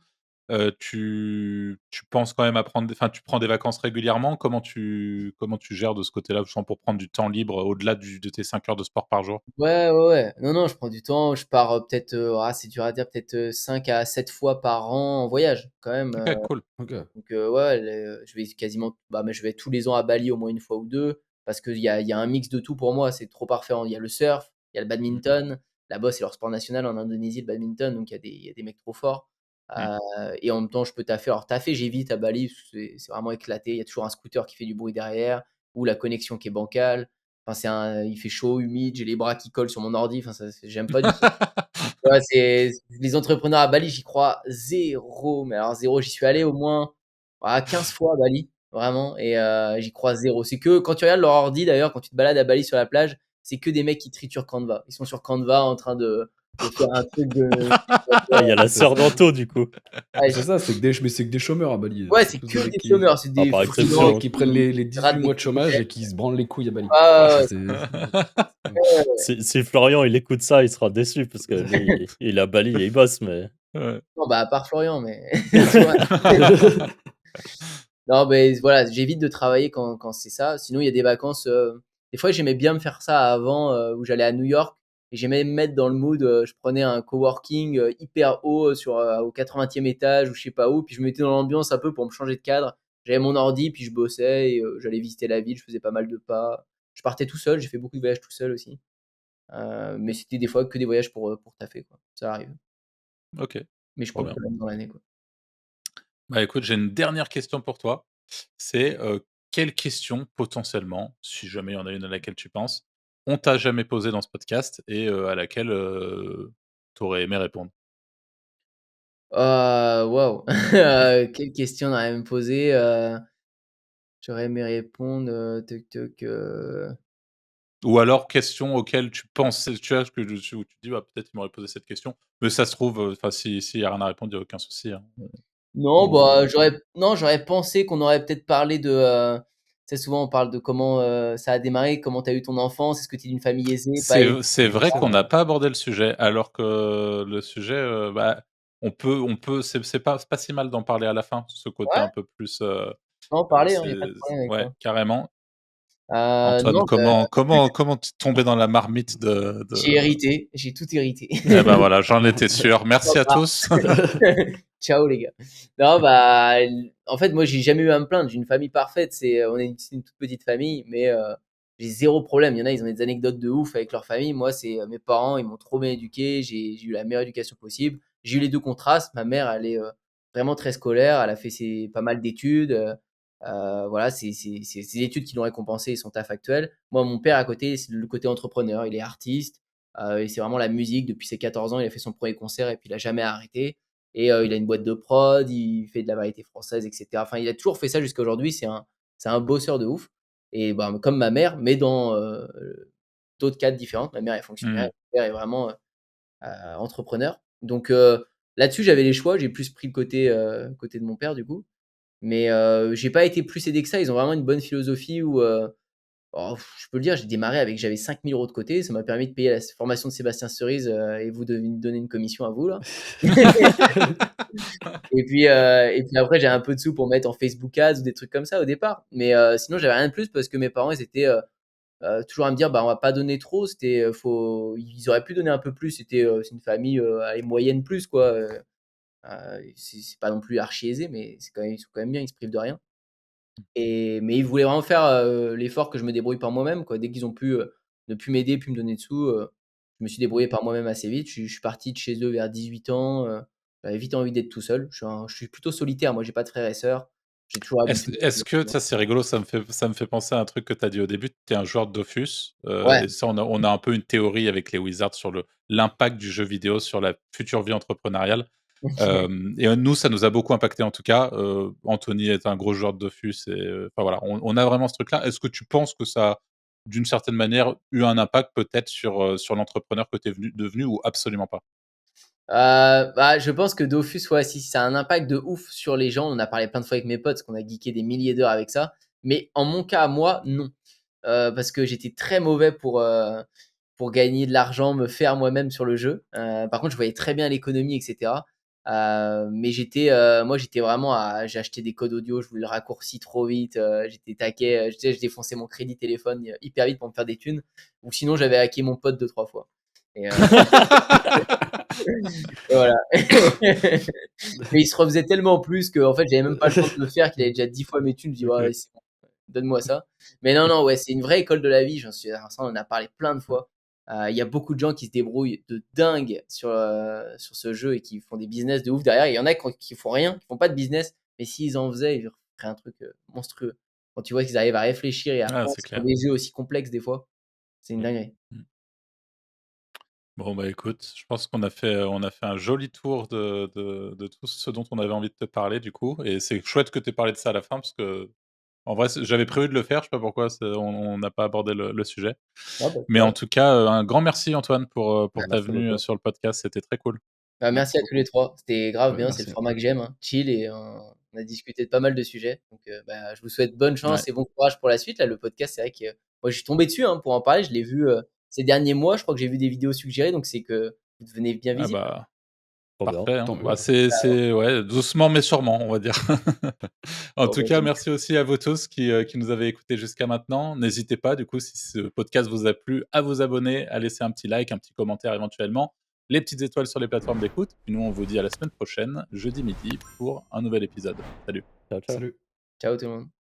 Tu penses quand même à prendre tu prends des vacances régulièrement? Comment tu gères de ce côté-là, justement pour prendre du temps libre au-delà de tes 5 heures de sport par jour? Ouais, ouais, ouais. Non, non, je prends du temps. Je pars, peut-être, c'est dur à dire, peut-être, 5 à 7 fois par an en voyage quand même. OK, cool. OK. Donc ouais, je vais quasiment mais je vais tous les ans à Bali au moins une fois ou 2 parce qu'il y a un mix de tout pour moi, c'est trop parfait. Il y a le surf, il y a le Mmh. badminton. Là-bas, c'est leur sport national en Indonésie, le badminton, donc il y a des mecs trop forts, Mmh. et en même temps, je peux taffer. Alors taffer, j'évite à Bali parce que c'est vraiment éclaté. Il y a toujours un scooter qui fait du bruit derrière ou la connexion qui est bancale. Enfin, il fait chaud, humide, j'ai les bras qui collent sur mon ordi, enfin ça j'aime pas du tout. Ouais, c'est les entrepreneurs à Bali, j'y crois zéro, mais alors zéro. J'y suis allé au moins, 15 fois à Bali, vraiment et j'y crois zéro. C'est que quand tu regardes leur ordi d'ailleurs, quand tu te balades à Bali sur la plage, c'est que des mecs qui triturent Canva. Ils sont sur Canva en train de faire un truc de Ah, il y a la C'est sœur ça. d'Anto, du coup. ouais, C'est ça, c'est que des chômeurs à Bali, ouais, c'est c'est tous que des mecs des chômeurs, c'est Ah, des par des freelances exception. mecs qui prennent qui les 18 ratent des mois de chômage projets. et qui se branlent les couilles à Bali. Ouais, ouais, ouais, ouais. Si Florian, il écoute ça, il sera déçu parce que lui, il est à Bali et il bosse, mais Ouais. Non, bah, à part Florian, mais tu vois? Non, mais voilà, j'évite de travailler quand c'est ça. Sinon, il y a des vacances, des fois, j'aimais bien me faire ça avant, où j'allais à New York et j'aimais me mettre dans le mood, je prenais un coworking, hyper haut, au 80e étage ou je sais pas où, puis je me mettais dans l'ambiance un peu pour me changer de cadre. J'avais mon ordi, puis je bossais et j'allais visiter la ville, je faisais pas mal de pas. Je partais tout seul, j'ai fait beaucoup de voyages tout seul aussi, mais c'était des fois que des voyages pour taffer, quoi. Ça arrive, OK, mais je trop compte bien. quand même dans l'année, quoi. Bah, écoute, j'ai une dernière question pour toi. C'est, quelle question potentiellement, si jamais il y en a une à laquelle tu penses, on t'a jamais posée dans ce podcast et à laquelle, tu aurais aimé répondre? Waouh! Quelle question on aurait à me poser, j'aurais aimé répondre, toc toc, Ou alors question auxquelles tu penses, tu vois? Où tu te dis: «Bah, peut-être il m'aurait posé cette question», mais ça se trouve, enfin s'il y a rien à répondre, il y a aucun souci, hein. non, bah, Ou j'aurais pensé qu'on aurait peut-être parlé tu sais, souvent on parle de comment, ça a démarré, comment tu as eu ton enfance, est-ce que tu es d'une famille aisée, pas aisée? C'est vrai c'est qu'on vrai. n'a pas abordé le sujet, alors que le sujet, bah, on peut c'est pas si mal d'en parler à la fin, ce côté Ouais, un peu plus, on en parler, hein, il y c'est a pas de problème avec ouais, ça. carrément. Antoine, Non, bah, comment tu es tombé dans la marmite j'ai hérité, j'ai tout hérité. eh ben, voilà, j'en étais sûr. Merci à Sympa. tous. Ciao les gars. Non, bah, en fait, moi, j'ai jamais eu à me plaindre. J'ai une famille parfaite. C'est une toute petite famille, mais j'ai zéro problème. Il y en a, ils ont des anecdotes de ouf avec leur famille. Moi, c'est mes parents, ils m'ont trop bien éduqué. J'ai eu la meilleure éducation possible. J'ai eu les 2 contrastes. Ma mère, elle est vraiment très scolaire. Elle a fait pas mal d'études. Voilà, c'est les études qui l'ont récompensé et son taf actuel. Moi, mon père, à côté, c'est le côté entrepreneur. Il est artiste et c'est vraiment la musique. Depuis ses 14 ans, il a fait son premier concert et puis il a jamais arrêté. Et il a une boîte de prod, il fait de la variété française et cetera. Enfin, il a toujours fait ça jusqu'à aujourd'hui, c'est un bosseur de ouf et ben, comme ma mère, mais dans, d'autres cadres différents. Ma mère est fonctionnaire, Mmh. mon père est vraiment, entrepreneur. Donc là-dessus, j'avais les choix, j'ai plus pris le côté de mon père du coup, mais j'ai pas été plus aidé que ça. Ils ont vraiment une bonne philosophie où, Oh, je peux le dire, j'ai démarré avec j'avais 5 000 € de côté. Ça m'a permis de payer la formation de Sébastien Cerise, et vous devez me donner une commission à vous, là. Et puis après, j'ai un peu de sous pour mettre en Facebook Ads ou des trucs comme ça au départ. Mais sinon, j'avais rien de plus parce que mes parents, ils étaient toujours à me dire, bah, on va pas donner trop. Ils auraient pu donner un peu plus. C'est une famille allez, moyenne plus, quoi. C'est pas non plus archi aisé, mais ils sont quand même bien, ils se privent de rien. Mais ils voulaient vraiment faire l'effort que je me débrouille par moi-même, quoi. Dès qu'ils ont pu ne plus m'aider, plus me donner de sous, je me suis débrouillé par moi-même assez vite. Je suis parti de chez eux vers 18 ans. J'avais vite envie d'être tout seul. Je suis plutôt solitaire, moi, j'ai pas de frères et sœurs. J'ai toujours Est-ce habité est-ce que ça, c'est rigolo, ça me fait penser à un truc que tu as dit au début, tu es un joueur de Dofus, ouais. et ça, on a un peu une théorie avec les Wizards sur l'impact du jeu vidéo sur la future vie entrepreneuriale. Et nous, ça nous a beaucoup impacté en tout cas. Anthony est un gros joueur de Dofus et enfin voilà, on a vraiment ce truc-là. Est-ce que tu penses que ça a, d'une certaine manière, eu un impact peut-être sur l'entrepreneur que tu es devenu ou absolument pas? Bah, je pense que Dofus, ouais, si ça a un impact de ouf sur les gens. On en a parlé plein de fois avec mes potes, parce qu'on a geeké des milliers d'heures avec ça. Mais en mon cas à moi, non. Parce que j'étais très mauvais pour gagner de l'argent, me faire moi-même sur le jeu. Par contre, je voyais très bien l'économie et cetera. Mais moi, j'étais vraiment j'ai acheté des codes audio, je voulais le raccourci trop vite, j'étais taquet, tu sais, je défonçais mon crédit téléphone, hyper vite pour me faire des thunes. Ou sinon, j'avais hacké mon pote 2-3 fois. Et et voilà. Mais il se refaisait tellement plus qu'en fait, j'avais même pas le temps de le faire, qu'il avait déjà 10 fois mes thunes. Je dis: «Ouais, OK. allez, c'est bon, donne-moi ça». Mais non, ouais, c'est une vraie école de la vie, ça, on en a parlé plein de fois. Il y a beaucoup de gens qui se débrouillent de dingue sur ce jeu et qui font des business de ouf derrière. Il y en a qui font rien, qui font pas de business, mais s'ils en faisaient, ils feraient un truc monstrueux. Quand tu vois qu'ils arrivent à réfléchir et à Ah, c'est penser sur clair. des jeux aussi complexes des fois, c'est une Mmh. dinguerie. Mmh. Bon, bah, écoute, je pense qu'on a fait un joli tour de tout ce dont on avait envie de te parler du coup, et c'est chouette que tu aies parlé de ça à la fin parce que en vrai, j'avais prévu de le faire, je sais pas pourquoi on n'a pas abordé le sujet. Ouais, bah, Mais en tout cas, un grand merci Antoine Bah, pour ta merci venue beaucoup. sur le podcast, c'était très cool. Merci Merci à tous les beaucoup. 3. C'était grave Ouais, bien, c'est le merci. format que j'aime, hein, chill et on a discuté de pas mal de sujets. Donc je vous souhaite bonne Ouais. chance et bon courage pour la suite. Là, le podcast, c'est vrai que moi, je suis tombé dessus, hein, pour en parler. Je l'ai vu ces derniers mois. Je crois que j'ai vu des vidéos suggérées, donc c'est que vous devenez bien Ah visible. bah, Trop bien. parfait, hein. Tant mieux. Bah, c'est ouais, doucement mais sûrement, on va dire. En Bon, tout bah, cas, génial. merci aussi à vous tous qui nous avez écoutés jusqu'à maintenant. N'hésitez pas, du coup, si ce podcast vous a plu, à vous abonner, à laisser un petit like, un petit commentaire éventuellement, les petites étoiles sur les plateformes d'écoute. Puis nous, on vous dit à la semaine prochaine, jeudi midi, pour un nouvel épisode. Salut. Ciao, ciao. Salut. Ciao tout le monde.